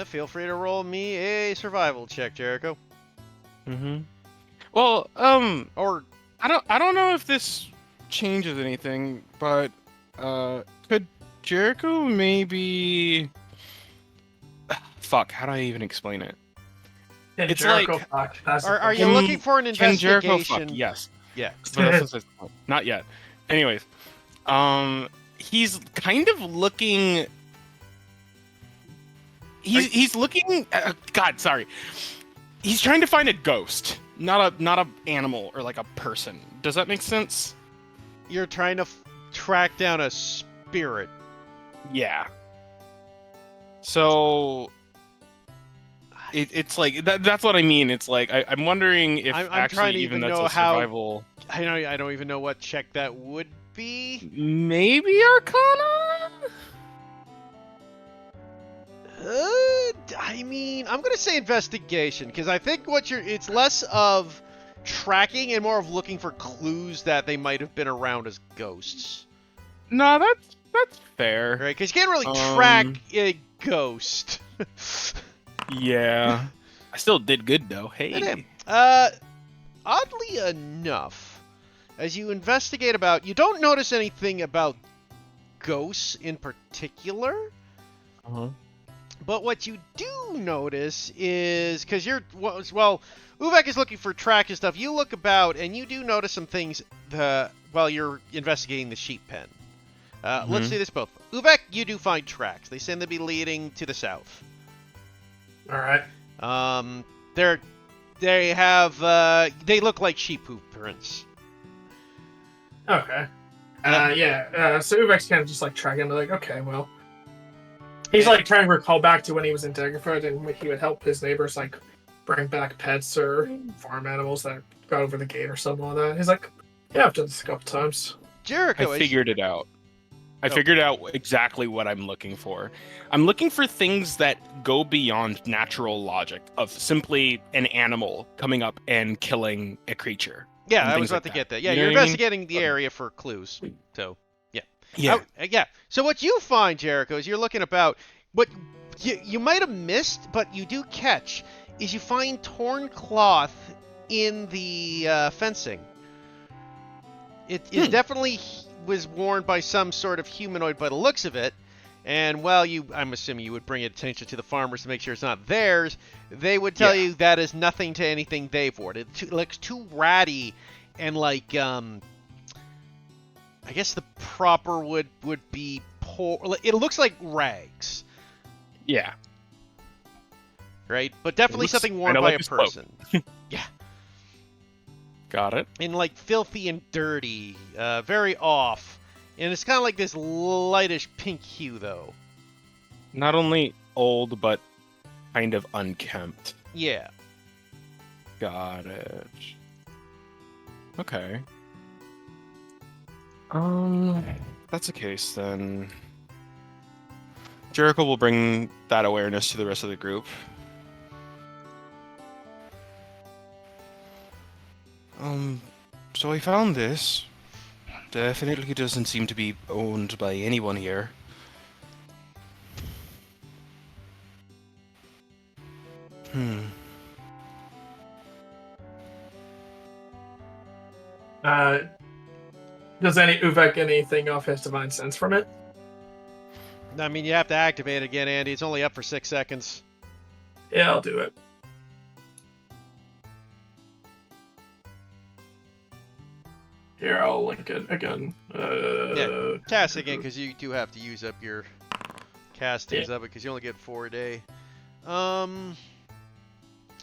Feel free to roll me a survival check, Jericho. Mm-hmm. Well, Or I don't know if this changes anything, but could Jericho maybe? Fuck, how do I even explain it? And it's Jericho like- fuck, that's the are you question. looking for an Can Jericho fuck? investigation? Yes. Yeah. But that's what it's- not yet. Anyways, he's kind of looking. He's looking. God, sorry. He's trying to find a ghost, not a animal or like a person. Does that make sense? You're trying to track down a spirit. Yeah. So it's like that's what I mean. It's like I'm wondering if I'm actually trying to even even that's know a how- survival. I don't even know what check that would be. Maybe Arcana. I mean, I'm gonna say investigation because I think it's less of tracking and more of looking for clues that they might have been around as ghosts, No, that's fair. right? Because you can't really track Um, a ghost. Yeah. I still did good though. Hey. Oddly enough, as you investigate about, you don't notice anything about ghosts in particular. Uh-huh. But what you do notice is, because Uvek is looking for track and stuff, you look about and you do notice some things while you're investigating the sheep pen. Let's do this both. Uvek, you do find tracks. They seem to be leading to the south. Alright. They look like sheep hoof prints. Okay. So Uvek's kind of just like tracking, like, okay, well. He's like trying to recall back to when he was in Daggerfoot and he would help his neighbors like bring back pets or farm animals that got over the gate or something like that. He's like, yeah, I've done this a couple times. Jericho, I figured it out. I Oh. figured out exactly what I'm looking for. I'm looking for things that go beyond natural logic of simply an animal coming up and killing a creature. yeah, and I things was about like to that. get that. Yeah, You know you're what I mean? investigating the area for clues. So, Yeah. yeah. So what you find, Jericho, is you're looking about. What you might have missed, but you do catch, is you find torn cloth in the fencing. It definitely was worn by some sort of humanoid by the looks of it. And I'm assuming you would bring attention to the farmers to make sure it's not theirs. They would tell you that is nothing to anything they've worn. It looks too ratty, and like I guess the proper would be poor. It looks like rags, Yeah. right? But definitely looks something worn kinda by like a his cloak. person. Got it. and like filthy and dirty, very off. And it's kind of like this lightish pink hue, though. Not only old, but kind of unkempt. Yeah. Got it. Okay. That's the case then. Jericho will bring that awareness to the rest of the group. So I found this. Definitely doesn't seem to be owned by anyone here. Does Uvek anything off his divine sense from it? I mean, you have to activate it again, Andy. It's only up for 6 seconds. Yeah, I'll do it. Here, I'll link it again. Yeah, cast again, because you do have to use up your castings of it, because you only get 4 a day.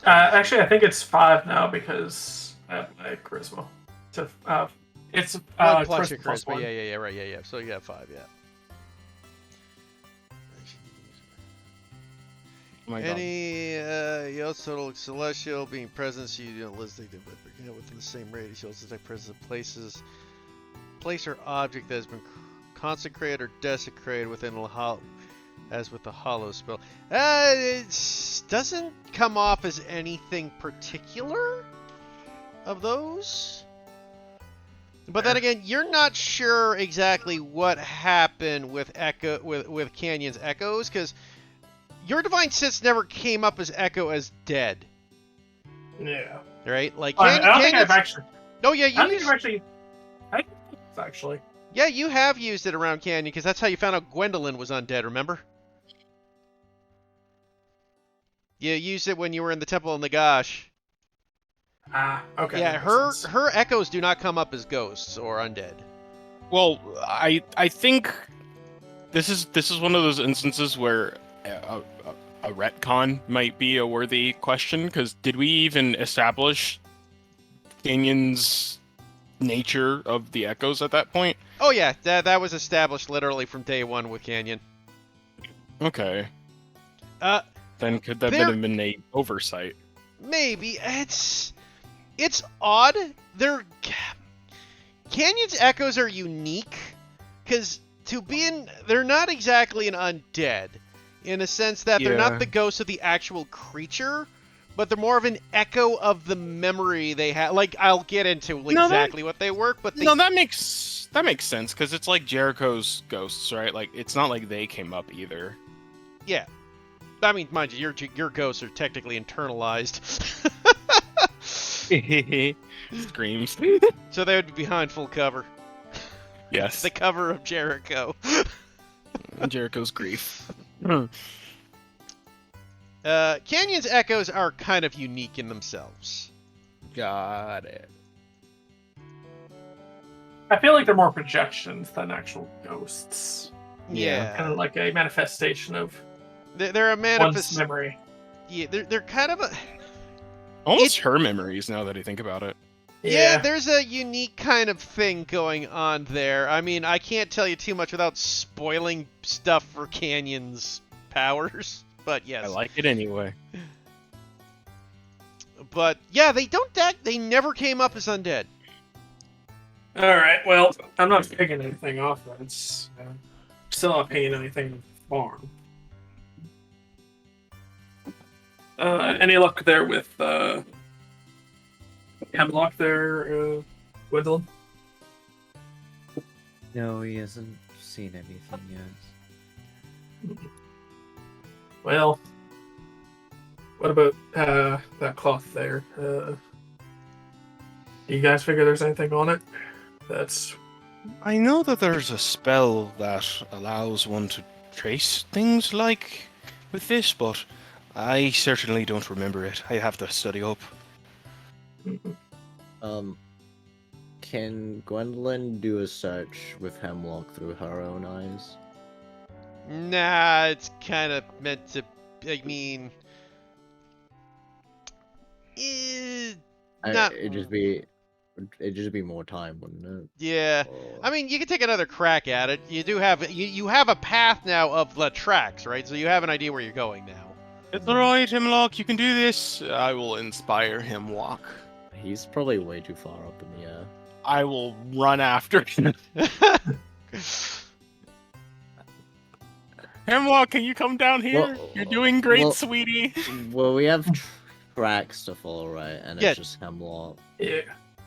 Actually, I think it's 5 now because I have my charisma. It's One plus your plus charisma. 1. Yeah, right, yeah. So you have 5, yeah. Oh my God. Any Yosodal Celestial being present, so you don't list within the same radius. You also detect presence of place or object that has been consecrated or desecrated within as with the hollow spell. It doesn't come off as anything particular of those. But then again, you're not sure exactly what happened with Canyon's echoes, because your divine sense never came up as echo as dead. Yeah. Right? Like I don't think I've actually. Oh yeah, I don't think I've actually. Actually. Yeah, you have used it around Canyon, because that's how you found out Gwendolyn was undead, remember? You used it when you were in the Temple of Nagash. Okay. Yeah, that makes sense. her echoes do not come up as ghosts or undead. Well, I think this is one of those instances where a retcon might be a worthy question, because did we even establish Canyon's nature of the echoes at that point? Oh yeah, that was established literally from day one with Canyon. Okay. Then could that there- have been an oversight? Maybe it's odd. Canyon's echoes are unique, because they're not exactly an undead, in a sense that they're Yeah. not the ghost of the actual creature, but they're more of an echo of the memory they have. Like, I'll get into exactly what they work, but they, No, that makes sense, because it's like Jericho's ghosts, right? Like, it's not like they came up either. yeah. I mean, mind you, your ghosts are technically internalized, Screams. so they would be behind full cover. Yes. The cover of Jericho. Jericho's grief. Canyon's echoes are kind of unique in themselves. Got it. I feel like they're more projections than actual ghosts. Yeah. Kind of like a manifestation of They're a one's manifest. memory. Yeah, they're kind of a. Almost her memories, now that I think about it. Yeah, there's a unique kind of thing going on there. I mean, I can't tell you too much without spoiling stuff for Canyon's powers, but yes. I like it anyway. But yeah, they never came up as undead. All right. Well, I'm not taking anything off. It's still not paying anything to the farm. Any luck there with Hemlock there, Gwendolyn? No, he hasn't seen anything yet. Well, what about that cloth there? Do you guys figure there's anything on it? That's I know that there's a spell that allows one to trace things like with this, but I certainly don't remember it. I have to study up. Can Gwendolyn do a search with Hemlock through her own eyes? Nah, it's kind of meant to. I mean, not It'd just be It'd just be more time, wouldn't it? Yeah. Or- I mean, you can take another crack at it. You do have you have a path now of the tracks, right? So you have an idea where you're going now. It's alright, Hemlock, you can do this. I will inspire Hemlock. He's probably way too far up in the air. I will run after him. Hemlock, can you come down here? Well- You're doing great, well- sweetie. Well, we have tracks to follow, right? And Yeah. it's just Hemlock. Yeah.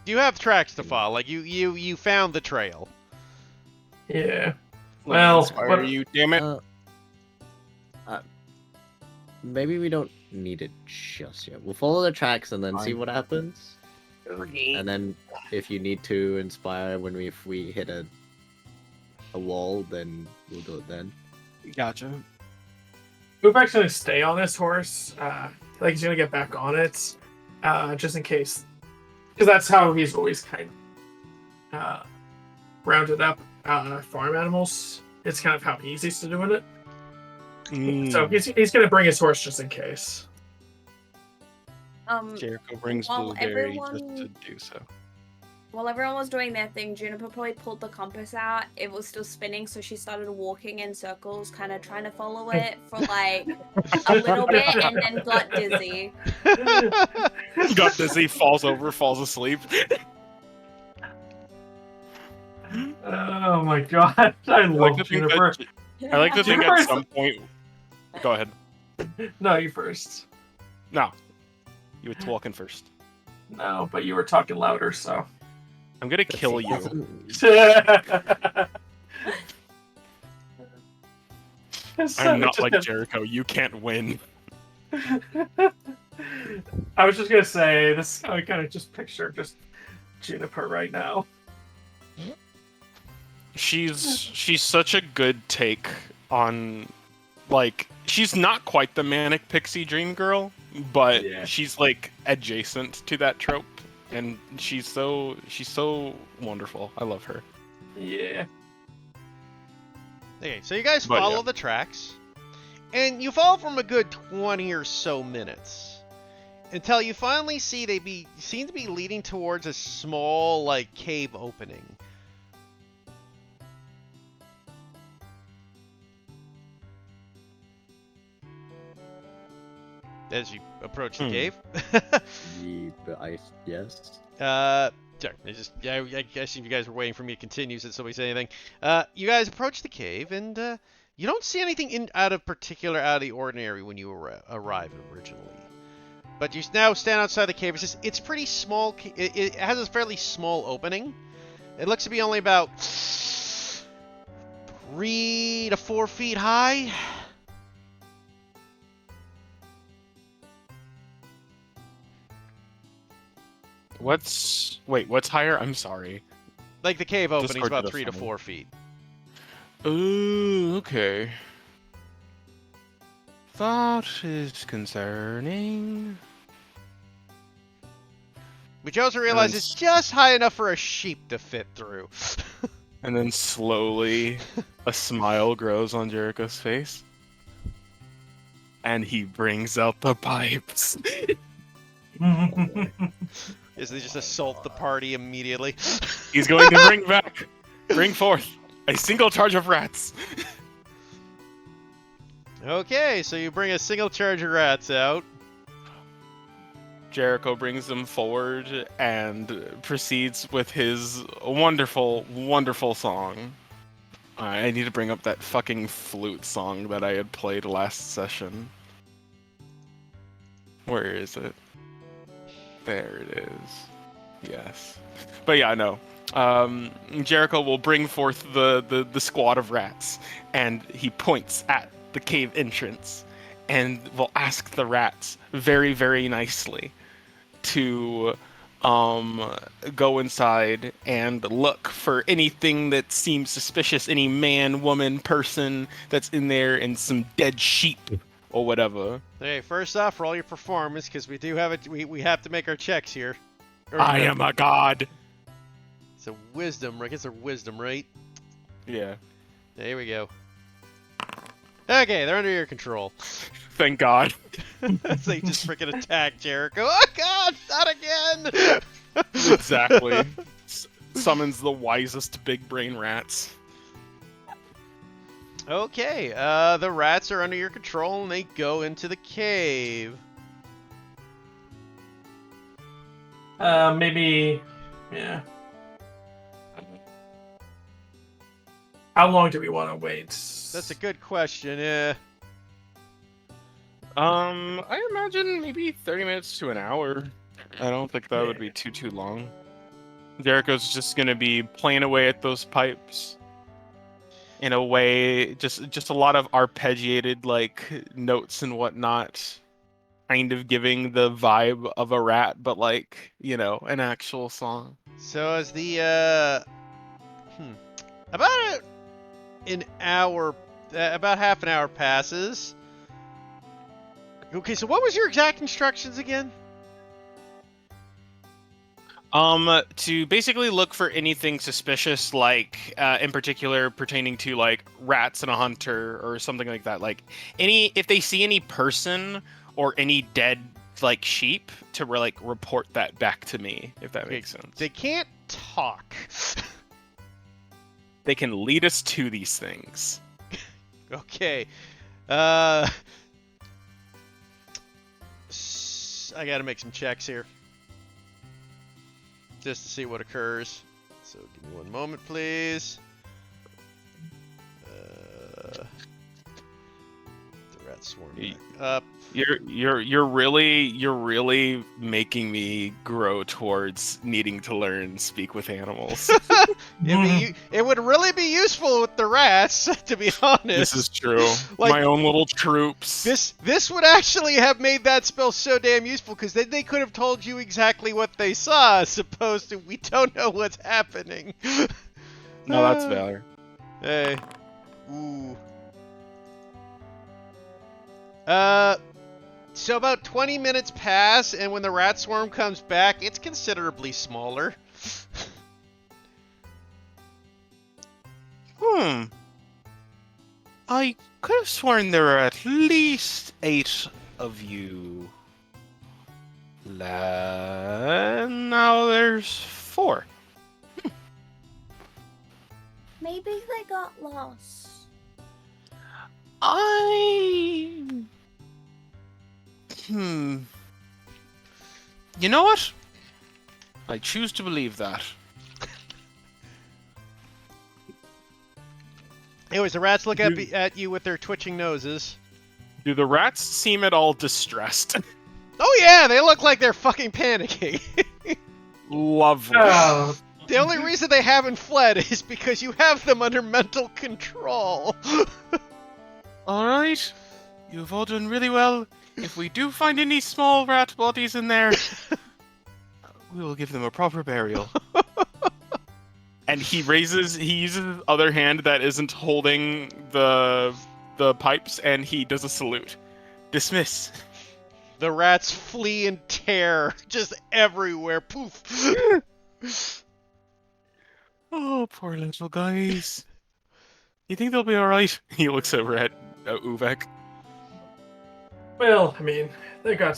You have tracks to follow. Like you found the trail. Yeah. Let me Well, inspire what- you, damn it. Maybe we don't need it just yet. We'll follow the tracks and then see Fine. what happens. And then if you need to inspire if we hit a wall, then we'll do it then. Gotcha. Ubek's gonna stay on this horse. Like he's gonna get back on it, just in case, because that's how he's always kind of rounded up farm animals. It's kind of how he's used to doing it. So he's gonna bring his horse just in case. Jericho brings While Blueberry just everyone- to do so. While everyone was doing their thing, Juniper probably pulled the compass out. It was still spinning, so she started walking in circles, kind of trying to follow it for like a little bit, and then got dizzy. Got dizzy, falls over, falls asleep. Oh my god, I I like love to think Juniper. that, I like to think at Juniper's- some point. Go ahead. No, you first. No, you were talking first. No, but you were talking louder, so. I'm gonna kill you. I'm not like Jericho. You can't win. I was just gonna say this. I kind of just picture just Juniper right now. She's such a good take on, like, she's not quite the manic pixie dream girl, but Yeah. she's like adjacent to that trope, and she's so wonderful. I love her. Yeah. Okay, so you guys But, follow yeah. the tracks, and you follow from a good 20 or so minutes until you finally see seem to be leading towards a small like cave opening. As you approach the cave. Yes. Sorry, I guess if you guys were waiting for me to continue since somebody said anything. You guys approach the cave, and you don't see anything out of the ordinary when you arrive originally. But you now stand outside the cave. It's pretty small. It has a fairly small opening. It looks to be only about 3 to 4 feet high. What's higher? I'm sorry. Like the cave opening's hard to about 3 to define. 4 feet. Ooh, okay. That is concerning. But you also realize it's just high enough for a sheep to fit through. And then slowly, a smile grows on Jericho's face. And he brings out the pipes. Is they just assault the party immediately? He's going to bring forth a single charge of rats. Okay, so you bring a single charge of rats out. Jericho brings them forward and proceeds with his wonderful, wonderful song. I need to bring up that fucking flute song that I had played last session. Where is it? There it is. Yes. But yeah, no. Jericho will bring forth the squad of rats, and he points at the cave entrance, and will ask the rats very, very nicely to go inside and look for anything that seems suspicious, any man, woman, person that's in there, and some dead sheep or whatever. Okay, first off, roll your performance, because we do have it. We have to make our checks here. I am a god. It's a wisdom. I guess a wisdom, right? Yeah. There we go. Okay, they're under your control. Thank God. So you just freaking attack Jericho. Oh God, not again! Exactly. Summons the wisest big brain rats. Okay, the rats are under your control and they go into the cave. Maybe, yeah. How long do we want to wait? That's a good question. I imagine maybe 30 minutes to an hour. I don't think that would be too long. Jericho's just gonna be playing away at those pipes. In a way, just a lot of arpeggiated like notes and whatnot. Kind of giving the vibe of a rat, but like, an actual song. So as the about an hour, about half an hour passes. Okay, so what was your exact instructions again? To basically look for anything suspicious, like, in particular pertaining to, like, rats and a hunter or something like that. Like, if they see any person or any dead, like, sheep, to, like, report that back to me, if that makes sense. They can't talk. They can lead us to these things. Okay. I gotta make some checks here. Just to see what occurs. So give me one moment, please. The rats swarm back up. You're really making me grow towards needing to learn speak with animals. It would really be useful with the rats, to be honest. This is true. Like, my own little troops. This would actually have made that spell so damn useful, because then they could have told you exactly what they saw, as opposed to we don't know what's happening. No, that's valor. Hey. Ooh. So about 20 minutes pass, and when the rat swarm comes back, it's considerably smaller. I could have sworn there were at least 8 of you. Now there's 4. Maybe they got lost. You know what? I choose to believe that. Anyways, the rats look at you with their twitching noses. Do the rats seem at all distressed? Oh yeah, they look like they're fucking panicking. Lovely. Oh, The only reason they haven't fled is because you have them under mental control. Alright. You've all done really well. If we do find any small rat bodies in there, we will give them a proper burial. And he uses his other hand that isn't holding the pipes, and he does a salute. Dismiss. The rats flee in terror, just everywhere. Poof. Oh, poor little guys. You think they'll be alright? He looks over at Uvek. well, I mean, they got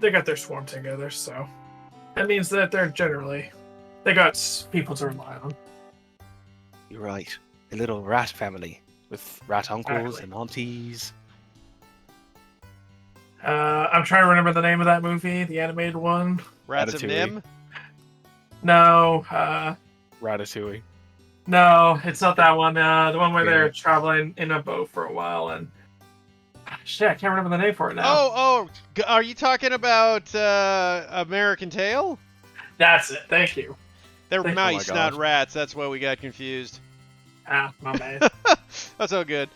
their swarm together, so that means that they got people to rely on. You're right. A little rat family with rat uncles Exactly. and aunties. I'm trying to remember the name of that movie, the animated one. Rats of Ratatouille. Nim. No, Ratatouille. no, it's not that one. The one where they're Yeah. traveling in a boat for a while and shit, I can't remember the name for it now. Are you talking about American Tail? That's it. Thank you. They're Thank- mice, oh my not gosh. rats. That's why we got confused. Ah, my bad. That's all good.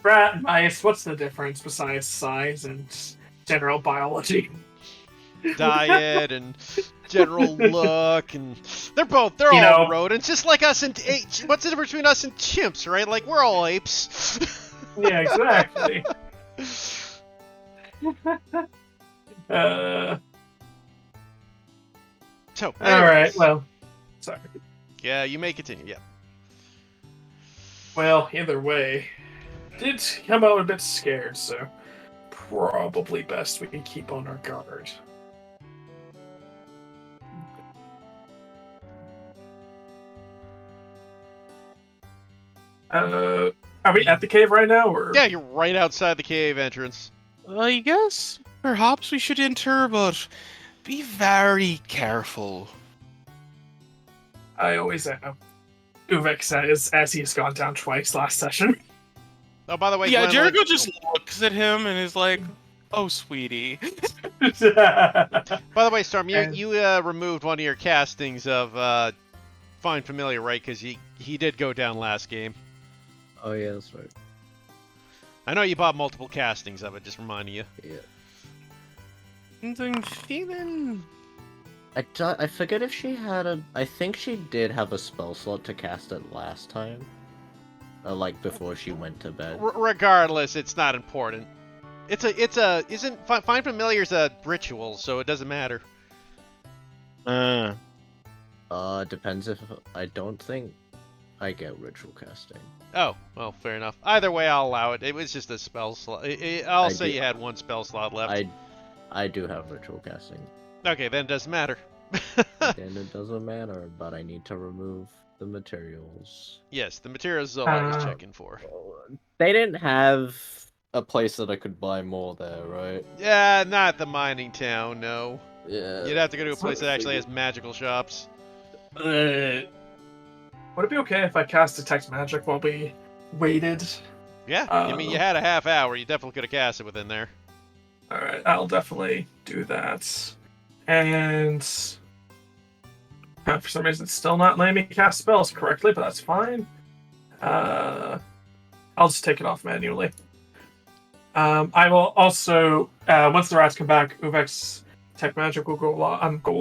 Rat, mice. What's the difference besides size and general biology? Diet and general look, and they're all You know- rodents, just like us and what's the difference between us and chimps, right? Like we're all apes. Yeah, exactly. uh, So, all right. anyways. Well, sorry. Yeah, you may continue. Yeah. Well, either way, did come out a bit scared, so probably best we can keep on our guard. Are we at the cave right now, or? Yeah, you're right outside the cave entrance. I guess perhaps we should enter, but be very careful. I always am. Uvek says as he's gone down twice last session. Oh, by the way, Yeah, Gwendolyn- Jericho just looks at him and is like, "Oh, sweetie." By the way, Storm, And- you removed one of your castings of Find Familiar, right? Because he did go down last game. Oh yeah, that's right. I know you bought multiple castings of it, just reminding you. Yeah. And I'm feeling. I forget if she had a. I think she did have a spell slot to cast it last time. Like before she went to bed. Regardless, it's not important. Find Familiar's a ritual, so it doesn't matter. Depends if I don't think I get ritual casting. Oh, well, fair enough. Either way, I'll allow it. It was just a spell slot. I'll I say do- you had one spell slot left. I do have ritual casting. Okay, then it doesn't matter. And it doesn't matter, but I need to remove the materials. Yes, the materials is all I was Uh, checking for. They didn't have a place that I could buy more there, right? Yeah, not the mining town, no. Yeah. You'd have to go to a That's what place I that actually has figured. magical shops. Would it be okay if I cast Detect Magic while we waited? Yeah, I mean, you had a half hour. You definitely could have cast it within there. Alright, I'll definitely do that. And for some reason, it's still not letting me cast spells correctly, but that's fine. I'll just take it off manually. I will also, once the rats come back, Uvek's Tech Magic will go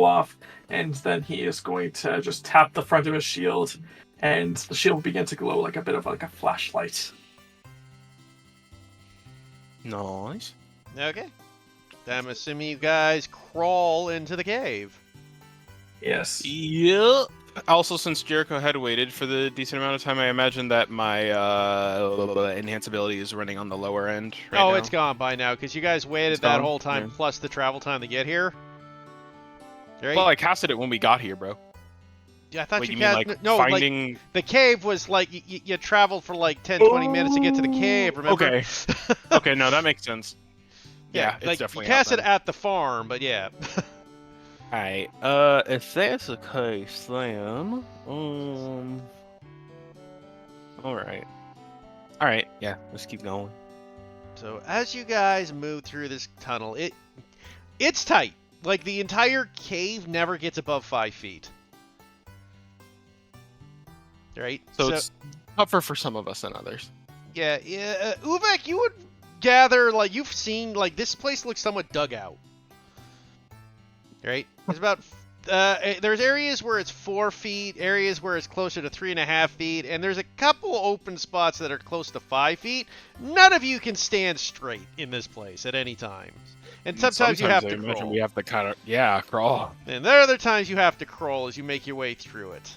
off, and then he is going to just tap the front of his shield, and the shield will begin to glow like a bit of like a flashlight. Nice. Okay. I'm assuming you guys crawl into the cave. Yes. Yep. Also, since Jericho had waited for the decent amount of time, I imagine that my enhance ability is running on the lower end right now. It's gone by now, because you guys waited It's that gone? whole time, Yeah. plus the travel time to get here. Right? Well, I casted it when we got here, bro. Yeah, I thought Wait, you you mean cast... like no, like, finding? the cave was like, you traveled for like 10, 20 minutes to get to the cave, remember? Okay. Okay, no, that makes sense. Yeah, it's like, definitely you cast out it then. at the farm, but yeah. Alright, if that's the case, then, alright. Alright, yeah, let's keep going. So as you guys move through this tunnel, it's tight. Like, the entire cave never gets above 5 feet. Right? So it's tougher for some of us than others. Yeah, Uvek, you would gather, like, you've seen, like, this place looks somewhat dug out. Right? There's about, there's areas where it's 4 feet, areas where it's closer to 3.5 feet, and there's a couple open spots that are close to 5 feet. None of you can stand straight in this place at any time. And sometimes you have I to imagine crawl. we have to kind of, crawl. And there are other times you have to crawl as you make your way through it.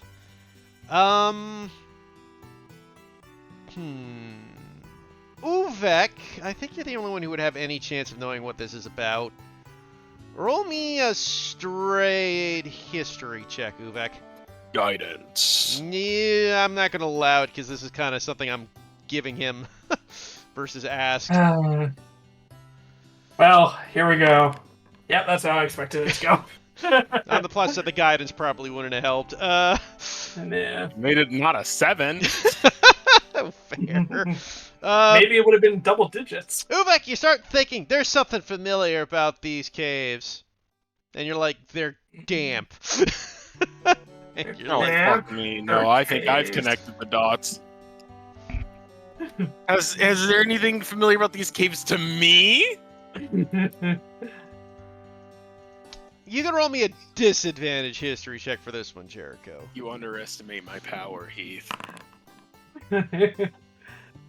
Uvek, I think you're the only one who would have any chance of knowing what this is about. Roll me a straight history check, Uvek. Guidance. Yeah, I'm not going to allow it because this is kind of something I'm giving him versus asked. Well, here we go. Yep, that's how I expected it to go. On the plus side, the guidance probably wouldn't have helped. Yeah. Made it not a 7. Fair. Maybe it would have been double digits. Uvek, you start thinking there's something familiar about these caves, and you're like, they're damp. And you're No, like, Yeah. fuck me. No, I think I've connected the dots. Is there anything familiar about these caves to me? you can roll me a disadvantage history check for this one, Jericho. You underestimate my power, Heath.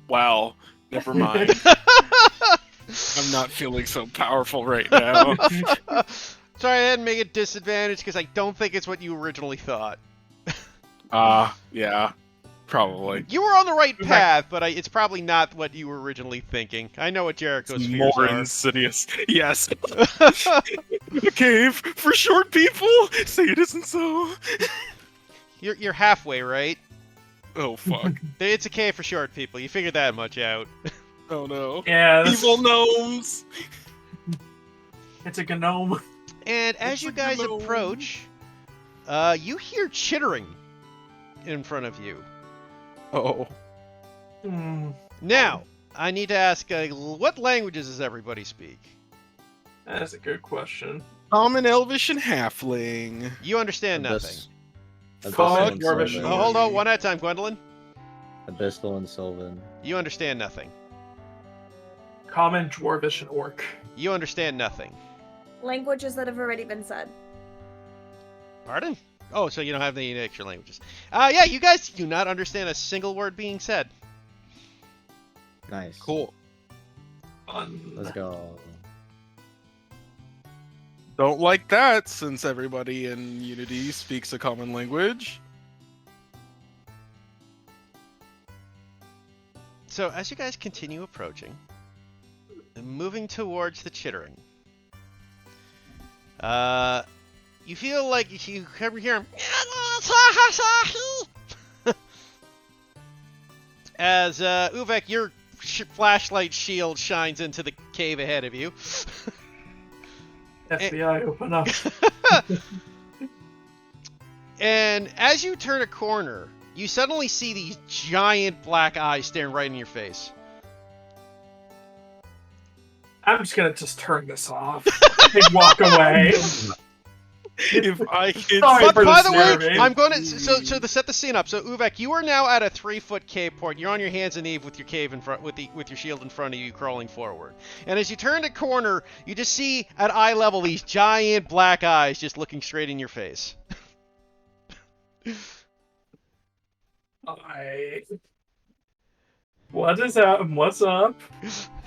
Wow, never mind. I'm not feeling so powerful right now. Sorry, I didn't make it disadvantage because I don't think it's what you originally thought. Yeah, probably. You were on the right path, but it's probably not what you were originally thinking. I know what Jericho's It's fears more are. insidious. Yes. A cave for short people. Say it isn't so. You're halfway, right? Oh fuck. It's a K for short, people. You figured that much out. Oh no. Yeah, Evil gnomes. it's a gnome. And as It's you a guys gnome. approach, you hear chittering in front of you. Oh. Hmm, Now, I need to ask, what languages does everybody speak? that's a good question. Common, Elvish, and Halfling. You understand nothing. Abyssal Fuck, and Dwarvish. Sylvan. Oh, hold on, one at a time, Gwendolyn. Abyssal and Sylvan. You understand nothing. Common, Dwarvish, and Orc. You understand nothing. Languages that have already been said. Pardon? Oh, so you don't have any extra languages. Yeah, you guys do not understand a single word being said. Nice. Cool. Let's go. Don't like that, since everybody in Unity speaks a common language. So as you guys continue approaching, and moving towards the chittering, you feel like you can hear him. As Uvek, your flashlight shield shines into the cave ahead of you. FBI, open up. And as you turn a corner, you suddenly see these giant black eyes staring right in your face. I'm just gonna turn this off and walk away. If I can. Sorry But for by the the way, snaring. I'm going to to set the scene up. So Uvek, you are now at a 3-foot cave port. You're on your hands and knees with your cave in front, with your shield in front of you, crawling forward. And as you turn the corner, you just see at eye level these giant black eyes just looking straight in your face. What is up? What's up?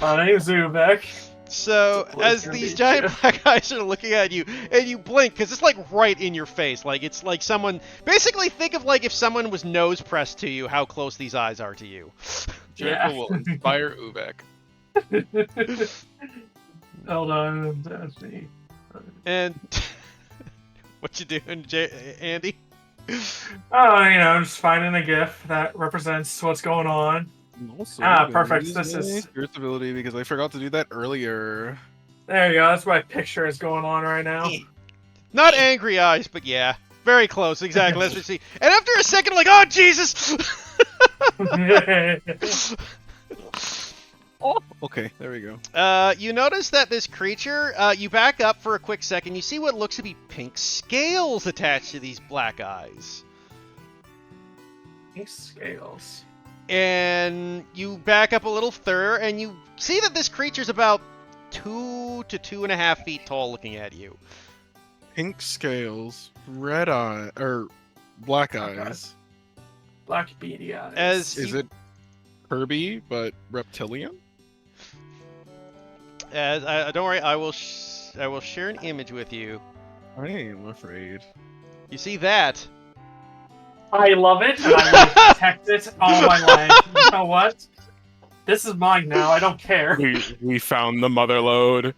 My name's Zubek. So It's a as pleasure to these meet giant you. black eyes are looking at you, and you blink because it's like right in your face, like it's like someone. Basically, think of like if someone was nose pressed to you, how close these eyes are to you. Jericho will inspire Uvek. Hold on, that's me. And what you doing, Andy? Oh, just finding a GIF that represents what's going on. Also, Perfect. This is- Spirit's ability because I forgot to do that earlier. There you go. That's my picture is going on right now. Not angry eyes, but yeah, very close. Exactly. Let's see. And after a second, like, oh Jesus! Oh, okay, there we go. You notice that this creature. You back up for a quick second. You see what looks to be pink scales attached to these black eyes. These scales. And you back up a little further, and you see that this creature's about 2 to 2.5 feet tall, looking at you. Pink scales, red eye, or black eyes. Black beady eyes. As Is it Kirby but reptilian? Don't worry, I will share an image with you. I am afraid. You see that? I love it, and I will protect it all my life. You know what? This is mine now. I don't care. We found the mother lode.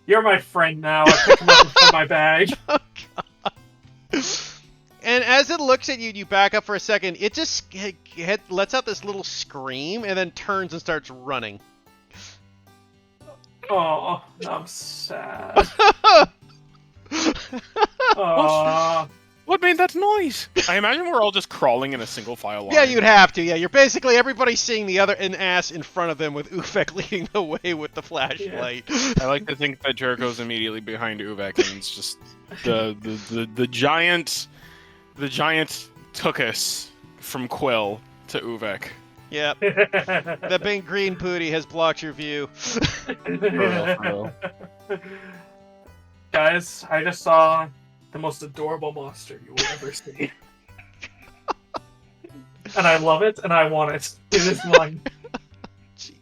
You're my friend now. I pick him up and put in my bag. Oh, God. And as it looks at you, you back up for a second. It just lets out this little scream and then turns and starts running. Oh, I'm sad. Oh, What made that noise? I imagine we're all just crawling in a single file line. Yeah, you'd have to. Yeah, you're basically everybody's seeing the other an ass in front of them with Ufek leading the way with the flashlight. I like to think that Jericho's immediately behind Uvek, and it's just the giant took us from Quill to Uvek. Yep, the big green booty has blocked your view. real. Guys, I just saw the most adorable monster you will ever see. And I love it, and I want it. It is mine.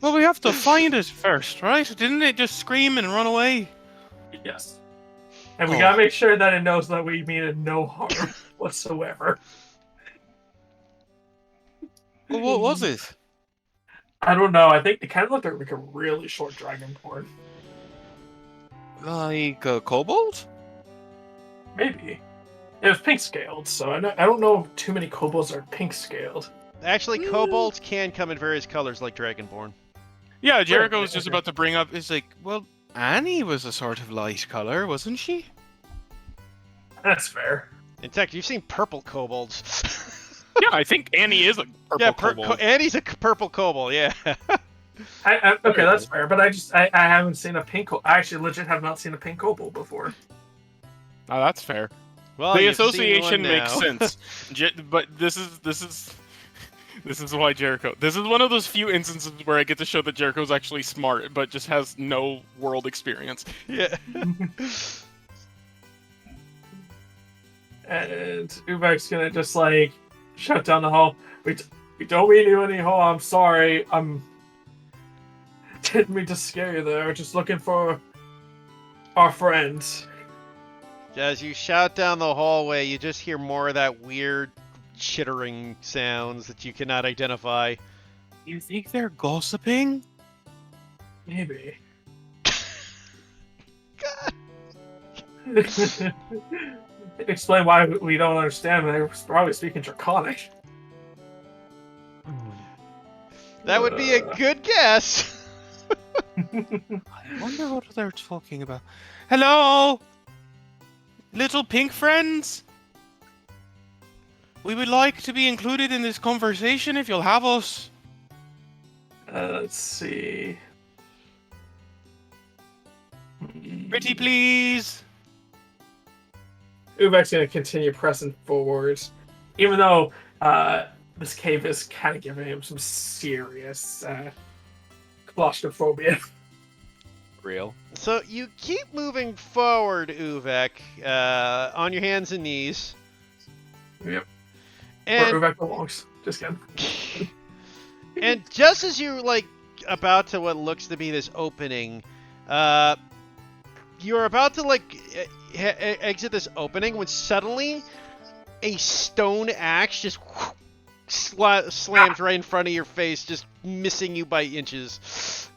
Well, we have to find it first, right? Didn't it just scream and run away? Yes. And we Oh. gotta make sure that it knows that we mean it no harm whatsoever. Well, what was it? I don't know. I think it kind of looked like a really short dragonborn. Like a kobold? Maybe. It was pink scaled, so I don't know if too many kobolds are pink scaled. Actually, kobolds can come in various colors like Dragonborn. Yeah, Jericho was just about to bring up. It's like, well, Annie was a sort of light color, wasn't she? That's fair. In fact, you've seen purple kobolds. Yeah, I think Annie is a purple kobold. Annie's a purple kobold, yeah. Okay, that's fair, but I haven't seen a pink kobold. I actually legit have not seen a pink kobold before. Oh, that's fair. Well, The you've seen association one makes now. sense. But this is why Jericho. This is one of those few instances where I get to show that Jericho's actually smart, but just has no world experience. Yeah. And Uvek's gonna just like shut down the hall. We don't mean you any harm. I'm sorry. Didn't mean to scare you there. Just looking for our friends. As you shout down the hallway, you just hear more of that weird chittering sounds that you cannot identify. You think they're gossiping? Maybe. God. Explain why we don't understand. They're probably speaking Draconic. That would be a good guess. I wonder what they're talking about. Hello? Little pink friends? We would like to be included in this conversation if you'll have us. Let's see. Pretty please. Uvek's gonna continue pressing forward, even though this cave is kind of giving him some serious claustrophobia. Real. So you keep moving forward, Uvek, on your hands and knees. Yep. And Where Uvek belongs. Just kidding. and just as you're like about to what looks to be this opening, you're about to like exit this opening when suddenly a stone axe just slams right in front of your face, just missing you by inches.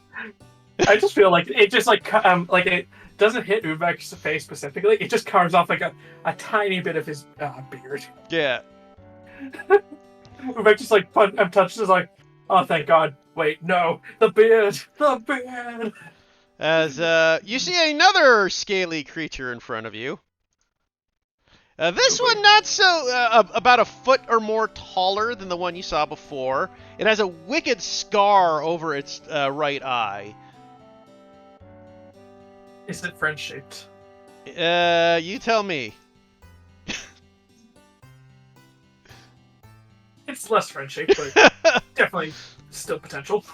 I just feel like it just like it doesn't hit Uvek's face specifically. It just carves off like a tiny bit of his beard. Yeah. Uvek just like touches like, oh thank God. Wait, no, the beard. As you see another scaly creature in front of you. This one not so about a foot or more taller than the one you saw before. It has a wicked scar over its right eye. Is it French shaped? You tell me. It's less French shaped, but definitely still potential.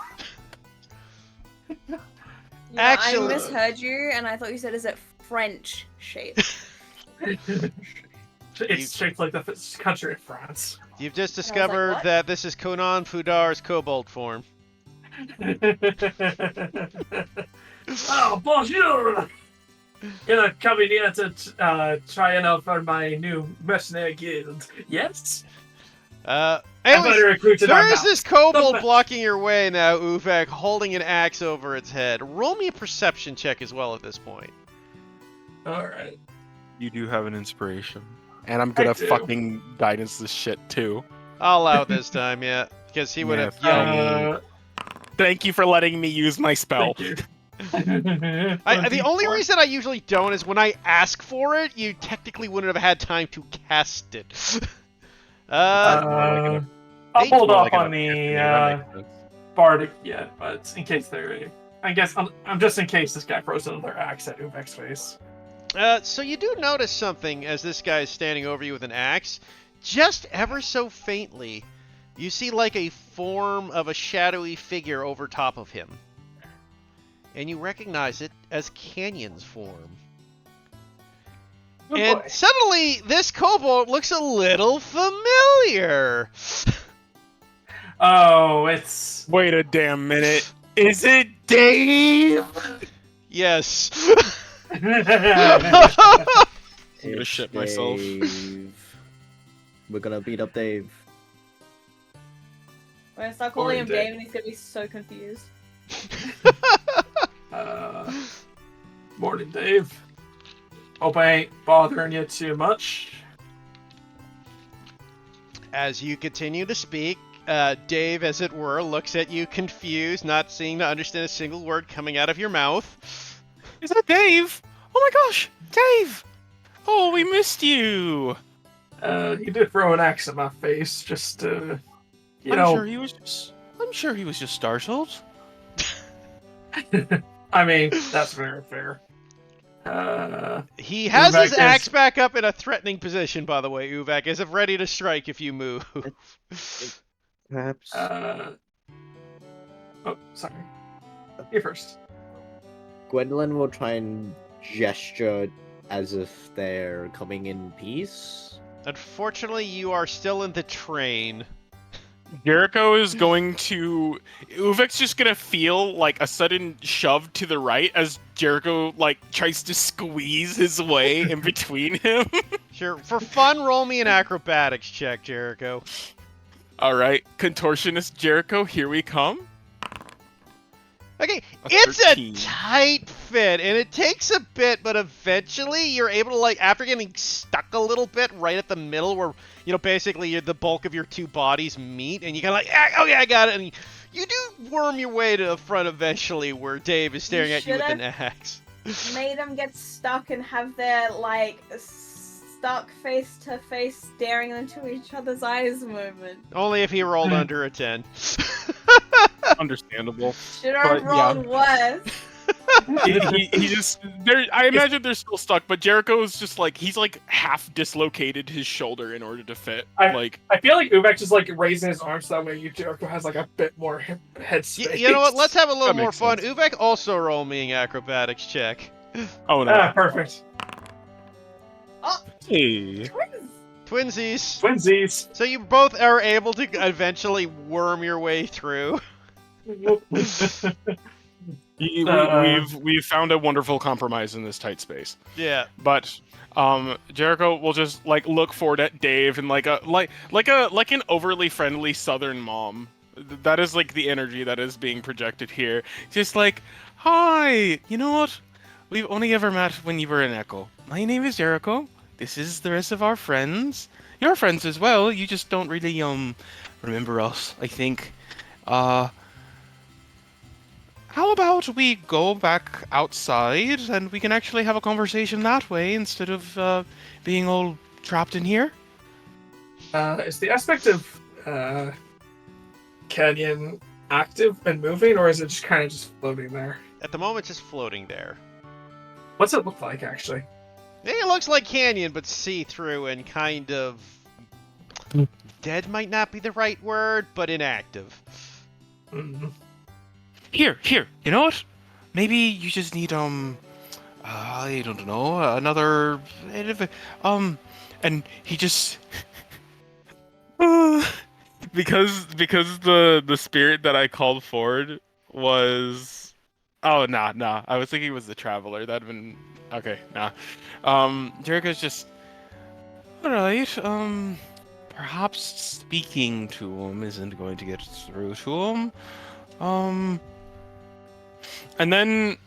Yeah, Actually- I misheard you, and I thought you said, "Is it French shape?" It's shaped like the country of France. You've just like, discovered what? that this is Conan Fudar's kobold form. Oh, bonjour! Gonna come in here to try out for my new mercenary guild. Yes? I'm Anyways, gonna recruit to there our is mounts. this kobold Don't- blocking your way now, Uvek, holding an axe over its head. Roll me a perception check as well at this point. Alright. You do have an inspiration. And I'm gonna do. fucking guidance this shit too. I'll allow it this time, yeah. Because he would have yelled. Thank you for letting me use my spell. Thank you. The only reason I usually don't is when I ask for it, you technically wouldn't have had time to cast it. I'll They hold More off like an on epiphany, the that makes sense. bardic yet, but in case they're... I guess I'm just in case this guy throws another axe at Uvek's face. So you do notice something as this guy is standing over you with an axe. Just ever so faintly, you see like a form of a shadowy figure over top of him. And you recognize it as Canyon's form. Good And boy. suddenly, this kobold looks a little familiar. Oh, it's... Wait a damn minute. Is it Dave? Yes. I'm gonna It's shit myself. Dave. We're gonna beat up Dave. We're gonna start calling him Or Dave. Dave, and he's gonna be so confused. Morning, Dave. Hope I ain't bothering you too much. As you continue to speak, Dave, as it were, looks at you confused, not seeming to understand a single word coming out of your mouth. Is that Dave? Oh my gosh, Dave! Oh, we missed you. He did throw an axe at my face, just to, I'm sure he was just startled. I mean, that's very fair. He has Uvek his axe back up in a threatening position, by the way, Uvek, as if ready to strike if you move. Perhaps. Oh, sorry. You first. Gwendolyn will try and gesture as if they're coming in peace. Unfortunately, you are still in the train. Jericho is going to. Uvek's just gonna feel like a sudden shove to the right as Jericho like tries to squeeze his way in between him. Sure, for fun, roll me an acrobatics check, Jericho. All right, contortionist Jericho, here we come. Okay, A it's 13. a tight fit, and it takes a bit, but eventually you're able to, like, after getting stuck a little bit right at the middle where, you know, basically the bulk of your two bodies meet, and you kind of like, okay, I got it, and you do worm your way to the front eventually where Dave is staring at you with an axe. Made them get stuck and have their, like, stuck face to face staring into each other's eyes moment. Only if he rolled under a 10. Understandable. Should have But, rolled worse. he just I imagine they're still stuck, but Jericho's just like he's like half dislocated his shoulder in order to fit. I feel like Uvek just like raising his arms that way. Jericho has like a bit more head space. You know what? Let's have a little That more makes fun. sense. Uvek, also roll me an acrobatics check. Oh no. Perfect. Hey. Twinsies. Twinsies. So you both are able to eventually worm your way through. We've found a wonderful compromise in this tight space. Yeah. But Jericho will just like look forward at Dave and like an overly friendly Southern mom. That is like the energy that is being projected here. Just like, hi, you know what? We've only ever met when you were in Echo. My name is Jericho. This is the rest of our friends. Your friends as well. You just don't really remember us, I think. How about we go back outside and we can actually have a conversation that way instead of being all trapped in here? Is the aspect of Canyon active and moving, or is it just kind of just floating there? At the moment, just floating there. What's it look like, actually? It looks like Canyon, but see-through and kind of... dead might not be the right word, but inactive. Mm. Here, you know what? Maybe you just need, I don't know, another, and he just, because the spirit that I called forward was, nah, I was thinking it was the Traveler, that'd been, okay, nah. Jericho's just, alright, perhaps speaking to him isn't going to get through to him. And then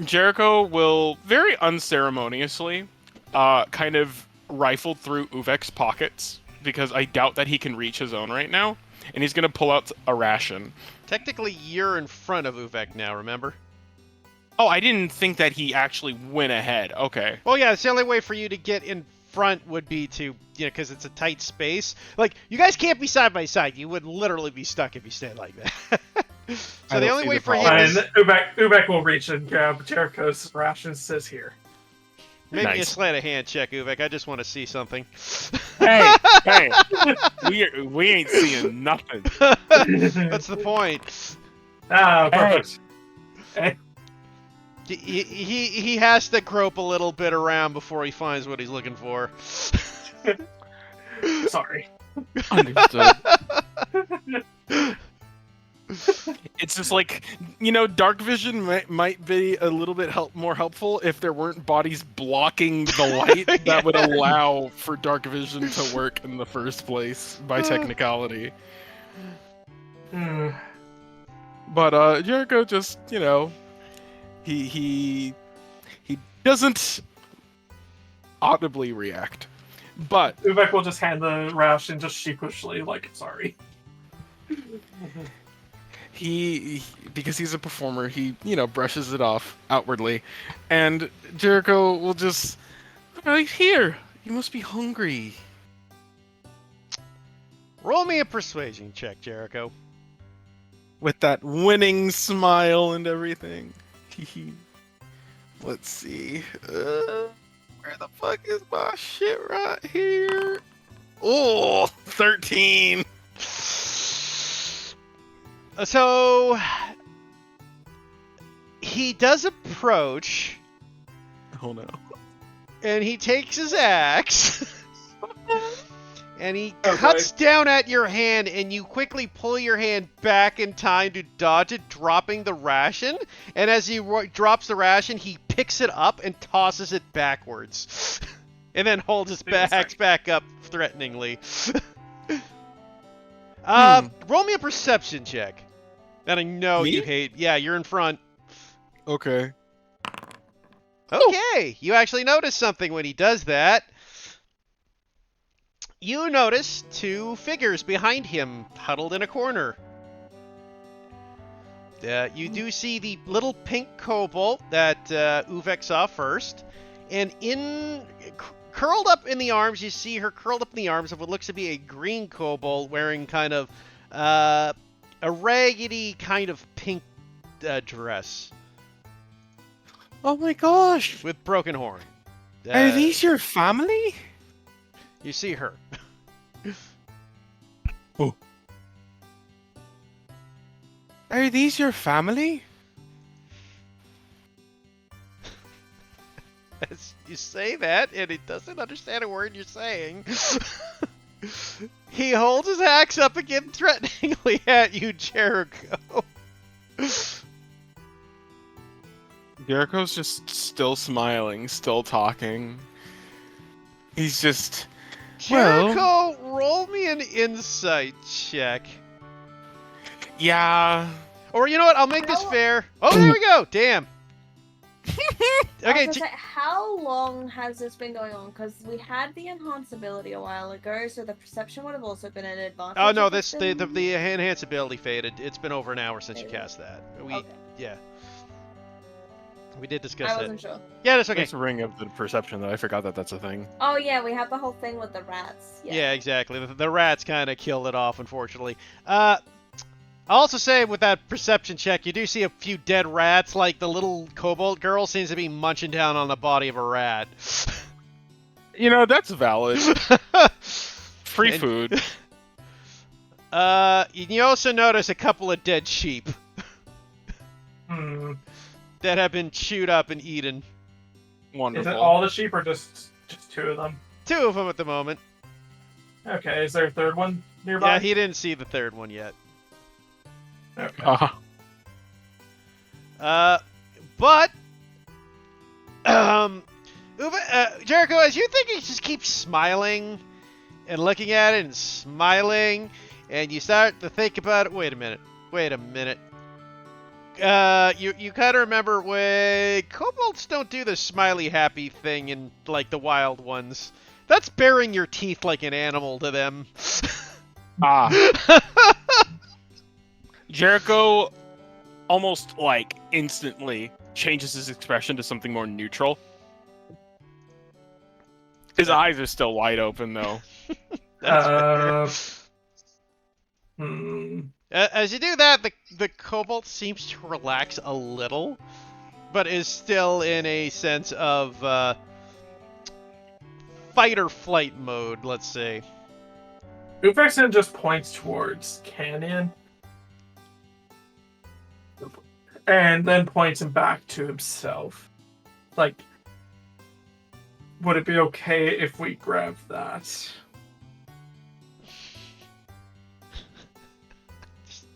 Jericho will very unceremoniously kind of rifle through Uvek's pockets because I doubt that he can reach his own right now, and he's going to pull out a ration. Technically, you're in front of Uvek now, remember? Oh, I didn't think that he actually went ahead. Okay. Oh yeah, it's the only way for you to get in front would be to, you know, because it's a tight space. Like, you guys can't be side by side. You would literally be stuck if you stayed like that. So the only way for him And is... Uvek will reach and grab Jericho's ration, says here. Maybe a Nice. sleight of hand check, Uvek. I just want to see something. Hey, we ain't seeing nothing. That's the point. Perfect. Hey. He has to grope a little bit around before he finds what he's looking for. Sorry. Understood. It's just like, you know, dark vision might be a little bit more helpful if there weren't bodies blocking the light that would allow for dark vision to work in the first place by technicality. Hmm. But Jericho just, you know, he doesn't audibly react, But Uvek will just hand the ration just sheepishly, like, sorry. he because he's a performer, he brushes it off outwardly, and Jericho will just right here. You must be hungry. Roll me a persuasion check, Jericho. With that winning smile and everything. Let's see. Where the fuck is my shit right here? Oh, 13. So he does approach, Oh no. and he takes his axe, and he Oh, cuts down at your hand, and you quickly pull your hand back in time to dodge it, dropping the ration. And as he drops the ration, he picks it up and tosses it backwards, and then holds his axe back up threateningly. Roll me a perception check. And I know Me? you hate. Yeah, you're in front. Okay. Okay, you actually notice something when he does that. You notice two figures behind him huddled in a corner. You do see the little pink kobold that Uvek saw first, and curled up in the arms, you see her curled up in the arms of what looks to be a green kobold wearing kind of a raggedy kind of pink dress Oh my gosh. with broken horn. Are these your family? You see her. Are these your family? As you say that, and he doesn't understand a word you're saying, he holds his axe up again threateningly at you, Jericho. Jericho's just still smiling, still talking. He's just... Jericho, roll me an insight check. Yeah. Or you know what? I'll make this fair. Oh, there we go. Damn. Okay. How long has this been going on? Because we had the enhance ability a while ago, so the perception would have also been an advantage. Oh no, if this it's the been- enhance ability faded. It's been over an hour since you Faded. cast that. Okay. Yeah. We did discuss I that. wasn't sure. Yeah, that's okay. It's a ring of the perception, though. I forgot that that's a thing. Oh yeah, we have the whole thing with the rats. Yeah, exactly. The rats kind of killed it off, unfortunately. I'll also say with that perception check, you do see a few dead rats. Like the little kobold girl seems to be munching down on the body of a rat. That's valid. Free And- food. You also notice a couple of dead sheep Hmm. that have been chewed up and eaten. Is Wonderful. it all the sheep or just two of them? Two of them at the moment. Okay, is there a third one nearby? Yeah, he didn't see the third one yet. Okay. But Jericho, as you think, he just keeps smiling and looking at it and smiling, and you start to think about it. Wait a minute. You kind of remember when kobolds don't do the smiley happy thing in like the wild ones. That's baring your teeth like an animal to them. Jericho almost like instantly changes his expression to something more neutral. His eyes are still wide open, though. That's fair. Hmm. As you do that, the kobold seems to relax a little, but is still in a sense of fight or flight mode, let's say. Ufexen just points towards Canyon. And then points him back to himself. Like, would it be okay if we grab that?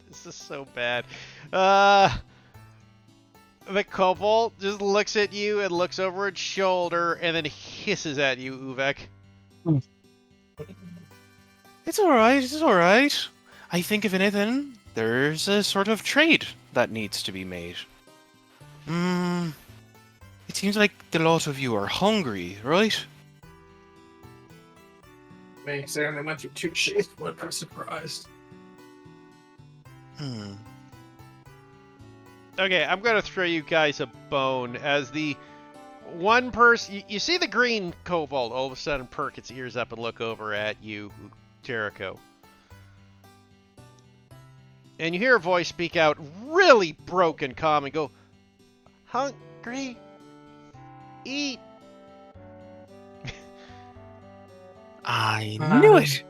This is so bad. The kobold just looks at you and looks over its shoulder and then hisses at you, Uvek. It's alright. I think, if anything, there's a sort of trade that needs to be made. It seems like the lot of you are hungry, right? me. So I only went through 2 sheets. Would be surprised. Okay, I'm gonna throw you guys a bone as the one person. You see the green kobold all of a sudden perk its ears up and look over at you, Jericho. And you hear a voice speak out, really broken, calm, and go, "Hungry? Eat." I knew it.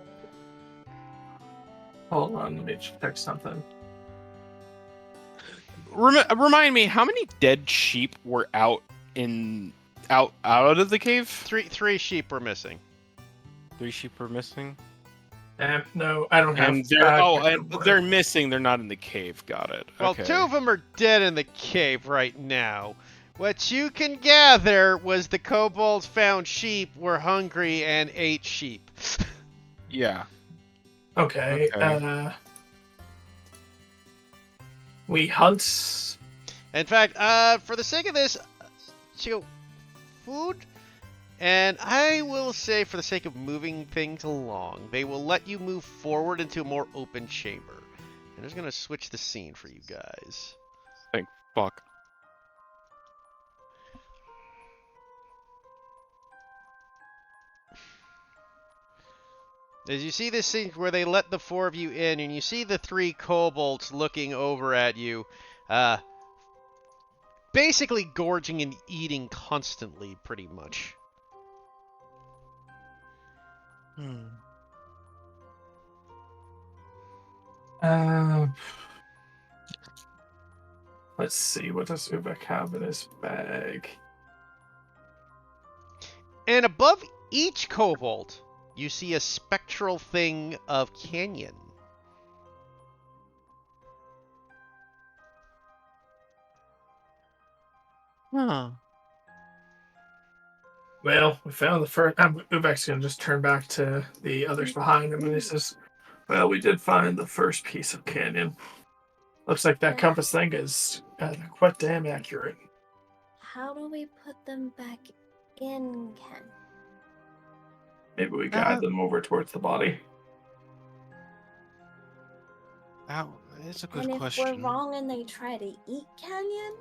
Hold on, let me check something. Remind me, how many dead sheep were out of the cave? Three sheep were missing. 3 sheep were missing. No, I don't have. And they're missing. They're not in the cave. Got it. Well, Okay. 2 of them are dead in the cave right now. What you can gather was the kobolds found sheep, were hungry, and ate sheep. Yeah. Okay. Okay. We hunt. In fact, for the sake of this, go food, and I will say for the sake of moving things along, they will let you move forward into a more open chamber. I'm just gonna switch the scene for you guys. Fuck. As you see this scene where they let the 4 of you in, and you see the 3 kobolds looking over at you, basically gorging and eating constantly, pretty much. Let's see. What does Ubek have in his bag? And above each kobold, you see a spectral thing of Canyon. Huh. Well, we found the first. Ubek's gonna just turn back to the others behind him, and he says, "Well, we did find the first piece of canyon. Looks like that compass thing is quite damn accurate." How do we put them back in, Ken? Maybe we guide them over towards the body. That is a good And if question. we're wrong and they try to eat Canyon?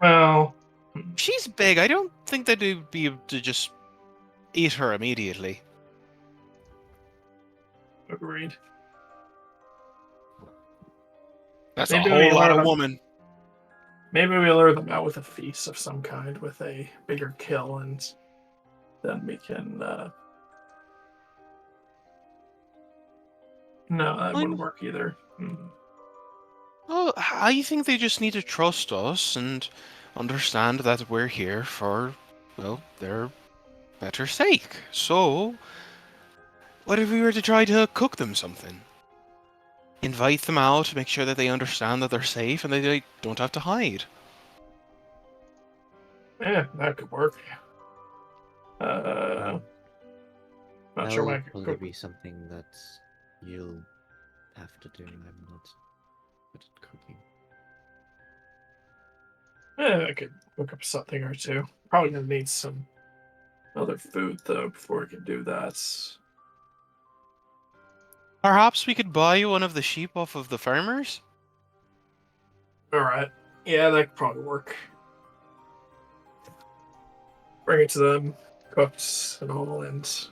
Well, She's big. I don't think that they'd be able to just eat her immediately. agreed. That's Maybe a we whole lot let of them- woman. Maybe we lure them out with a feast of some kind, with a bigger kill, and then we can. No, that wouldn't work either. Well, I think they just need to trust us and understand that we're here for, well, their better sake. So, what if we were to try to cook them something? Invite them out, make sure that they understand that they're safe and they don't have to hide. Yeah, that could work. Not sure That'll when I could probably cook. be something that you'll have to do. I'm not good at cooking. Yeah, I could cook up something or two. Probably gonna need some other food though before we can do that. Perhaps we could buy one of the sheep off of the farmers? All right. Yeah, that could probably work. Bring it to them, cooked and all, and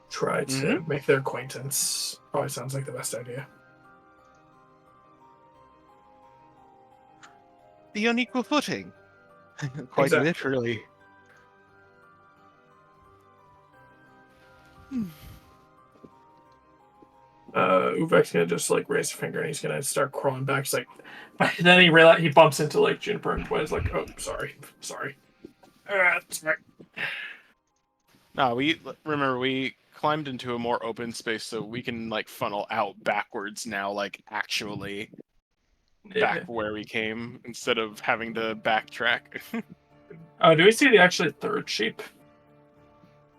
try to make their acquaintance. Probably sounds like the best idea. Be on equal footing. Quite Exactly. literally. Uvek's gonna just like raise a finger and he's gonna start crawling back. He's like, then he bumps into like Juniper and Gwen's like, oh, sorry. Sorry. No, we climbed into a more open space so we can like funnel out backwards now, like actually back where we came instead of having to backtrack. Do we see the actually third sheep?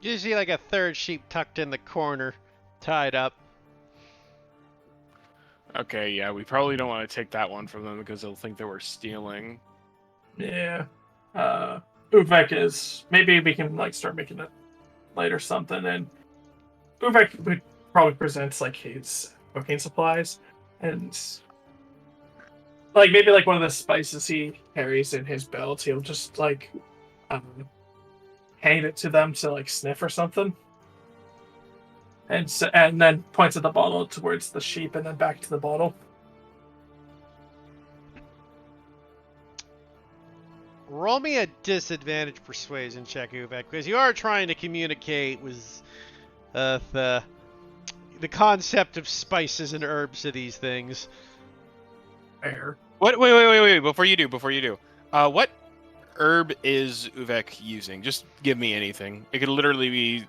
You see like a 3rd sheep tucked in the corner, tied up. Okay, yeah, we probably don't want to take that one from them because they'll think that we're stealing. Yeah. Uvek is. Maybe we can like start making light or something, and Uvek would probably presents like his cooking supplies and like maybe like one of the spices he carries in his belt. He'll just like hand it to them to like sniff or something, and then points at the bottle towards the sheep and then back to the bottle. Roll me a disadvantage persuasion check, Uvek, because you are trying to communicate with the concept of spices and herbs to these things. Fair. What? Wait! Before you do, what herb is Uvek using? Just give me anything. It could literally be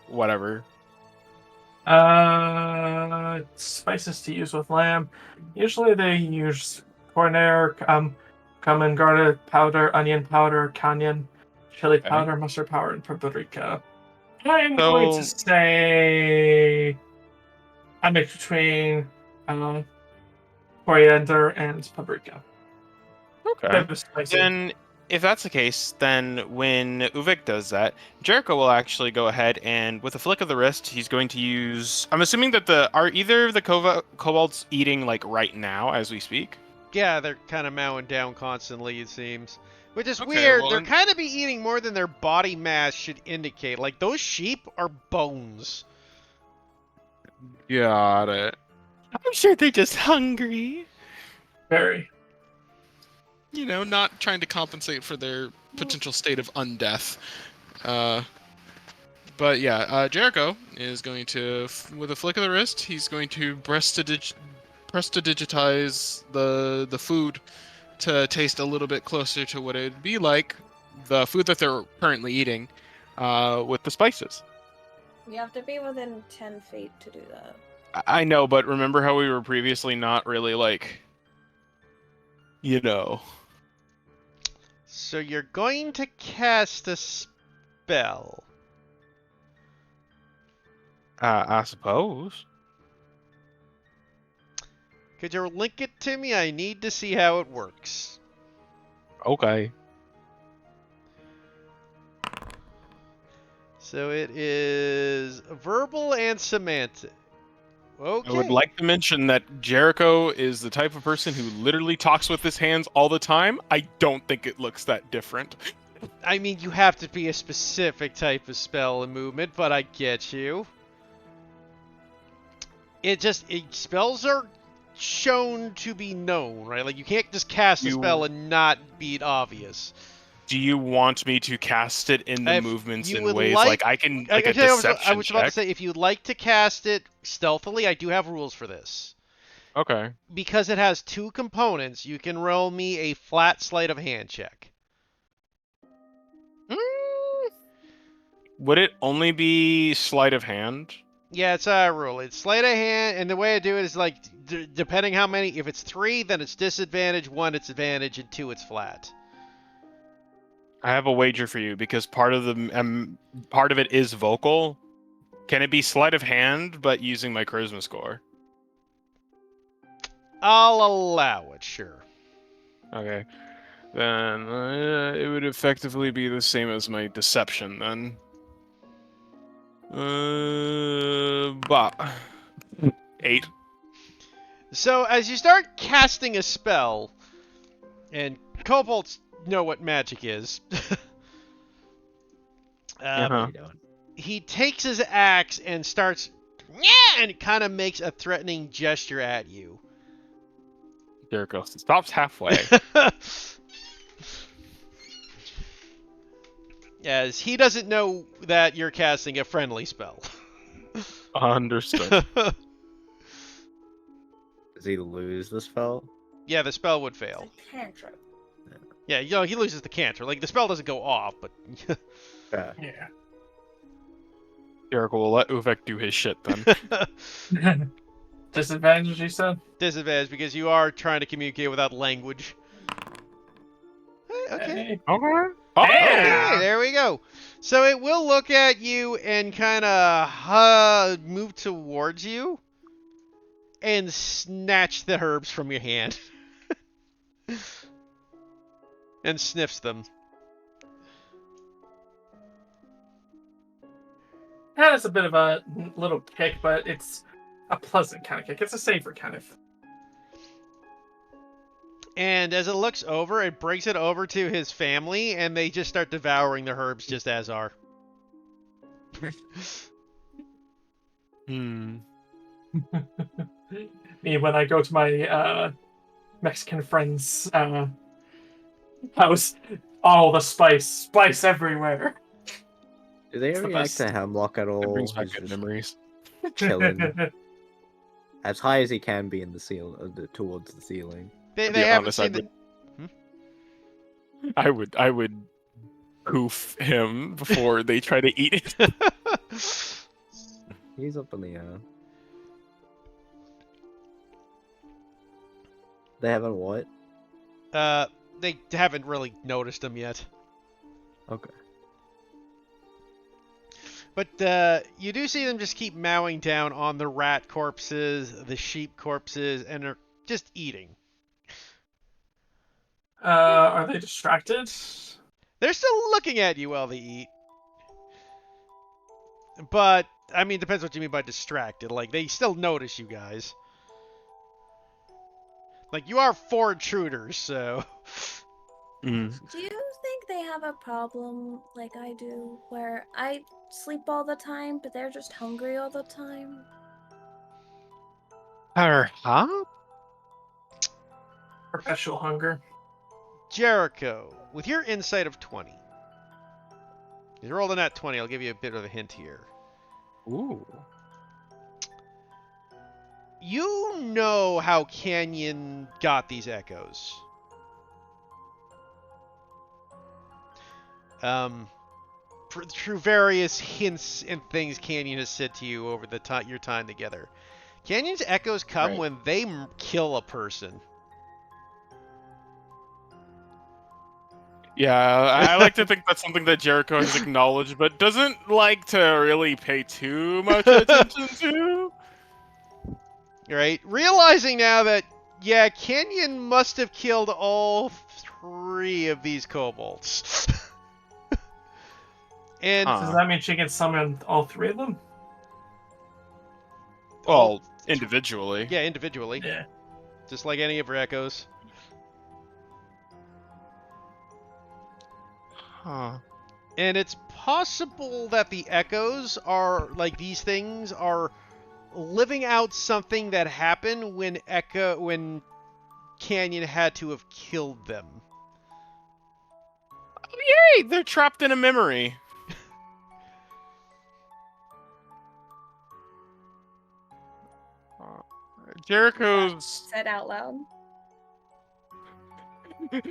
whatever. Spices to use with lamb. Usually they use cornair, cumin, garlic powder, onion powder, cayenne, chili Okay. powder, mustard powder, and paprika. I'm going to say I mix between coriander and paprika. Okay. Bit of spicy. Then, if that's the case, then when Uvek does that, Jericho will actually go ahead and, with a flick of the wrist, he's going to use. I'm assuming that are either of the kobolds eating like right now as we speak? Yeah, they're kind of mowing down constantly, it seems. Which is Okay, weird. well, They're then- kind of be eating more than their body mass should indicate. Like, those sheep are bones. Got it. I'm sure they're just hungry. Very. You know, not trying to compensate for their potential state of undeath. But yeah, Jericho is going to, with a flick of the wrist, he's going to prestidigitize the food to taste a little bit closer to what it'd be like, the food that they're currently eating, with the spices. You have to be within 10 feet to do that. I know, but remember how we were previously not really like, you know. So you're going to cast a spell. I suppose. Could you link it to me? I need to see how it works. Okay. So it is verbal and semantic. Okay. I would like to mention that Jericho is the type of person who literally talks with his hands all the time. I don't think it looks that different. I mean, you have to be a specific type of spell and movement, but I get you. Spells are shown to be known, right? Like, you can't just cast a You- spell and not be it obvious. Do you want me to cast it in the If movements you in would ways like- like I can, like I a tell you, deception I was about to check? say, if you'd like to cast it stealthily, I do have rules for this. Okay. Because it has two components, you can roll me a flat sleight of hand check. Would it only be sleight of hand? Yeah, it's a rule. It's sleight of hand, and the way I do it is like, depending how many, if it's 3, then it's disadvantage, 1, it's advantage, and 2, it's flat. I have a wager for you because part of it is vocal. Can it be sleight of hand, but using my charisma score? I'll allow it, sure. Okay. Then it would effectively be the same as my deception then. But 8. So as you start casting a spell, and kobolds know what magic is, Uh-huh. he takes his axe and starts, and it kind of makes a threatening gesture at you. Jericho stops halfway. As he doesn't know that you're casting a friendly spell. Understood. Does he lose the spell? Yeah, the spell would It's fail. a cantrip. Yeah, you know, he loses the canter. Like, the spell doesn't go off, but... Yeah. Yeah. Jericho will let Uvek do his shit then. Disadvantage, you said? Disadvantage, because you are trying to communicate without language. Okay. Hey. Okay. Okay, there we go. So it will look at you and kind of move towards you and snatch the herbs from your hand. And sniffs them. has a bit of a little kick, but it's a pleasant kind of kick. It's a safer kind of. And as it looks over, it brings it over to his family, and they just start devouring the herbs just as are. Hmm. Me, when I go to my Mexican friend's house, all the spice everywhere. Do they It's the react best. to Hemlock at It all? brings back He's good just memories. chilling as high as he can be in the towards the ceiling. They To be haven't honest, seen the... I would poof him before they try to eat it. He's up in the air. They haven't what? They haven't really noticed him yet. Okay. But you do see them just keep mowing down on the rat corpses, the sheep corpses, and are just eating. Are they distracted? They're still looking at you while they eat. But, I mean, depends what you mean by distracted. Like, they still notice you guys. Like, you are 4 intruders, so... Mm. Do you think they have a problem like I do, where I sleep all the time, but they're just hungry all the time? Huh? Perpetual hunger. Jericho, with your insight of 20. You rolled a nat 20, I'll give you a bit of a hint here. Ooh. You know how Canyon got these echoes. Through various hints and things Canyon has said to you over the your time together. Canyon's echoes come Right. when they kill a person. Yeah, I like to think that's something that Jericho has acknowledged, but doesn't like to really pay too much attention to. Right? Realizing now that, yeah, Canyon must have killed all 3 of these kobolds. And Huh. Does that mean she can summon all 3 of them? Well, individually. yeah, individually, Yeah. just like any of her echoes. Huh. And it's possible that the echoes are, like, these things are living out something that happened when Canyon had to have killed them. Hey, they're trapped in a memory. Jericho's Said out loud.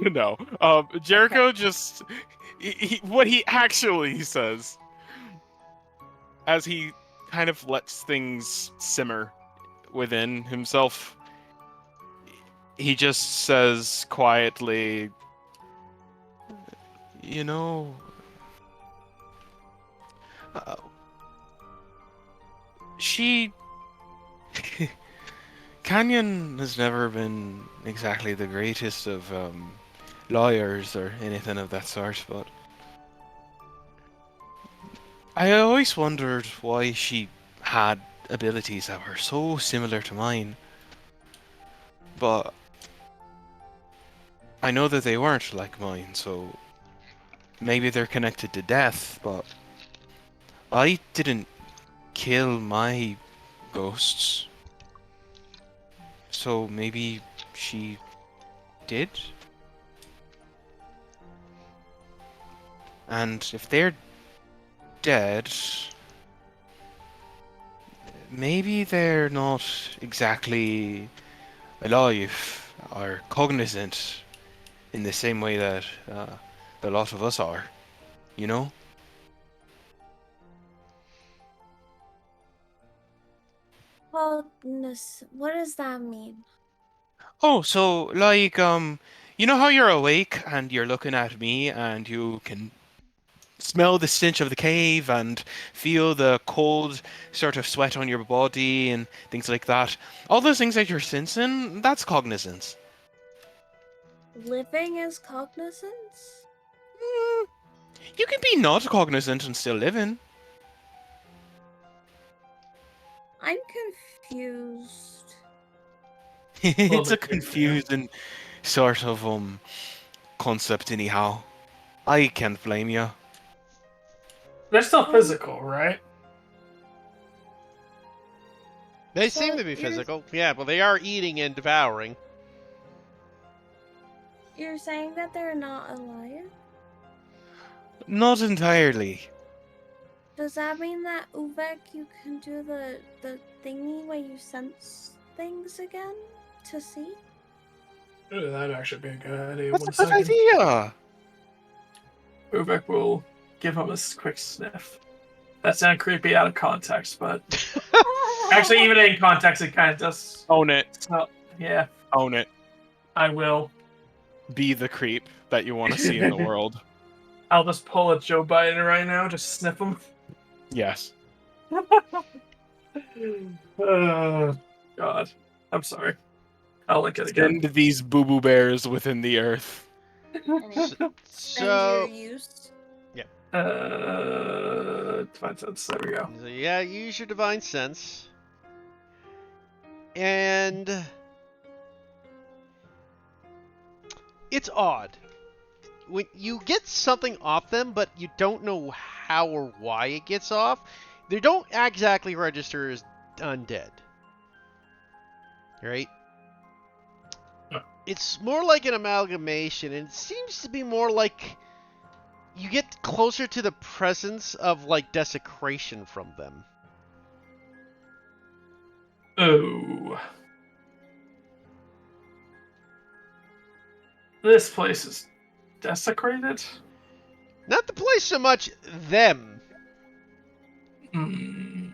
no. Jericho just what he actually says as he kind of lets things simmer within himself. He just says quietly, you know, she Canyon has never been exactly the greatest of lawyers or anything of that sort, but I always wondered why she had abilities that were so similar to mine. But I know that they weren't like mine, so maybe they're connected to death, but I didn't kill my ghosts. So maybe she did? And if they're dead, maybe they're not exactly alive or cognizant in the same way that a lot of us are, you know? What does that mean? Oh, so like you know how you're awake and you're looking at me and you can smell the stench of the cave and feel the cold sort of sweat on your body and things like that. All those things that you're sensing, that's cognizance. Living is cognizance? You can be not cognizant and still living. I'm confused. It's a bit confused. confusing sort of concept anyhow. I can't blame you. They're still physical, right? They So seem to be you're- physical. Yeah, but they are eating and devouring. You're saying that they're not alive? Not entirely. Does that mean that Uvek, you can do the thingy where you sense things again to see? Ooh, that'd actually be a good idea. That's One a good second. idea. Uvek will give him a quick sniff. That sounded creepy out of context, but actually, even in context, it kind of does. Own it. So, yeah, Own it. I will. Be the creep that you want to see in the world. I'll just pull a Joe Biden right now, just sniff him. Yes. God. I'm sorry. I'll link it again. Send these boo-boo bears within the earth. So, Use. Divine sense. There we go. so yeah, use your divine sense. And it's odd. When you get something off them, but you don't know how or why it gets off, they don't exactly register as undead. Right? It's more like an amalgamation, and it seems to be more like you get closer to the presence of like desecration from them. Oh. This place is desecrated? Not the place so much, them. Hmm.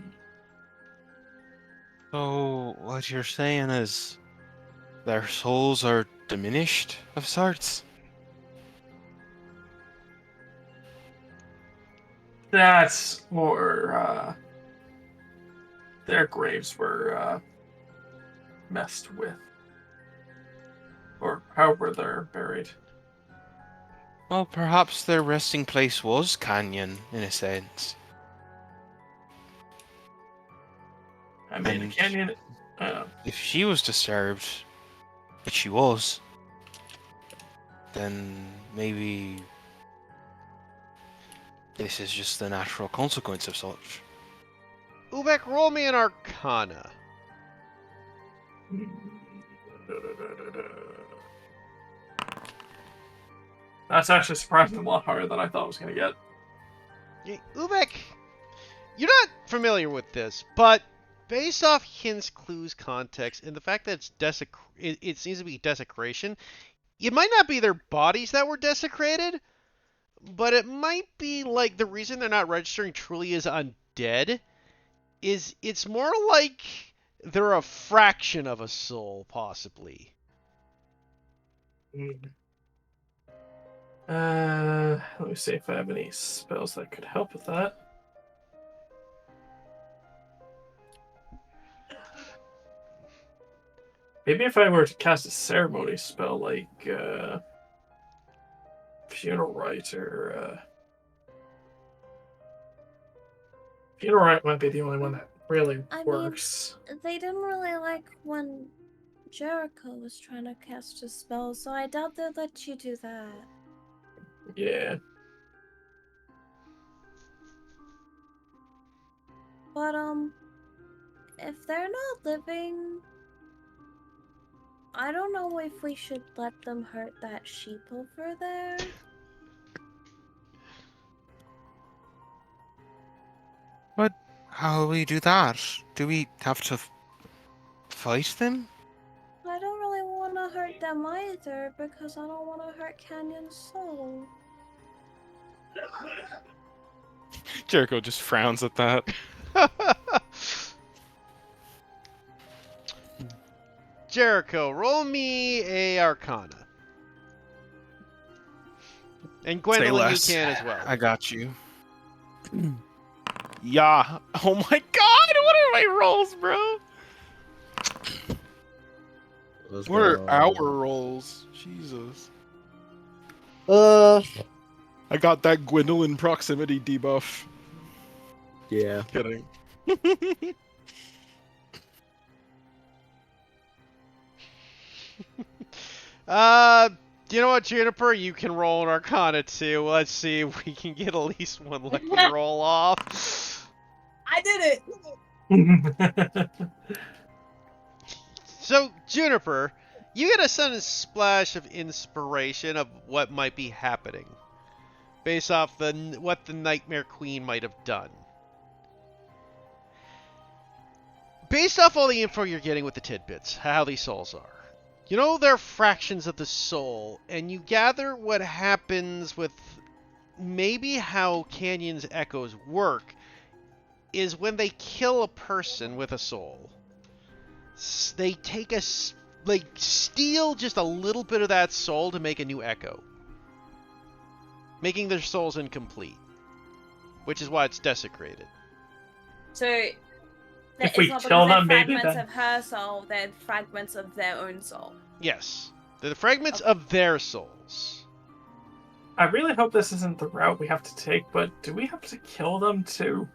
So, what you're saying is their souls are diminished of sorts? That's more, their graves were, messed with. Or however they're buried. Well, perhaps their resting place was Canyon, in a sense. I mean, the And- canyon. If she was disturbed, which she was, then maybe this is just the natural consequence of such. Ubek, roll me an Arcana. That's actually surprisingly a lot harder than I thought I was going to get. Ubek, you're not familiar with this, but based off Hin's clues context and the fact that it seems to be desecration, it might not be their bodies that were desecrated, but it might be like the reason they're not registering truly as undead is it's more like they're a fraction of a soul, possibly. Let me see if I have any spells that could help with that. Maybe if I were to cast a ceremony spell like Funeral Rite or Funeral Rite might be the only one that really I mean- works. They didn't really like when Jericho was trying to cast a spell, so I doubt they'd let you do that. Yeah. But if they're not living, I don't know if we should let them hurt that sheep over there. How do we do that? Do we have to fight them? I don't really want to hurt them either because I don't want to hurt Canyon's soul. Jericho just frowns at that. Jericho, roll me a Arcana. And Gwendolyn, you less. can as well. I got you. Yeah. Oh my god, what are my rolls, bro? Let's What are go. our rolls? Jesus. I got that Gwendolyn proximity debuff. Yeah. Kidding. You know what, Juniper? You can roll an Arcana too. Let's see if we can get at least one lucky roll off. I did it. So, Juniper, you get a sudden splash of inspiration of what might be happening, based off what the Nightmare Queen might have done. Based off all the info you're getting with the tidbits, how these souls are. You know they're fractions of the soul, and you gather what happens with maybe how Canyon's echoes work is when they kill a person with a soul. They take steal just a little bit of that soul to make a new echo, making their souls incomplete, which is why it's desecrated. So, If it's we not kill because they're them, maybe fragments then- of her soul, they're fragments of their own soul. Yes, they're the fragments of their souls. I really hope this isn't the route we have to take, but do we have to kill them to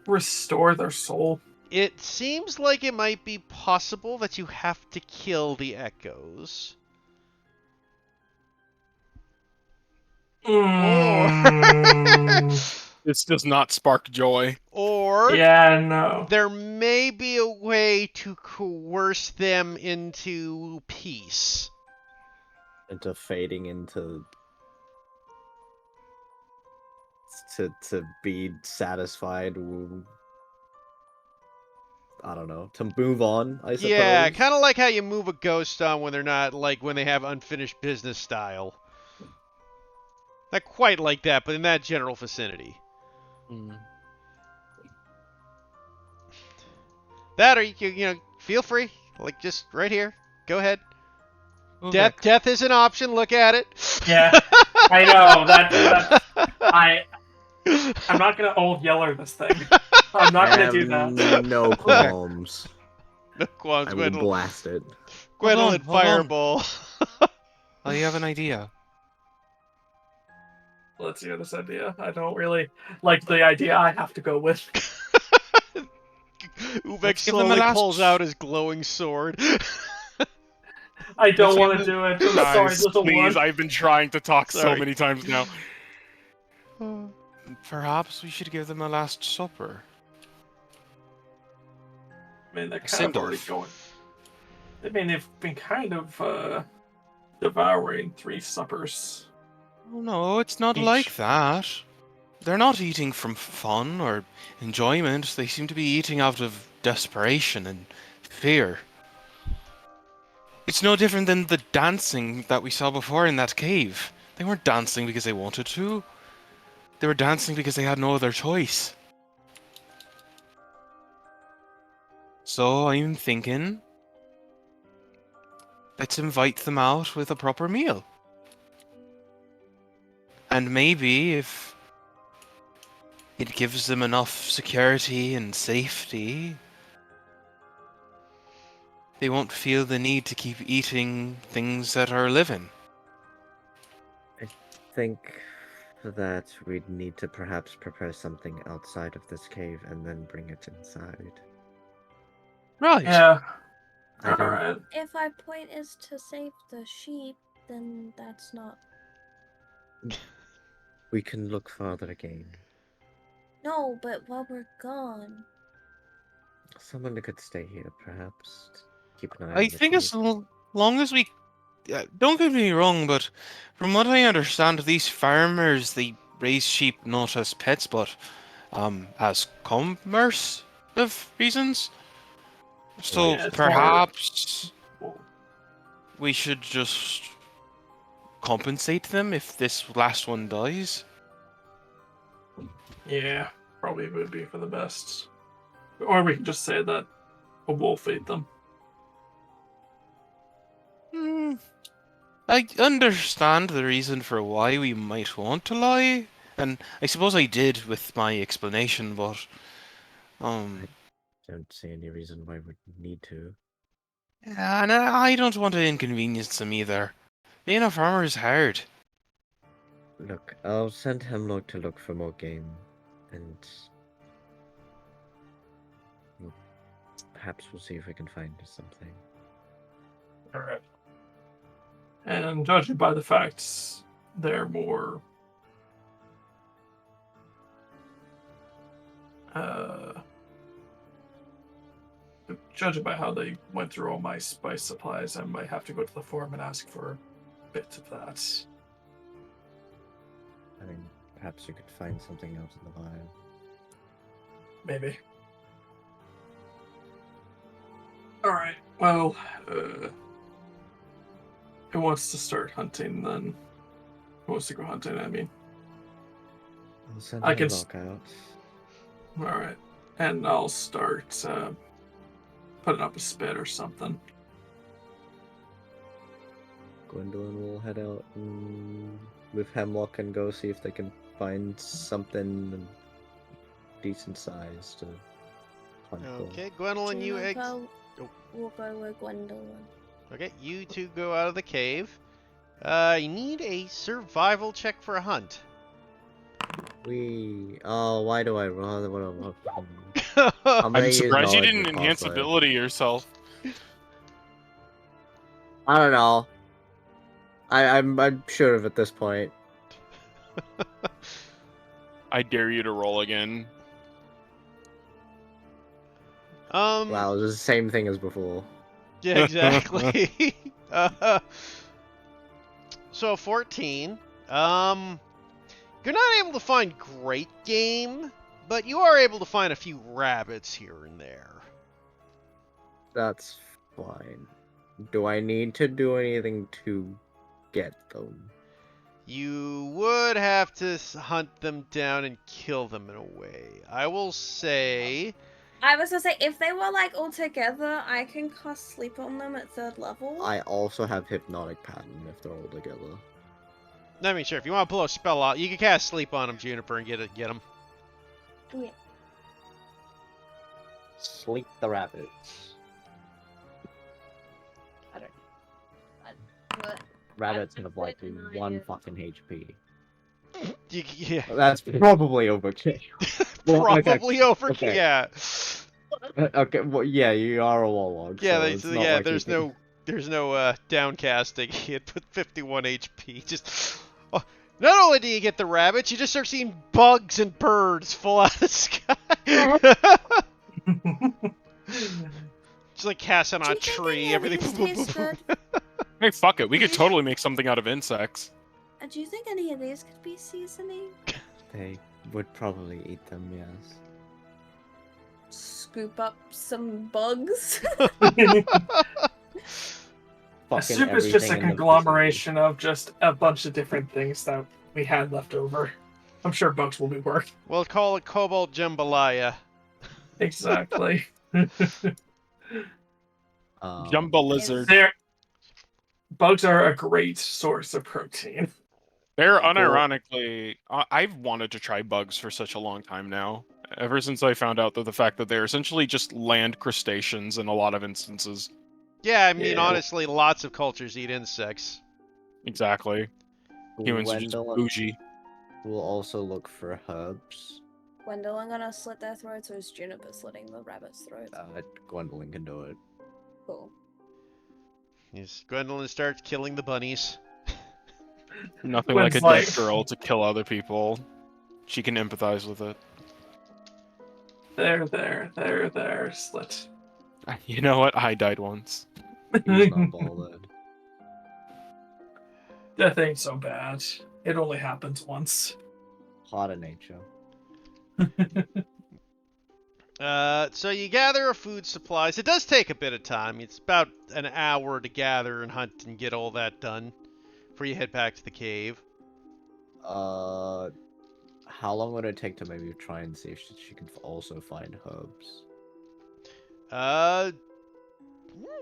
restore their soul? It seems like it might be possible that you have to kill the echoes. This does not spark joy. Or Yeah, no. there may be a way to coerce them into peace. Into fading into to be satisfied. I don't know. To move on, I suppose. Yeah, kind of like how you move a ghost on when they're not, like, when they have unfinished business style. Not quite like that, but in that general vicinity. That, or you can, feel free. Like, just right here. Go ahead. Okay. Death is an option. Look at it. Yeah, I know. I'm not gonna old yeller this thing. I'm not gonna do that. No qualms. No qualms, I will Gwendolyn. blast it. Gwendolyn, Hold on. fireball. I have an idea. Let's hear this idea. I don't really like the idea I have to go with. Ubek Let's give them a slowly last- pulls out his glowing sword. I don't Let's want give to them- do it. I'm sorry, Guys, little please, one. I've been trying to talk so Sorry. many times now. Perhaps we should give them a last supper. I mean, they're kind Send of already off. going. I mean, they've been kind of devouring 3 suppers. Oh no, it's not Each. like that. They're not eating from fun or enjoyment. They seem to be eating out of desperation and fear. It's no different than the dancing that we saw before in that cave. They weren't dancing because they wanted to. They were dancing because they had no other choice. So I'm thinking, let's invite them out with a proper meal. And maybe if it gives them enough security and safety, they won't feel the need to keep eating things that are living. I think for that we'd need to perhaps prepare something outside of this cave and then bring it inside. Right. Yeah. I don't- Alright. If our point is to save the sheep, then that's not. We can look farther again. No, but while we're gone. Someone that could stay here, perhaps. Keep an eye on I the think sheep. as long as we... don't get me wrong, but from what I understand, these farmers, they raise sheep not as pets, but as commerce of reasons. So Yeah, it's more- perhaps we should just compensate them if this last one dies. Yeah, probably would be for the best. Or we can just say that a wolf ate them. I understand the reason for why we might want to lie, and I suppose I did with my explanation, but Don't see any reason why we'd need to. and I don't want to inconvenience them either. Being a farmer is hard. Look, I'll send Hemlock to look for more game, and perhaps we'll see if we can find something. Alright. And judging by the facts, they're more judging by how they went through all my spice supplies, I might have to go to the forum and ask for a bit of that. I mean, perhaps you could find something else in the vial. Maybe. Alright, well, who wants to start hunting then? Who wants to go hunting, I mean? I'll send I I can out. Alright. And I'll start putting up a spit or something. Gwendolyn will head out with Hemlock and go see if they can find something decent size to hunt for. Okay, Gwendolyn, you We'll ex. go- Oh. We'll go with Gwendolyn. Okay, you two go out of the cave. You need a survival check for a hunt. Why do I rather want to? I'm surprised you didn't enhance ability yourself. I don't know. I'm sure of at this point. I dare you to roll again. Wow, it was the same thing as before. Yeah, exactly. So 14. You're not able to find great game, but you are able to find a few rabbits here and there. That's fine. Do I need to do anything to get them? You would have to hunt them down and kill them in a way. I will say... I was gonna say, if they were like all together, I can cast sleep on them at 3rd level. I also have Hypnotic Pattern if they're all together. I mean, sure, if you want to pull a spell out, you can cast sleep on them, Juniper, and get them. Yeah. Sleep the rabbits. But Rabbits I've have like been 1 denied. fucking HP. Yeah. That's probably overkill. Well, okay, Probably over. okay. Yeah. Okay, well, yeah, you are a warlock. Yeah, so they, it's yeah. not like you There's can- no downcasting. He had put 51 HP. Just. Oh, not only do you get the rabbits, you just start seeing bugs and birds fall out of the sky. Just like casting on Do a you think tree, any of everything. these boom, boom, taste boom, good? Hey, fuck it. We could totally make something out of insects. Do you think any of these could be seasoning? They would probably eat them, yes. scoop up some bugs. A Fucking soup is just a everything in the conglomeration of just a bunch of different things that we had left over. I'm sure bugs will be work. We'll call it Cobalt Jambalaya. Exactly. Jumbo lizard. Bugs are a great source of protein. They're unironically. I've wanted to try bugs for such a long time now. Ever since I found out that the fact that they're essentially just land crustaceans in a lot of instances. Yeah, I mean, Yeah. honestly, lots of cultures eat insects. Exactly. Humans are just Gwendolyn bougie. will also look for herbs. Gwendolyn gonna slit their throats, or is Juniper slitting the rabbit's throat? Gwendolyn can do it. Cool. Yes, Gwendolyn starts killing the bunnies. Nothing like a Gwen's dead girl to kill other people. She can empathize with it. There, slit. You know what? I died once. He's not bothered. Death ain't so bad. It only happens once. Part of nature. So you gather food supplies. It does take a bit of time. It's about an hour to gather and hunt and get all that done before you head back to the cave. How long would it take to maybe try and see if she can also find herbs?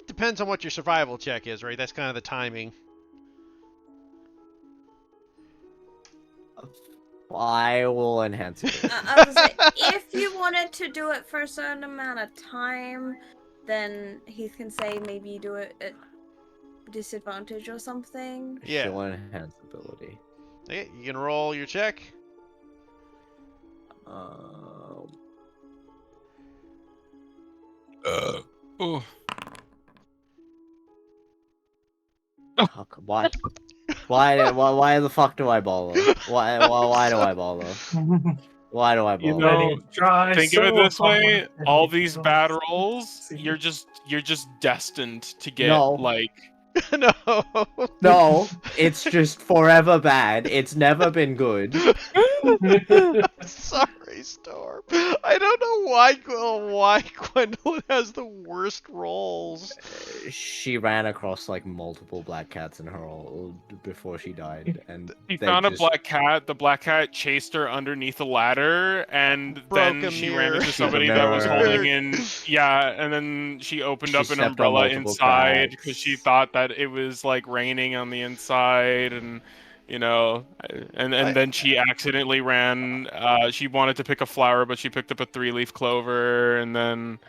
Depends on what your survival check is, right? That's kind of the timing. I will enhance it. I was gonna say, if you wanted to do it for a certain amount of time, then Heath can say maybe you do it at disadvantage or something. Yeah. She'll enhance ability. Okay, you can roll your check. Oh. Fuck, why? Why the fuck do I bother? Why do I bother? Why do I bother? You know, Try think of it so this way: hard, and all you these don't bad rolls, see. you're just destined to get No. like. No. No, it's just forever bad. It's never been good. Sorry, Storm. I don't know why Gwendolyn has the worst rolls. She ran across like multiple black cats in her before she died, and She they found a just- black cat. The black cat chased her underneath a ladder, and Broke then a she mirror. ran into Broke a somebody that was mirror. holding in. Yeah, and then she opened She up an stepped on umbrella multiple inside cracks. because she thought that it was like raining on the inside, and you know, and then she accidentally ran. She wanted to pick a flower, but she picked up a 3-leaf clover, and then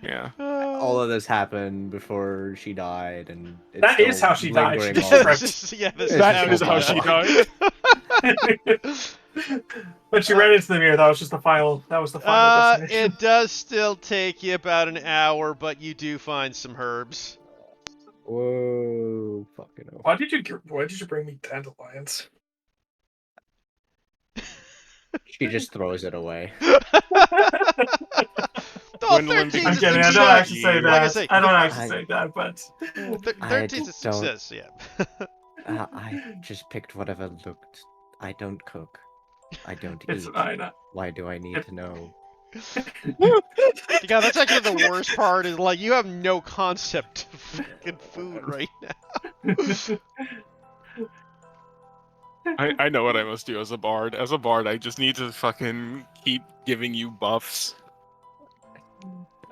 yeah. all of this happened before she died, and it's That is still how she died. She lingering just on. tripped. This It's That just is how she horrible. died. When she ran into the mirror, that was just the final. That was the final destination. It does still take you about an hour, but you do find some herbs. Whoa, fucking hell. Why did you bring me dandelions? She just throws it away. Oh, Gwendolyn 13's I'm a begins kidding. I to don't success. actually say that. Like I say, I don't actually I- say that, but 13's a don't- success, yeah. I just picked whatever looked. I don't cook. I don't it's eat. fine. Why do I need to know? Yeah, that's actually the worst part is like you have no concept of fucking food right now. I know what I must do as a bard. As a bard, I just need to fucking keep giving you buffs.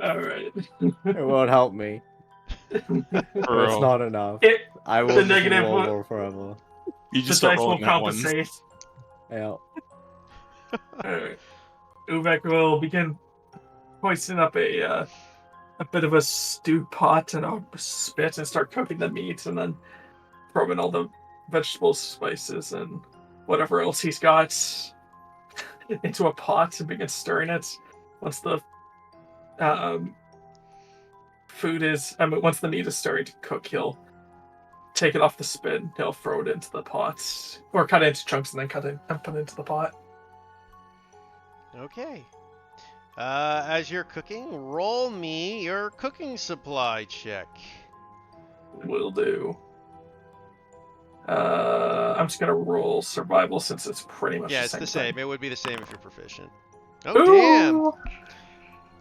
All right. It won't help me. For It's real. not enough. It, I will the just negative roll one- more forever. You the just start dice will rolling that one. compensate. Yeah. Alright. Uvek will begin hoisting up a bit of a stew pot and a spit and start cooking the meat and then throwing all the vegetables, spices, and whatever else he's got into a pot and begin stirring it. Once the once the meat is starting to cook, he'll take it off the spit, he'll throw it into the pot, or cut it into chunks and then cut it and put it into the pot. Okay. As you're cooking, roll me your cooking supply check. Will do. I'm just gonna roll survival since it's pretty much Yeah, the it's same the thing. same. It would be the same if you're proficient. Oh, damn! Ooh!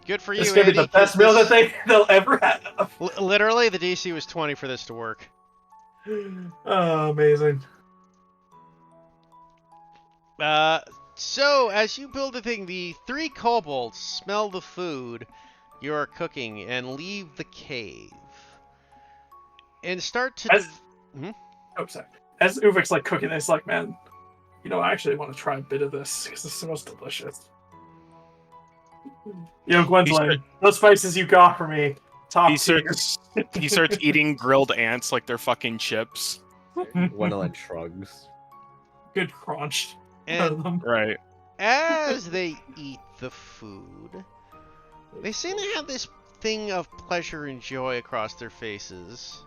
Good for you, It's gonna be Andy, the best 'cause meal this- that they'll ever have. Literally, the DC was 20 for this to work. Oh, amazing. So, as you build the thing, the 3 kobolds smell the food you are cooking and leave the cave. And start to... As- Oh, sorry. As Uvek's like cooking, it's like, man, you know, I actually want to try a bit of this because this smells delicious. Yo, Gwendolyn, those spices you got for me, top He tier. starts eating grilled ants like they're fucking chips. Gwendolyn shrugs. Good crunch. and Right. as they eat the food, they seem to have this thing of pleasure and joy across their faces.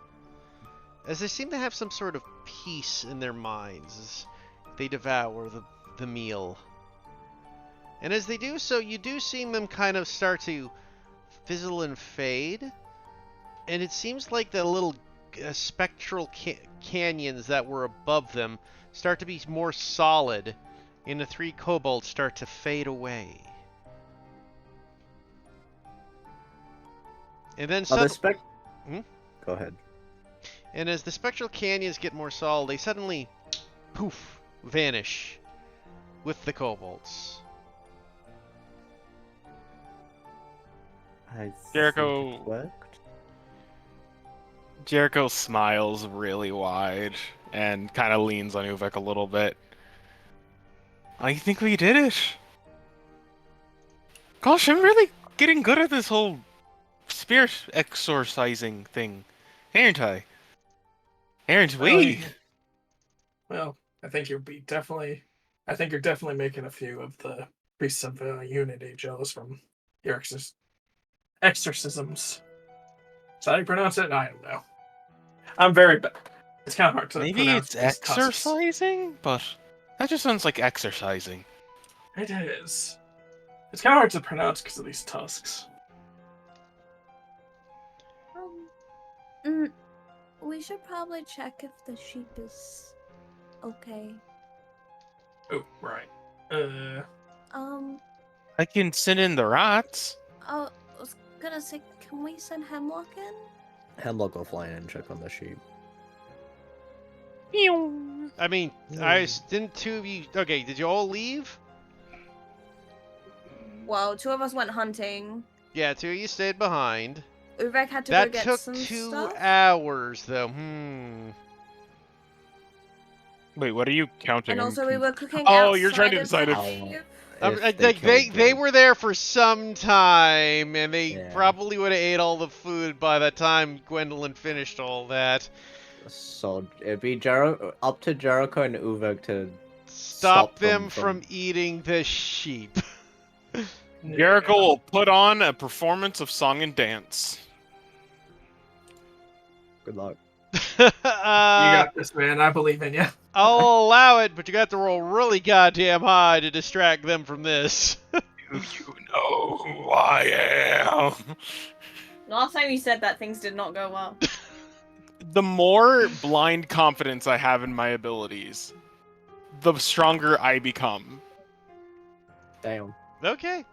As they seem to have some sort of peace in their minds as they devour the meal. And as they do so, you do see them kind of start to fizzle and fade. And it seems like the little spectral canyons that were above them start to be more solid, and the 3 kobolds start to fade away. And then Are the suddenly... spec? Go ahead. And as the spectral canyons get more solid, they suddenly, poof, vanish with the kobolds. I think Jericho- it worked. Jericho smiles really wide and kind of leans on Uvek a little bit. I think we did it. Gosh, I'm really getting good at this whole spirit exorcising thing, aren't I? Aren't we? Well, I think you're definitely making a few of the priests of unity jealous from your exorcisms. Is that how you pronounce it? I don't know. I'm very bad. It's kind of hard to Maybe pronounce it's these tusks. exercising, but that just sounds like exercising. It is. It's kind of hard to pronounce because of these tusks. We should probably check if the sheep is okay. Oh, right. I can send in the rats. I was gonna say, can we send Hemlock in? Hemlock will fly in and check on the sheep. I mean, didn't two of you... Okay, did you all leave? Well, 2 of us went hunting. Yeah, 2 of you stayed behind. Uvek had to That go get took some 2 stuff. hours, though. Wait, what are you counting? And I'm also we were cooking Oh, you're trying to outside decide of if- the cave. They were there for some time, and they Yeah. probably would have ate all the food by the time Gwendolyn finished all that. So it'd be up to Jericho and Uvek to Stop them them from eating the sheep. Jericho will put on a performance of song and dance. Good luck. You got this, man. I believe in you. I'll allow it, but you got to roll really goddamn high to distract them from this. Do you know who I am? Last time you said that, things did not go well. The more blind confidence I have in my abilities, the stronger I become. Damn. Okay.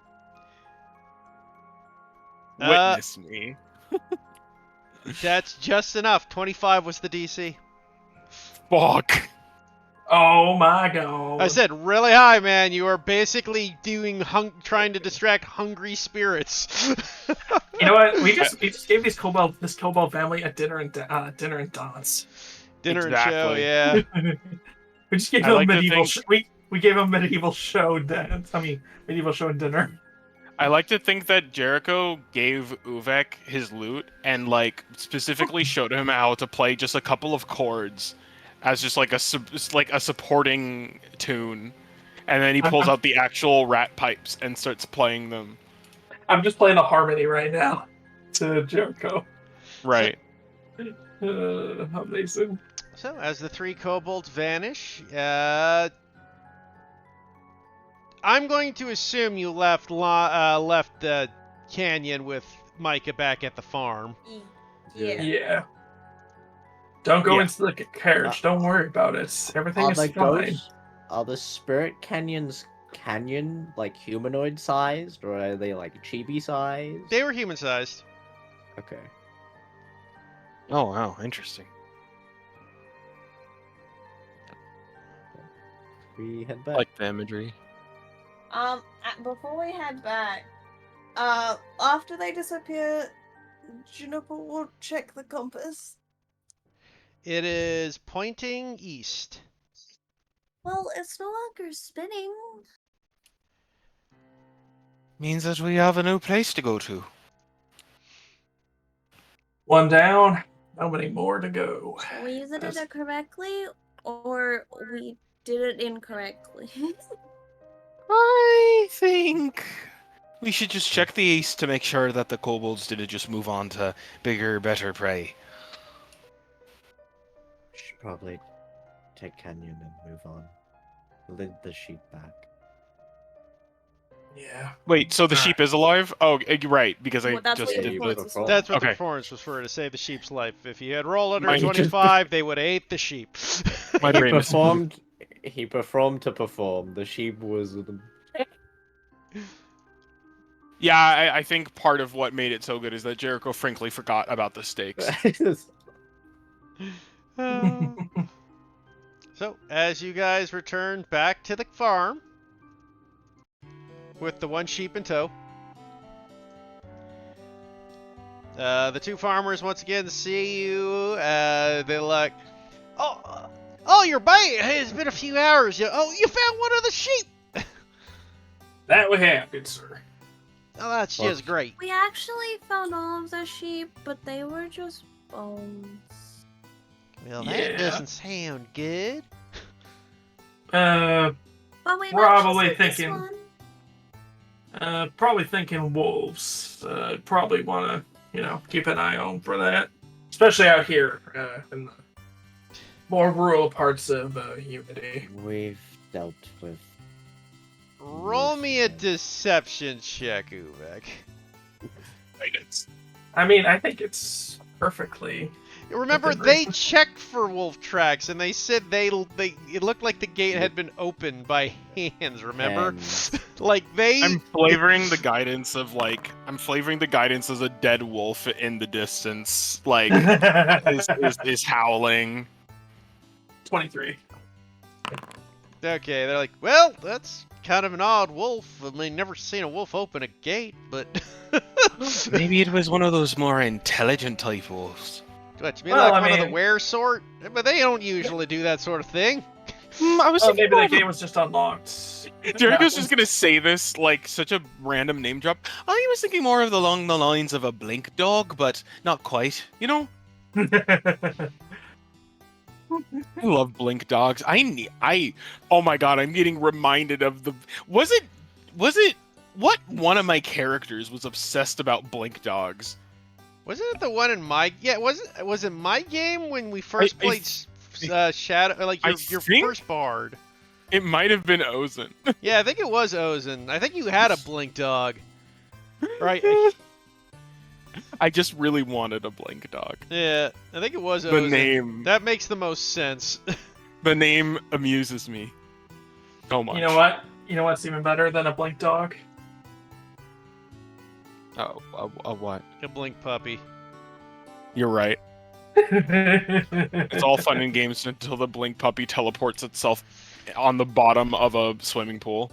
Witness me. That's just enough. 25 was the DC. Fuck. Oh my god. I said really high, man. You are basically doing trying to distract hungry spirits. You know what? We just gave this kobold family a dinner and dance. Dinner and show, Exactly. yeah. We just gave I them like to medieval. think- We gave them medieval show dance. I mean, medieval show and dinner. I like to think that Jericho gave Uvek his lute and like specifically showed him how to play just a couple of chords as just like a supporting tune, and then he pulls out the actual rat pipes and starts playing them. I'm just playing a harmony right now to Jericho. Right. Amazing. So as the 3 kobolds vanish, I'm going to assume you left the canyon with Micah back at the farm. Yeah. Yeah. Don't go Yeah. into the carriage. Don't worry about it. Everything is fine. Are the spirit canyons like humanoid sized, or are they like chibi sized? They were human-sized. Okay. Oh wow, interesting. We head I back. like the imagery. Before we head back, after they disappear, Juniper will check the compass. It is pointing east. Well, it's no longer spinning. Means that we have a new place to go to. One down. How many more to go? We either did That's- it correctly or we did it incorrectly. I think we should just check the east to make sure that the kobolds didn't just move on to bigger, better prey. Should probably take canyon and move on. Lead the sheep back. Yeah. Wait, so the Alright. sheep is alive? Oh, you're right, because I Well, that's just what did you the... put was for. That's what the Okay. performance was for, to save the sheep's life. If you had rolled under Mine just- 25, they would have ate the sheep. My He brain is... performed. He performed to perform. The sheep was the. Yeah, I think part of what made it so good is that Jericho frankly forgot about the stakes. So, as you guys return back to the farm, with the 1 sheep in tow, the 2 farmers once again see you. They're like, "Oh, you're back! It's been a few hours. You found one of the sheep. That would happen, sir. Oh, that's Well- just great." We actually found all of the sheep, but they were just bones. Well, that Yeah. doesn't sound good. But we Probably mentioned this thinking- one. Probably thinking wolves. Probably want to, keep an eye on for that, especially out here. In the more rural parts of Unity. We've dealt with. Roll me a deception check, Uvek. I mean, I think it's perfectly. Remember, Within they reason. checked for wolf tracks, and they said it looked like the gate had been opened by hands. Remember, Hands. like they. I'm flavoring the guidance of like I'm flavoring the guidance as a dead wolf in the distance, like is howling. 23. Okay, they're like, well, that's kind of an odd wolf. I mean, never seen a wolf open a gate, but. Maybe it was one of those more intelligent type wolves. What, you mean Well, like I one of the mean- were sort? But they don't usually do that sort of thing. I was Oh, thinking maybe more that of a- game was just unlocked. Jericho's just gonna say this like such a random name drop. I was thinking more of along the lines of a blink dog, but not quite. You know, I love blink dogs. Oh my god, I'm getting reminded of the. Was it? What one of my characters was obsessed about blink dogs? Wasn't it the one in my? Yeah, was it my game when we first I played Shadow? Like I your think- first bard. It might have been Ozen. Yeah, I think it was Ozen. I think you had a blink dog. Right. I just really wanted a blink dog. Yeah, I think it was The Ozen. name, That makes the most sense. the name amuses me so much. You know what? You know what's even better than a blink dog? Oh, what? A blink puppy. You're right. It's all fun and games until the blink puppy teleports itself on the bottom of a swimming pool.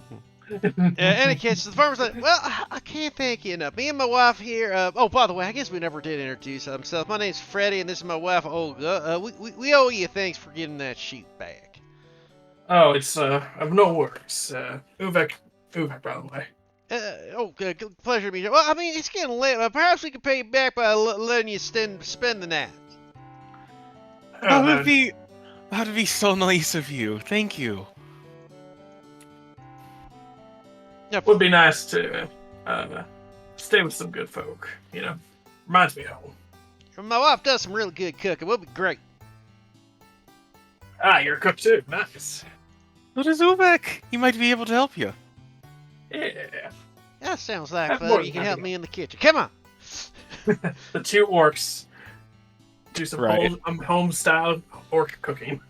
Yeah, any case, the farmer's like, well, I can't thank you enough. Me and my wife here. Oh, by the way, I guess we never did introduce ourselves. My name's Freddie, and this is my wife, Olga. We owe you thanks for getting that sheep back. Oh, it's of no worries. Uvek, by the way. Pleasure to meet you. Well, I mean, it's getting late. Perhaps we could pay you back by letting you spend the night. That would be so nice of you. Thank you. Yeah, Would be nice to stay with some good folk. You know, reminds me of home. my wife does some really good cooking. It would be great. Ah, you're a cook too. Nice. What is Uvek? He might be able to help you. Yeah. That sounds like Have fun. more You can than help happy. me in the kitchen. Come on. The two orcs do some Right. home style orc cooking.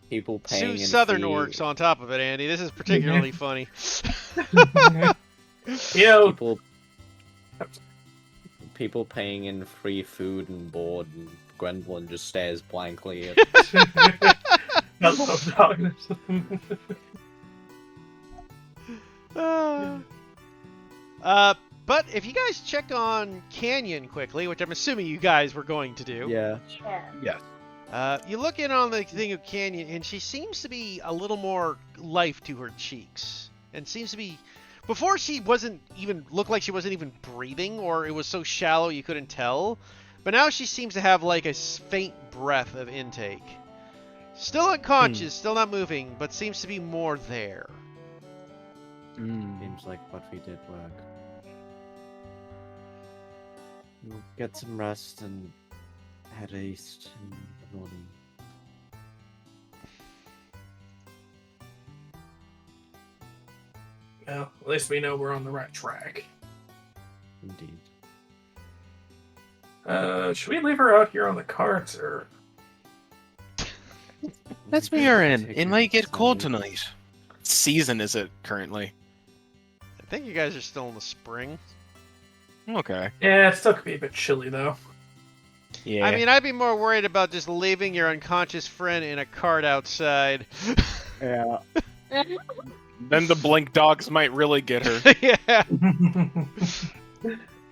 People paying Two in southern fee, orcs on top of it, Andy. This is particularly funny. You know, people paying in free food and board, and Gwendolyn just stares blankly at I love dogs. But if you guys check on Canyon quickly, which I'm assuming you guys were going to do, Yeah. you look in on the thing of Canyon, and she seems to be a little more life to her cheeks, and seems to be. Before she looked like she wasn't even breathing, or it was so shallow you couldn't tell. But now she seems to have like a faint breath of intake. Still unconscious, still not moving, but seems to be more there. Seems like what we did work. We'll get some rest and head east in the morning. Well, at least we know we're on the right track. Indeed. Should we leave her out here on the cart, or Let's be her in. Take It her might get cold outside. tonight. What season is it currently? I think you guys are still in the spring. Okay. yeah, it still could be a bit chilly though. Yeah. I mean, I'd be more worried about just leaving your unconscious friend in a cart outside. Yeah. then the blink dogs might really get her. Yeah.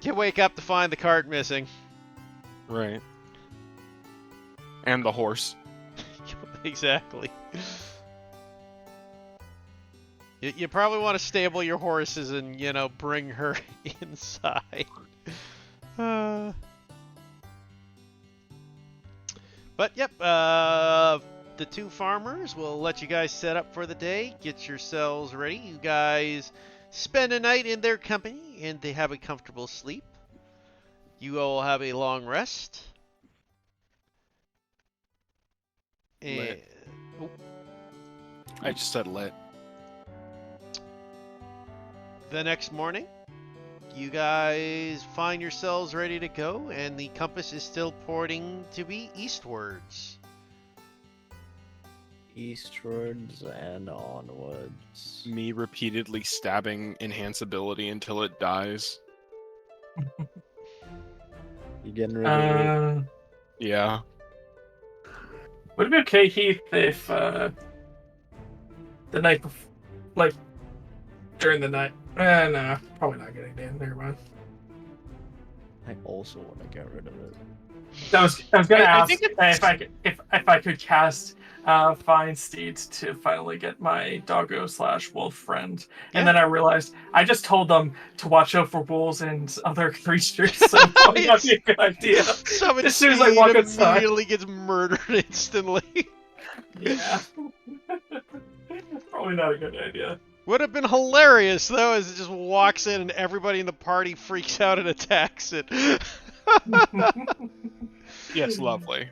You wake up to find the cart missing. Right. And the horse. Exactly. You probably want to stable your horses and, bring her inside. But, yep, the two farmers will let you guys set up for the day, get yourselves ready. You guys spend a night in their company, and they have a comfortable sleep. You all have a long rest. And I just said lit. the next morning, you guys find yourselves ready to go, and the compass is still pointing to be eastwards. Eastwards and onwards. Me repeatedly stabbing enhance ability until it dies. You getting ready? Yeah. Would it be okay, Heath, if the night before, like during the night? No, probably not getting in. Never mind. I also want to get rid of it. I was gonna I ask think if I could cast Find Steed to finally get my doggo / wolf friend, and then I realized I just told them to watch out for wolves and other creatures, so probably not be a good idea. Summon As soon as I walk Steed outside. immediately gets murdered instantly. Yeah, probably not a good idea. Would have been hilarious though, as it just walks in and everybody in the party freaks out and attacks it. Yes, lovely.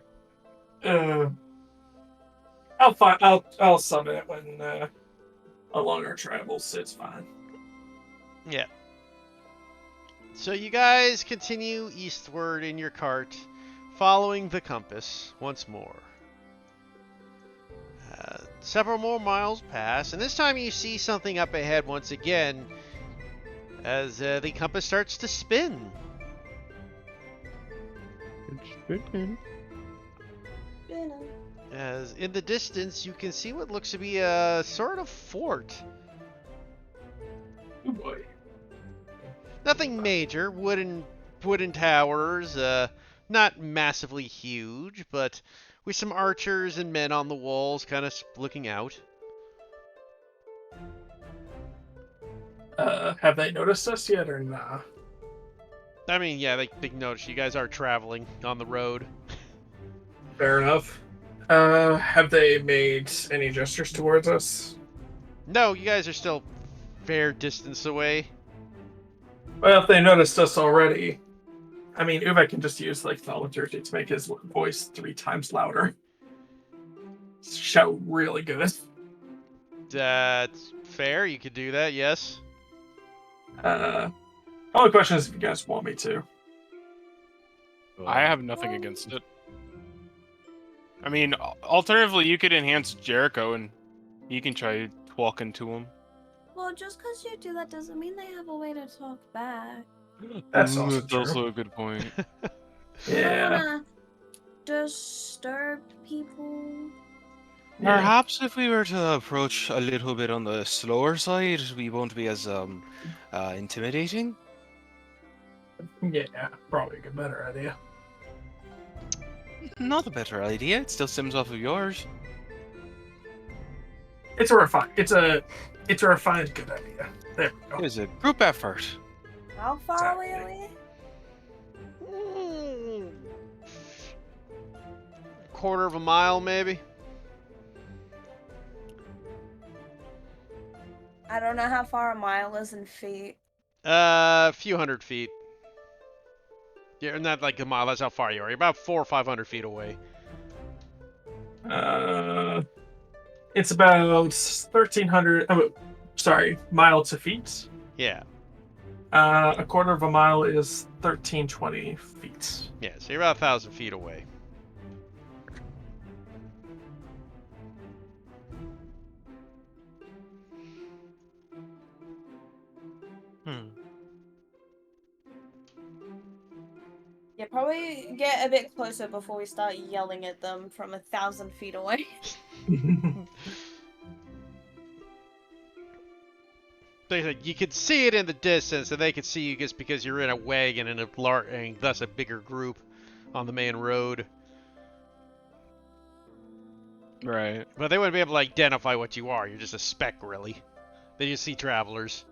I'll summon it when along our travels. It's fine. Yeah. So you guys continue eastward in your cart, following the compass once more. Several more miles pass, and this time you see something up ahead once again, as the compass starts to spin. As in the distance, you can see what looks to be a sort of fort. Oh boy. Nothing major, wooden towers, not massively huge, but with some archers and men on the walls kind of looking out. Have they noticed us yet or nah? I mean, yeah, they notice you guys are traveling on the road. Fair enough. Have they made any gestures towards us? No, you guys are still fair distance away. Well, if they noticed us already, I mean, Uwe can just use like thaumaturgy to make his voice 3 times louder. Shout really good. That's fair. You could do that. Yes. Only question is if you guys want me to. I have nothing against it. I mean, alternatively, you could enhance Jericho and he can try talking to him. Well, just because you do that doesn't mean they have a way to talk back. That's also That's true. also a good point. Yeah. Don't wanna disturb people. Yeah. Perhaps if we were to approach a little bit on the slower side, we won't be as intimidating. Yeah, probably a better idea. Not a better idea. It still stems off of yours. It's a refined good idea. There we It go. is a group effort. How far away are we? Quarter of a mile, maybe. I don't know how far a mile is in feet. A few hundred feet. Yeah, not like a mile. That's how far you are. You're about 400 or 500 feet away. It's about 1,300. Oh, sorry, mile to feet. Yeah. A quarter of a mile is 1,320 feet. Yeah. So you're about 1,000 feet away. Yeah, probably get a bit closer before we start yelling at them from 1,000 feet away. You could see it in the distance, and they could see you just because you're in a wagon and thus a bigger group on the main road. Right. But they wouldn't be able to identify what you are. You're just a speck, really. They just see travelers.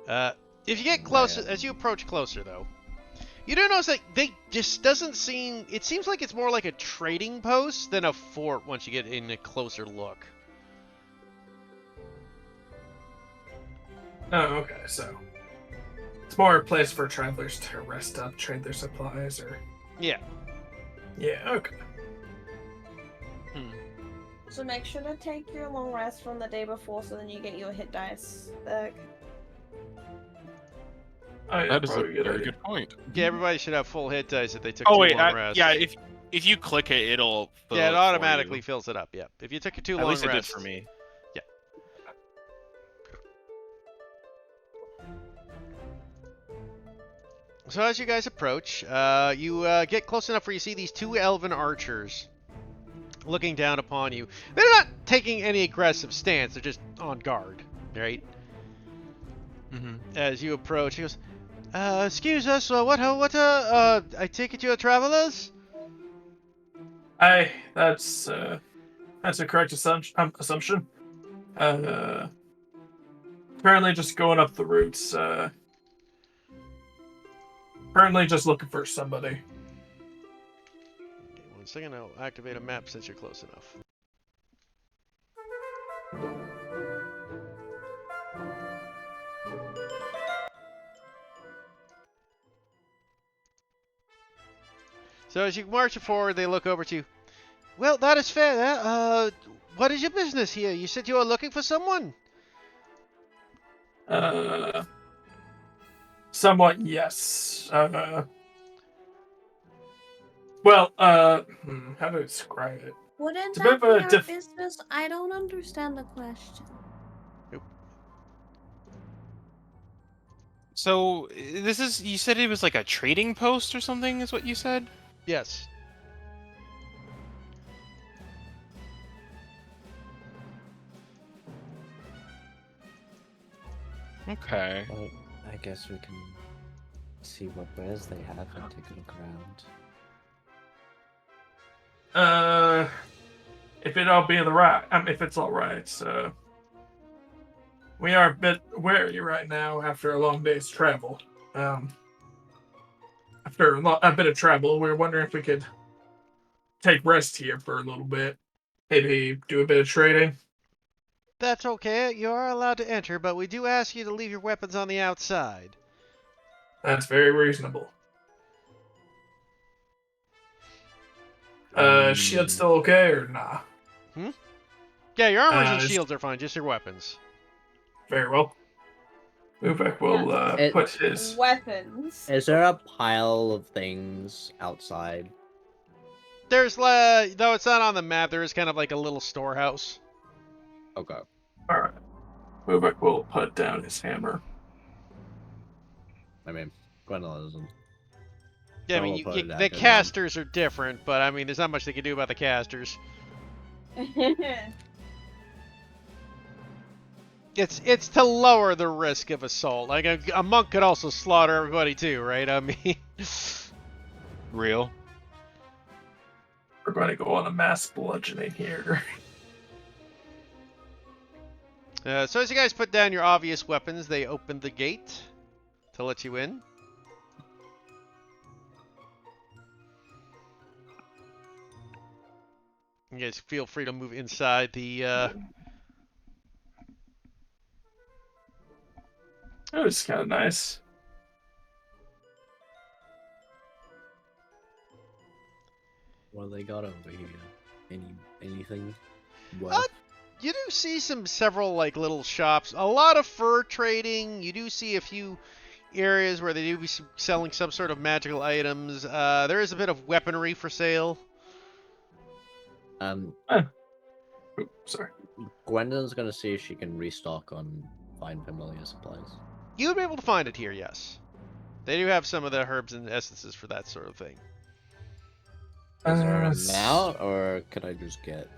If you get closer, as you approach closer, though, you do notice that they just doesn't seem. It seems like it's more like a trading post than a fort once you get in a closer look. Oh, okay, so it's more a place for travelers to rest up, trade their supplies, or Yeah. yeah, okay. So make sure to take your long rest from the day before, so then you get your hit dice back. Oh, yeah, That is a probably very idea. good point. Yeah, everybody should have full hit dice if they took Oh too wait, long rests. yeah. If you click it, it'll fill Yeah, it for automatically you. fills it up. Yeah, if you took a too At long least it did rest. for me. So as you guys approach, you get close enough where you see these two elven archers looking down upon you. They're not taking any aggressive stance. They're just on guard, right? Mm-hmm. As you approach, he goes, excuse us, I take it you're travelers? Aye, that's a correct assumption. Currently just going up the routes. Currently just looking for somebody. Okay, 1 second, I'll activate a map since you're close enough. So as you march forward, they look over to you. Well, that is fair. What is your business here? You said you were looking for someone? Somewhat, yes. How to describe it? Wouldn't It's a that bit of be a our diff- business? I don't understand the question. So this is, you said it was like a trading post or something, is what you said? Yes. Okay. Well, I guess we can see what wares they have and take a look around. If it all be the right, if it's all right, we are a bit wary right now after a long day's travel. After a bit of travel, we were wondering if we could take rest here for a little bit. Maybe do a bit of trading. That's okay. You are allowed to enter, but we do ask you to leave your weapons on the outside. That's very reasonable. Shield still okay or nah? Yeah, your armors and it's- shields are fine, just your weapons. Very well. Uvek will It- put his. Weapons. Is there a pile of things outside? There's, though it's not on the map, there is kind of like a little storehouse. Okay. All right. Uvek will put down his hammer. I mean, Gwendolyn isn't. Yeah, I I'll mean, put it the out there. casters are different, but I mean, there's not much they can do about the casters. It's to lower the risk of assault. Like a monk could also slaughter everybody too, right? I mean, Real. We're going to go on a mass bludgeoning here. so as you guys put down your obvious weapons, they open the gate to let you in. You guys feel free to move inside the. That was kind of nice. What do they got over here? Anything? You do see several like little shops, a lot of fur trading. You do see a few areas where they do be selling some sort of magical items. There is a bit of weaponry for sale. Oops, sorry. Gwendolyn's gonna see if she can restock on fine familiar supplies. You would be able to find it here, yes. They do have some of the herbs and essences for that sort of thing. Is there an s- amount, or could I just get?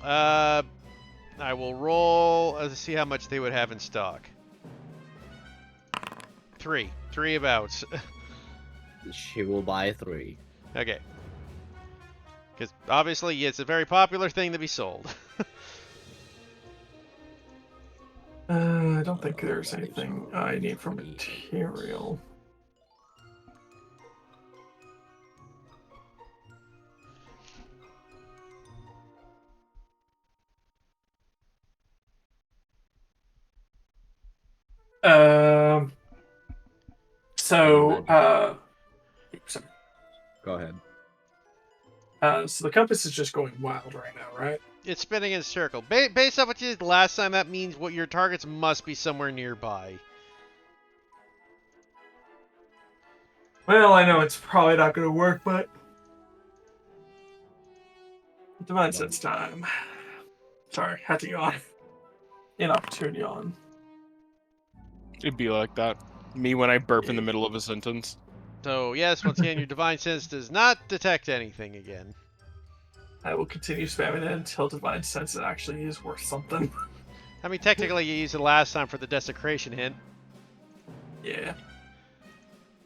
I will roll to see how much they would have in stock. Three abouts. She will buy 3. Okay. Because obviously it's a very popular thing to be sold. I don't think there's anything I need for material. Sorry. Go ahead. So the compass is just going wild right now, right? It's spinning in a circle. Based off what you did last time, that means what your targets must be somewhere nearby. Well, I know it's probably not going to work, but Divine Sense time. Sorry, had to yawn. Inopportune yawn. It'd be like that. Me when I burp in the middle of a sentence. So yes, once again, your divine sense does not detect anything again. I will continue spamming it until Divine Sense actually is worth something. I mean, technically, you used it last time for the desecration hint. Yeah,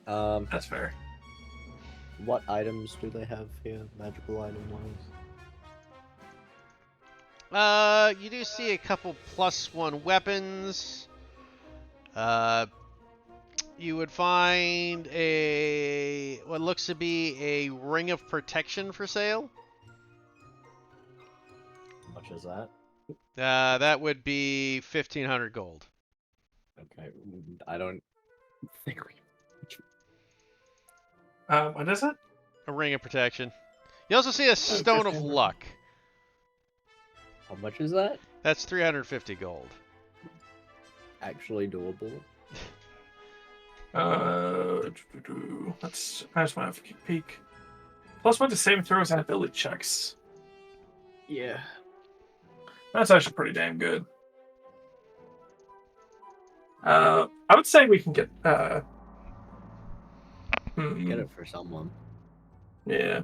Um, that's fair. what items do they have here, magical item wise? You do see a couple +1 weapons. You would find what looks to be a ring of protection for sale. How much is that? That would be 1,500 gold. Okay, I don't think we. What is it? A ring of protection. You also see a stone of 1,500. luck. How much is that? That's 350 gold. Actually doable. Let's. I just want to have a peek. +1 to saving throws and ability checks. Yeah. That's actually pretty damn good. I would say we can get. Get it for someone. Yeah.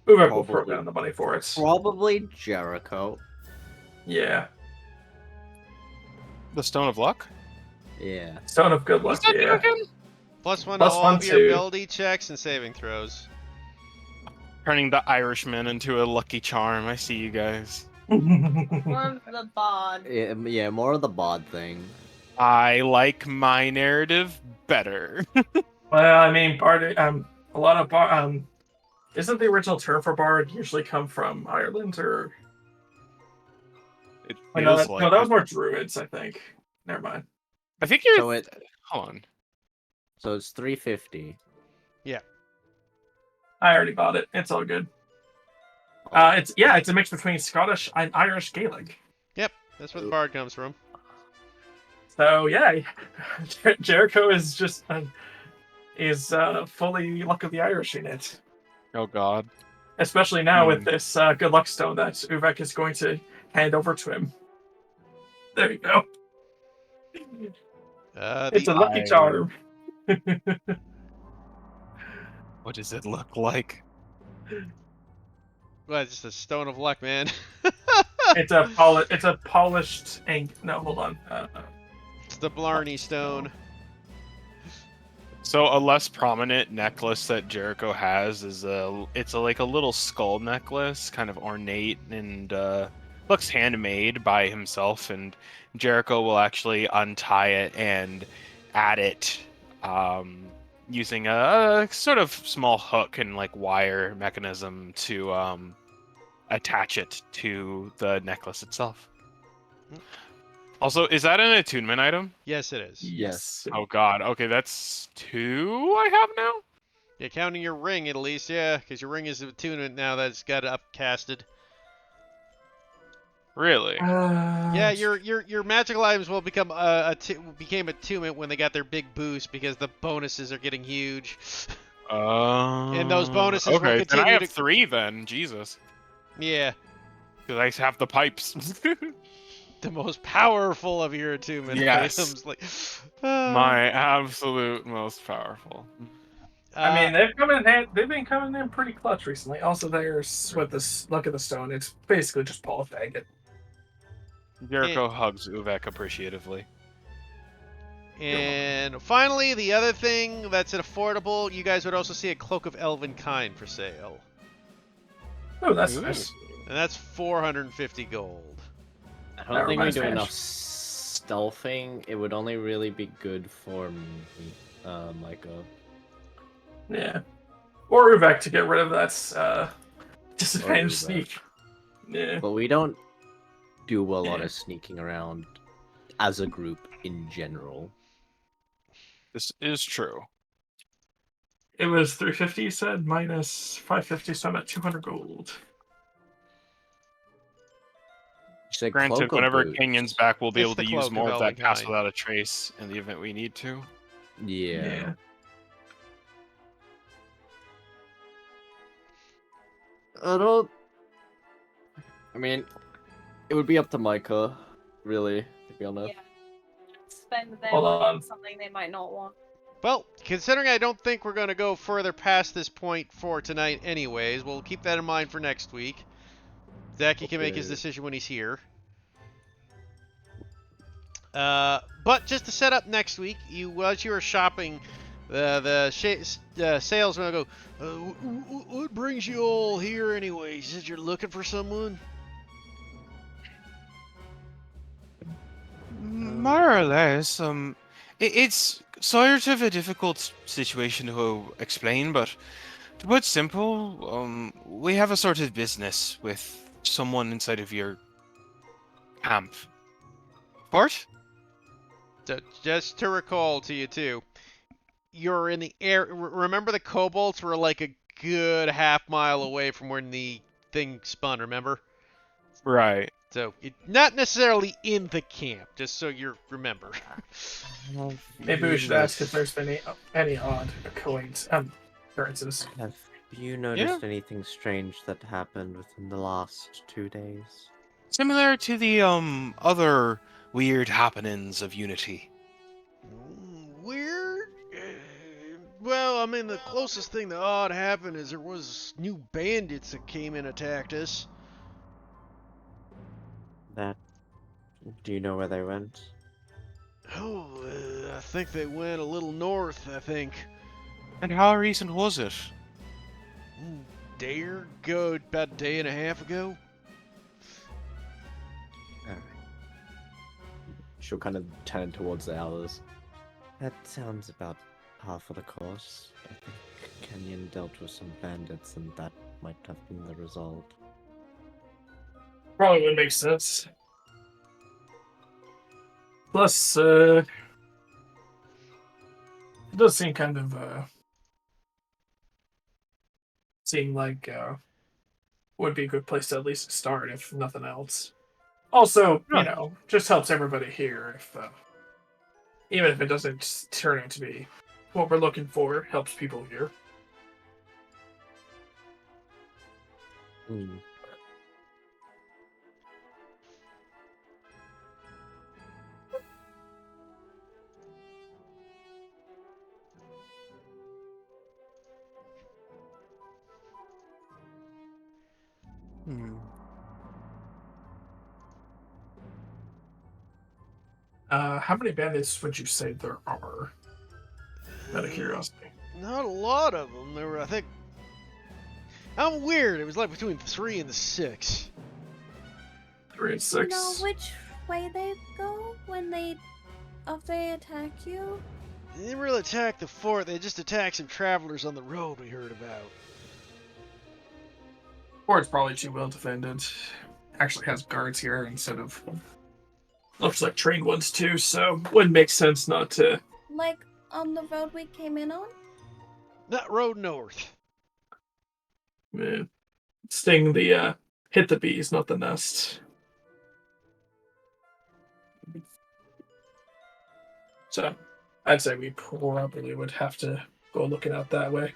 Uvek will throw Probably. down the money for it. Probably Jericho. Yeah. The Stone of Luck? Yeah. Stone of Good Luck. What's that Yeah. again? +1 to Plus all one of your to- ability checks and saving throws. Turning the Irishman into a lucky charm. I see you guys. More of the bod. Yeah, more of the bod thing. I like my narrative better. Well, I mean, bard. A lot of bard. Isn't the original term for bard usually come from Ireland or? It Wait, no, feels that, like no, that it. was more druids, I think. Never mind. I think you're. So it. Hold on. So it's 350. I already bought it. It's all good. It's a mix between Scottish and Irish Gaelic. Yep, that's where the bard comes from. So yeah, Jericho is just fully Luck of the Irish in it. Oh God. Especially now with this good luck stone that Uvek is going to hand over to him. There you go. It's a lucky charm. What does it look like? Well, it's just a stone of luck, man. It's a polished ink. No, hold on. It's the Blarney stone. So a less prominent necklace that Jericho has is like a little skull necklace, kind of ornate and looks handmade by himself. And Jericho will actually untie it and add it using a sort of small hook and like wire mechanism to attach it to the necklace itself. Also, is that an attunement item? Yes, it is. Yes. Oh God. Okay, that's 2 I have now. Yeah, counting your ring at least, yeah, because your ring is attunement now that it's got upcasted. Really? Yeah, your magical items will become became attunement when they got their big boost because the bonuses are getting huge. And those bonuses will okay, then continue I have to- 3 then. Jesus. Yeah, Because I have the pipes. the most powerful of your attunement Yes. items. Like, My absolute most powerful. I mean, they've been coming in pretty clutch recently. Also, there's with this Luck of the Stone. It's basically just Paul Daggett. Jericho hugs Uvek appreciatively. And finally, the other thing that's affordable, you guys would also see a Cloak of Elven Kind for sale. Oh, that's Ooh. nice. And that's 450 gold. I That don't think we reminds do me, enough stealthing. It would only really be good for me, Micah. Yeah. Or Uvek to get rid of that disadvantage Uvek. sneak. Yeah. But we don't do a lot Yeah. of sneaking around as a group in general. This is true. It was 350, you said, minus 550, so I'm at 200 gold. She said Granted, cloak or whenever boots? Kenyon's back, we'll be It's able the to use cloak more of of that cast Elvenkind. without a trace in the event we need to. Yeah. I don't. I mean, it would be up to Micah, really, to be honest. Yeah. Spend their Hold money on. on something they might not want. Well, considering I don't think we're going to go further past this point for tonight anyways, we'll keep that in mind for next week. Zachy can make his Okay. decision when he's here. But just to set up next week, as you were shopping, the salesman will go, what brings you all here anyways? Is you're looking for someone? More or less. It's sort of a difficult situation to explain, but to put simple, we have a sort of business with someone inside of your camp. Port? Just to recall to you too, you're in the air. Remember the kobolds were like a good half-mile away from when the thing spun, remember? Right. So, not necessarily in the camp, just so you remember. Maybe we should ask if there's been any odd occurrences. Have you noticed anything strange that happened within the last 2 days? Similar to the other weird happenings of Unity. Weird? Well, I mean, the closest thing to odd happened is there was new bandits that came and attacked us. Do you know where they went? Oh, I think they went a little north, I think. And how recent was it? About a day and a half ago. Alright. She'll kind of turn towards the others. That sounds about half of the course. I think Kenyon dealt with some bandits, and that might have been the result. Probably would make sense. Plus, it does seem kind of seem like would be a good place to at least start, if nothing else. Also, you know, just helps everybody here. If even if it doesn't turn out to be what we're looking for, helps people here. Hmm. How many bandits would you say there are? Out of curiosity. Not a lot of them. There were, I think. I'm weird. It was like between 3 and 6. 3 and Do you 6. know which way they go when they attack you? They didn't really attack the fort. They just attacked some travelers on the road we heard about. Or it's probably too well defended. Actually has guards here instead of looks like trained ones too, so wouldn't make sense not to. Like on the road we came in on? Not road north. Sting the hit the bees, not the nest. So I'd say we probably would have to go looking out that way.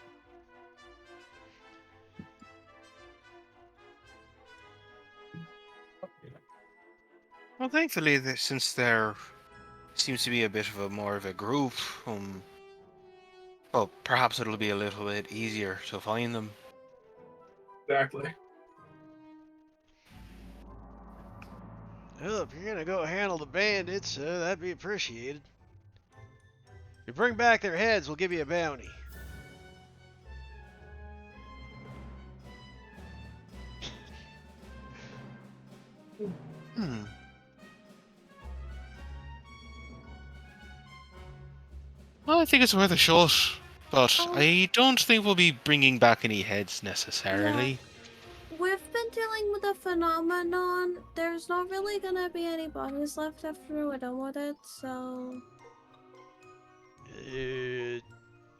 Well, thankfully, since there seems to be a bit of a more of a group, well, perhaps it'll be a little bit easier to find them. Exactly. Well, if you're gonna go handle the bandits, that'd be appreciated. If you bring back their heads, we'll give you a bounty. Well, I think it's worth a shot, but Oh. I don't think we'll be bringing back any heads necessarily. We've been dealing with a phenomenon. There's not really gonna be any bodies left after we're done with it, so.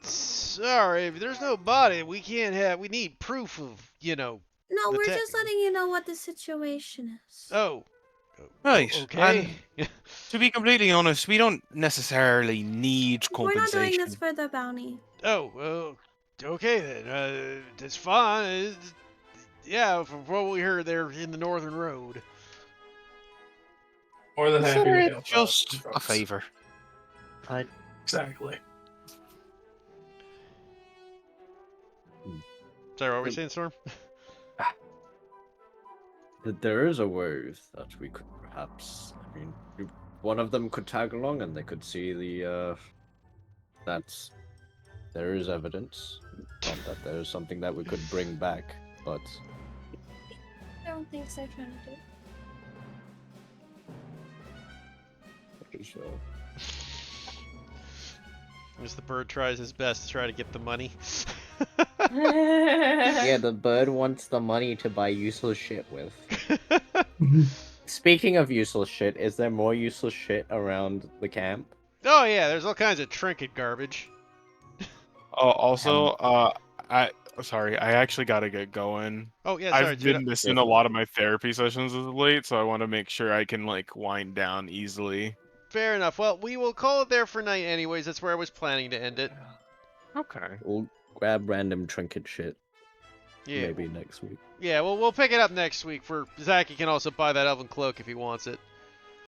Sorry, if there's no body, we can't have. We need proof of, No, The we're tech- just letting you know what the situation is. Oh, Right. Okay. To be completely honest, we don't necessarily need We're not doing compensation. this for the bounty. Oh, well, okay then. That's fine. Yeah, from what we heard, they're in the Northern Road. More than happy to Consider it help just out, a folks. favor. Exactly. Sorry, what were we saying, Storm? That there is a way that we could perhaps. I mean, one of them could tag along, and they could see the that there is evidence, not that there is something that we could bring back, but I don't think so, Trinity. so. As the bird tries his best to try to get the money. Yeah, the bird wants the money to buy useless shit with. Speaking of useless shit, is there more useless shit around the camp? Oh yeah, there's all kinds of trinket garbage. Oh, also, I actually gotta get going. Oh yeah, sorry, I've Judah. been missing a lot of my therapy sessions as of late, so I want to make sure I can like wind down easily. Fair enough. Well, we will call it there for night anyways. That's where I was planning to end it. Okay. We'll grab random trinket shit Yeah. maybe next week. Yeah, well, we'll pick it up next week. For Zach, he can also buy that elven cloak if he wants it.